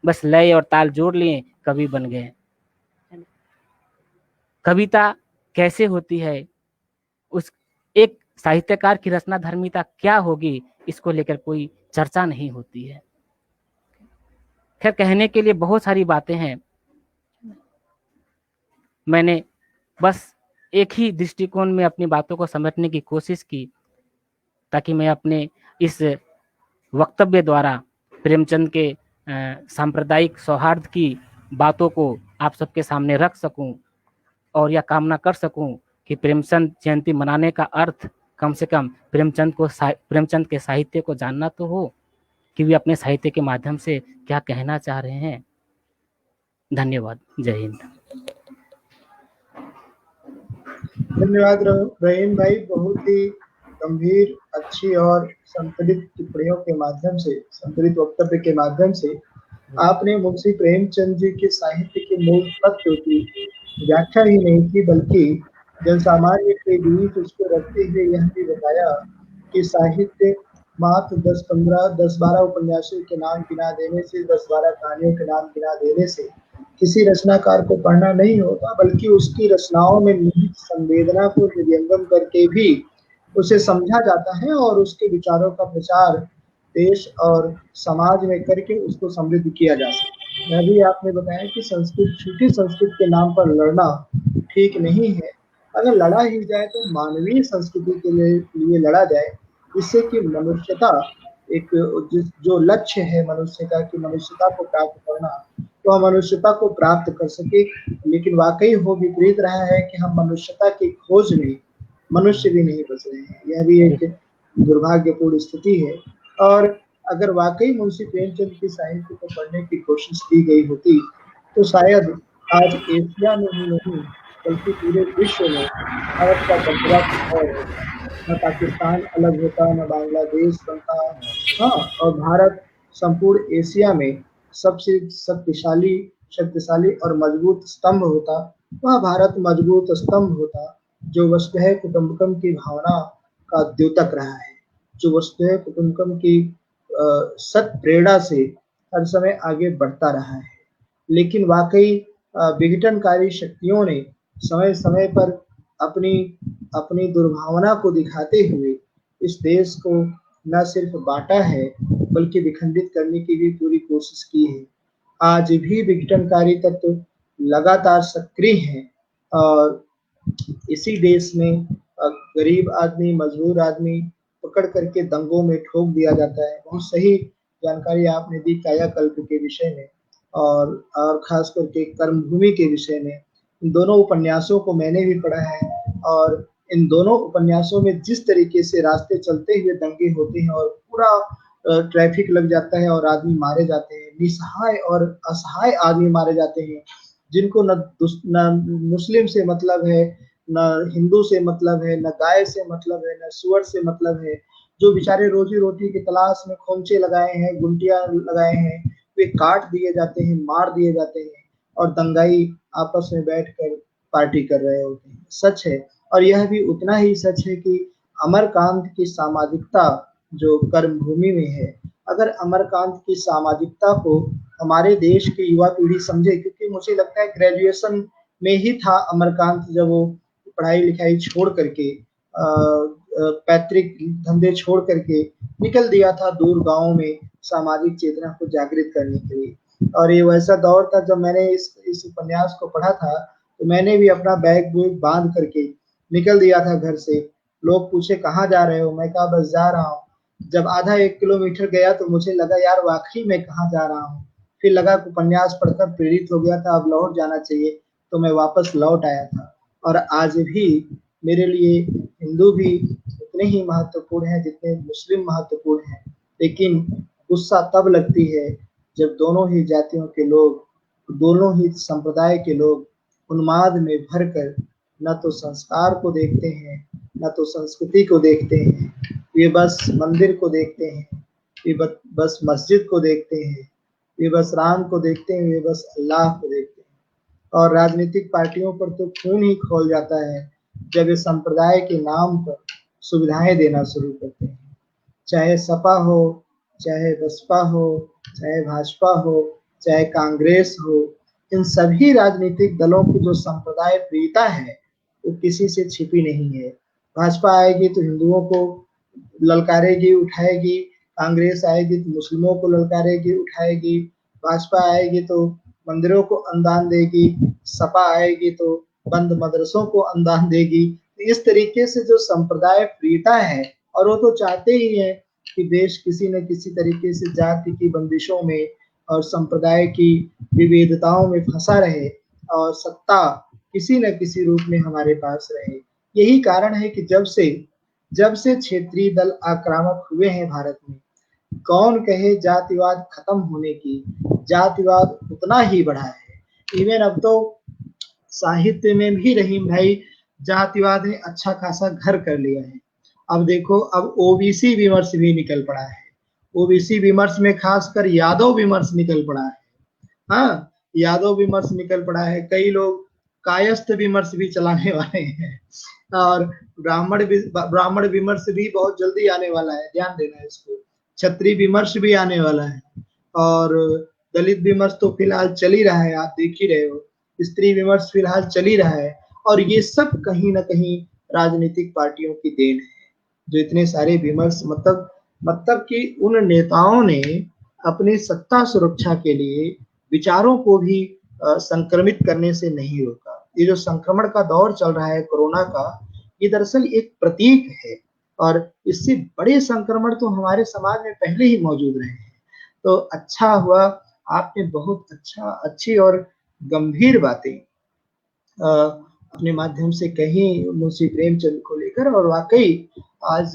बस लय और ताल जोड़ लिए, कवि बन गए। कविता कैसे होती है, उस एक साहित्यकार की रचना धर्मिता क्या होगी, इसको लेकर कोई चर्चा नहीं होती है। खैर, कहने के लिए बहुत सारी बातें हैं। मैंने बस एक ही दृष्टिकोण में अपनी बातों को समेटने की कोशिश की ताकि मैं अपने इस वक्तव्य द्वारा प्रेमचंद के सांप्रदायिक सौहार्द की बातों को आप सबके सामने रख सकूं और यह कामना कर सकूं कि प्रेमचंद जयंती मनाने का अर्थ कम से कम प्रेमचंद के साहित्य को जानना तो हो कि वे अपने साहित्य के माध्यम से क्या कहना चाह रहे हैं। धन्यवाद। जय हिंद। धन्यवाद रहीम भाई, बहुत ही गंभीर, अच्छी और संतुलित टिप्पणियों के माध्यम से, संतुलित वक्तव्य के माध्यम से आपने मुंशी प्रेमचंद जी के साहित्य के मूल तत्व की व्याख्या ही नहीं की बल्कि जनसामान्य के बीच उसको रखते हुए यह भी बताया कि साहित्य मात्र 10-12 उपन्यासों के नाम गिना देने से, 10-12 कहानियों के नाम गिना देने से किसी रचनाकार को पढ़ना नहीं होता, बल्कि उसकी रचनाओं में निहित संवेदना को हृदयंगम करके भी उसे समझा जाता है और उसके विचारों का प्रचार देश और समाज में करके उसको समृद्ध किया जा सकता है। अभी आपने बताया कि संस्कृत, झूठी संस्कृत के नाम पर लड़ना ठीक नहीं है। अगर लड़ा ही जाए तो मानवीय संस्कृति के लिए लड़ा जाए, जिससे कि मनुष्यता एक जो लक्ष्य है मनुष्य का कि मनुष्यता को प्राप्त करना, तो हम मनुष्यता को प्राप्त कर सके। लेकिन वाकई हो विपरीत रहा है कि हम मनुष्यता की खोज में मनुष्य भी नहीं बच रहे हैं। यह भी एक दुर्भाग्यपूर्ण स्थिति है। और अगर वाकई मुंशी प्रेमचंद की साहित्य को पढ़ने की कोशिश की गई होती तो शायद आज एशिया में ही नहीं बल्कि पूरे विश्व में भारत का दबदबा और न पाकिस्तान अलग होता, न बांग्लादेश बनता। हाँ, और भारत संपूर्ण एशिया में सबसे शक्तिशाली और मजबूत स्तंभ होता। वह भारत मजबूत स्तंभ होता जो वसुधैव कुटुंबकम की भावना का द्योतक रहा है, जो वसुधैव कुटुंबकम की सत प्रेरणा से हर समय आगे बढ़ता रहा है। लेकिन वाकई विघटनकारी शक्तियों ने समय समय पर अपनी दुर्भावना को दिखाते हुए इस देश को न सिर्फ बांटा है बल्कि विखंडित करने की भी पूरी कोशिश की है। आज भी विघटनकारी तत्व लगातार सक्रिय हैं और इसी देश में गरीब आदमी, मजबूर आदमी पकड़ करके दंगों में ठोक दिया जाता है। बहुत सही जानकारी आपने दी कायाकल्प के विषय में और खास करके कर्मभूमि के विषय में। इन दोनों उपन्यासों को मैंने भी पढ़ा है और इन दोनों उपन्यासों में जिस तरीके से रास्ते चलते हुए दंगे होते हैं और पूरा ट्रैफिक लग जाता है और आदमी मारे जाते हैं, निसहाय और असहाय आदमी मारे जाते हैं, जिनको न मुस्लिम से मतलब है, न हिंदू से मतलब है, न गाय से मतलब है, न सुअर से मतलब है, जो बेचारे रोजी रोटी की तलाश में खोमचे लगाए हैं, गुंटियां लगाए हैं, वे काट दिए जाते हैं, मार दिए जाते हैं और दंगाई आपस में बैठकर पार्टी कर रहे होते हैं। सच है और यह भी उतना ही सच है कि अमरकांत की सामाजिकता जो कर्मभूमि में है, अगर अमरकांत की सामाजिकता को हमारे देश की युवा पीढ़ी समझे, क्योंकि मुझे लगता है ग्रेजुएशन में ही था अमरकांत जब वो पढ़ाई लिखाई छोड़ करके पैतृक धंधे छोड़ करके निकल दिया था दूर गांव में सामाजिक चेतना को जागृत करने के लिए। और ये वैसा दौर था जब मैंने इस उपन्यास को पढ़ा था, तो मैंने भी अपना बैग बांध करके निकल दिया था घर से। लोग पूछे कहाँ जा रहे हो, मैं कहा बस जा रहा हूँ। जब आधा 1 किलोमीटर गया तो मुझे लगा यार वाकई में कहाँ जा रहा हूँ। फिर लगा उपन्यास पढ़कर प्रेरित हो गया था, अब लौट जाना चाहिए, तो मैं वापस लौट आया था। और आज भी मेरे लिए हिंदू भी उतने ही महत्वपूर्ण है जितने मुस्लिम महत्वपूर्ण हैं, लेकिन गुस्सा तब लगती है जब दोनों ही जातियों के लोग, दोनों ही संप्रदाय के लोग उन्माद में भरकर न तो संस्कार को देखते हैं, न तो संस्कृति को देखते हैं, ये बस मंदिर को देखते हैं, ये बस मस्जिद को देखते हैं, ये बस राम को देखते हैं, ये बस अल्लाह को देखते हैं। और राजनीतिक पार्टियों पर तो खून ही खौल जाता है जब ये संप्रदाय के नाम पर सुविधाएं देना शुरू करते हैं। चाहे सपा हो, चाहे बसपा हो, चाहे भाजपा हो, चाहे कांग्रेस हो, इन सभी राजनीतिक दलों की जो संप्रदाय प्रियता है वो किसी से छिपी नहीं है। भाजपा आएगी तो हिंदुओं को ललकारेगी, उठाएगी, कांग्रेस आएगी तो मुस्लिमों को ललकारेगी, उठाएगी, भाजपा आएगी तो मंदिरों को अनुदान देगी, सपा आएगी तो बंद मदरसों को अनुदान देगी। इस तरीके से जो संप्रदाय प्रियता है, और वो तो चाहते ही है कि देश किसी न किसी तरीके से जाति की बंदिशों में और संप्रदाय की विविधताओं में फंसा रहे और सत्ता किसी न किसी रूप में हमारे पास रहे। यही कारण है कि जब से क्षेत्रीय दल आक्रामक हुए हैं भारत में, कौन कहे जातिवाद खत्म होने की, जातिवाद उतना ही बढ़ा है। इवन अब तो साहित्य में भी रहीम भाई जातिवाद ने अच्छा खासा घर कर लिया है। अब देखो, अब ओबीसी विमर्श भी निकल पड़ा है। ओबीसी विमर्श में खासकर यादव विमर्श निकल पड़ा है। हाँ, यादव विमर्श निकल पड़ा है। कई लोग कायस्थ विमर्श भी चलाने वाले हैं, और ब्राह्मण विमर्श भी बहुत जल्दी आने वाला है, ध्यान देना इसको। क्षत्रिय विमर्श भी आने वाला है, और दलित विमर्श तो फिलहाल चल ही रहा है, आप देख ही रहे हो। स्त्री विमर्श फिलहाल चल ही रहा है, और ये सब कहीं ना कहीं राजनीतिक पार्टियों की देन है, जो इतने सारे विमर्श मतलब कि उन नेताओं ने अपनी सत्ता सुरक्षा के लिए विचारों को भी संक्रमित करने से नहीं रोका। ये जो संक्रमण का दौर चल रहा है कोरोना का, ये दरअसल एक प्रतीक है, और इससे बड़े संक्रमण तो हमारे समाज में पहले ही मौजूद रहे हैं। तो अच्छा हुआ आपने बहुत अच्छी और गंभीर बातें अपने माध्यम से कही मुंशी प्रेमचंद को लेकर, और वाकई आज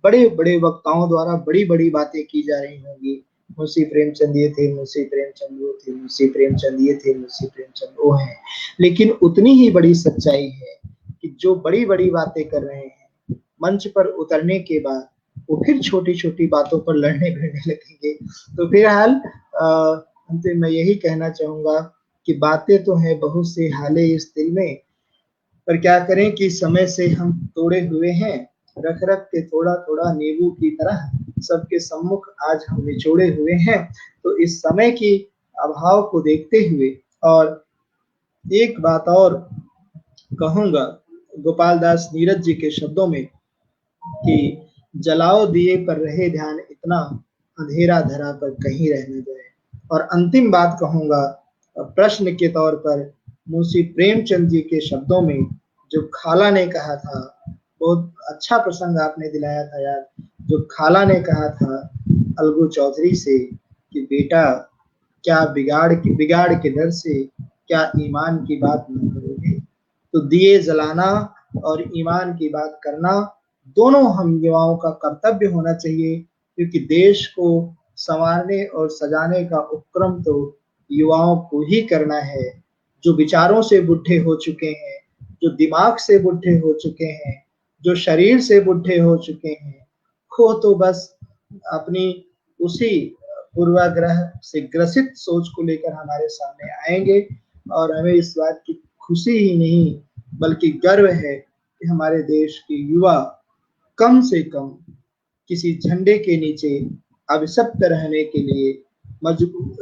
बड़े बड़े वक्ताओं द्वारा बड़ी बड़ी बातें की जा रही होंगी। मुंशी प्रेमचंद ये थे, मुंशी प्रेमचंद वो थे, मुंशी प्रेमचंद ये थे, मुंशी प्रेमचंद वो हैं। लेकिन उतनी ही बड़ी सच्चाई है कि जो बड़ी बड़ी बातें कर रहे हैं, मंच पर उतरने के बाद वो फिर छोटी छोटी बातों पर लड़ने भिड़ने लगेंगे। तो फिलहाल अंतिम मैं यही कहना चाहूंगा कि बातें तो हैं बहुत से हाले इस दिल में, पर क्या करें कि समय से हम तोड़े हुए हैं, रख रख के थोड़ा थोड़ा नींबू की तरह सबके सम्मुख आज हम निचोड़े हुए हैं। तो इस समय की अभाव को देखते हुए, और एक बात और कहूंगा गोपाल दास नीरज जी के शब्दों में कि जलाओ दिए पर रहे ध्यान, इतना अंधेरा धरा पर कहीं रह न जाए। और अंतिम बात कहूंगा प्रश्न के तौर पर मुंशी प्रेमचंद जी के शब्दों में, जो खाला ने कहा था, बहुत अच्छा प्रसंग आपने दिलाया था यार, जो खाला ने कहा था अलगू चौधरी से कि बेटा क्या बिगाड़ के डर से क्या ईमान की बात न करोगे। तो दिए जलाना और ईमान की बात करना दोनों हम युवाओं का कर्तव्य होना चाहिए, क्योंकि देश को संवारने और सजाने का उपक्रम तो युवाओं को ही करना है, जो विचारों से बुढ़े हो चुके हैं, जो दिमाग से बुढ़े हो चुके हैं, जो शरीर से बुढ़े हो चुके हैं, वो तो बस अपनी उसी पूर्वाग्रह से ग्रसित सोच को लेकर हमारे सामने आएंगे। और हमें इस बात की खुशी ही नहीं बल्कि गर्व है कि हमारे देश के युवा कम से कम किसी झंडे के नीचे अभिशप्त रहने के लिए,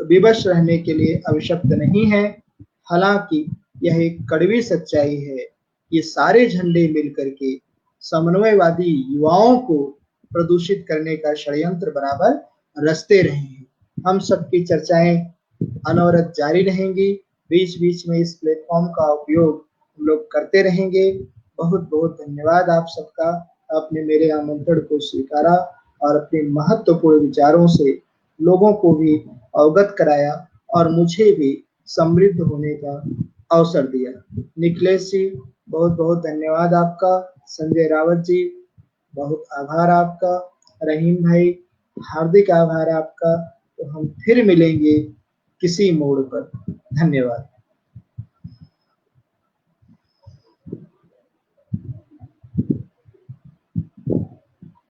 विवश रहने के लिए अभिशप्त नहीं है। हालांकि यह एक कड़वी सच्चाई है, ये सारे झंडे मिलकर के समन्वयवादी युवाओं को प्रदूषित करने का षड्यंत्र बराबर रचते रहे हैं। हम सबकी चर्चाएं अनवरत जारी रहेंगी, बीच बीच में इस प्लेटफॉर्म का उपयोग हम लोग करते रहेंगे। बहुत बहुत धन्यवाद आप सबका, आपने मेरे आमंत्रण को स्वीकारा और अपने महत्वपूर्ण विचारों से लोगों को भी अवगत कराया और मुझे भी समृद्ध होने का अवसर दिया। निखिलेश जी बहुत बहुत धन्यवाद आपका, संजय रावत जी बहुत आभार आपका, रहीम भाई हार्दिक आभार आपका। तो हम फिर मिलेंगे किसी मोड़ पर। धन्यवाद।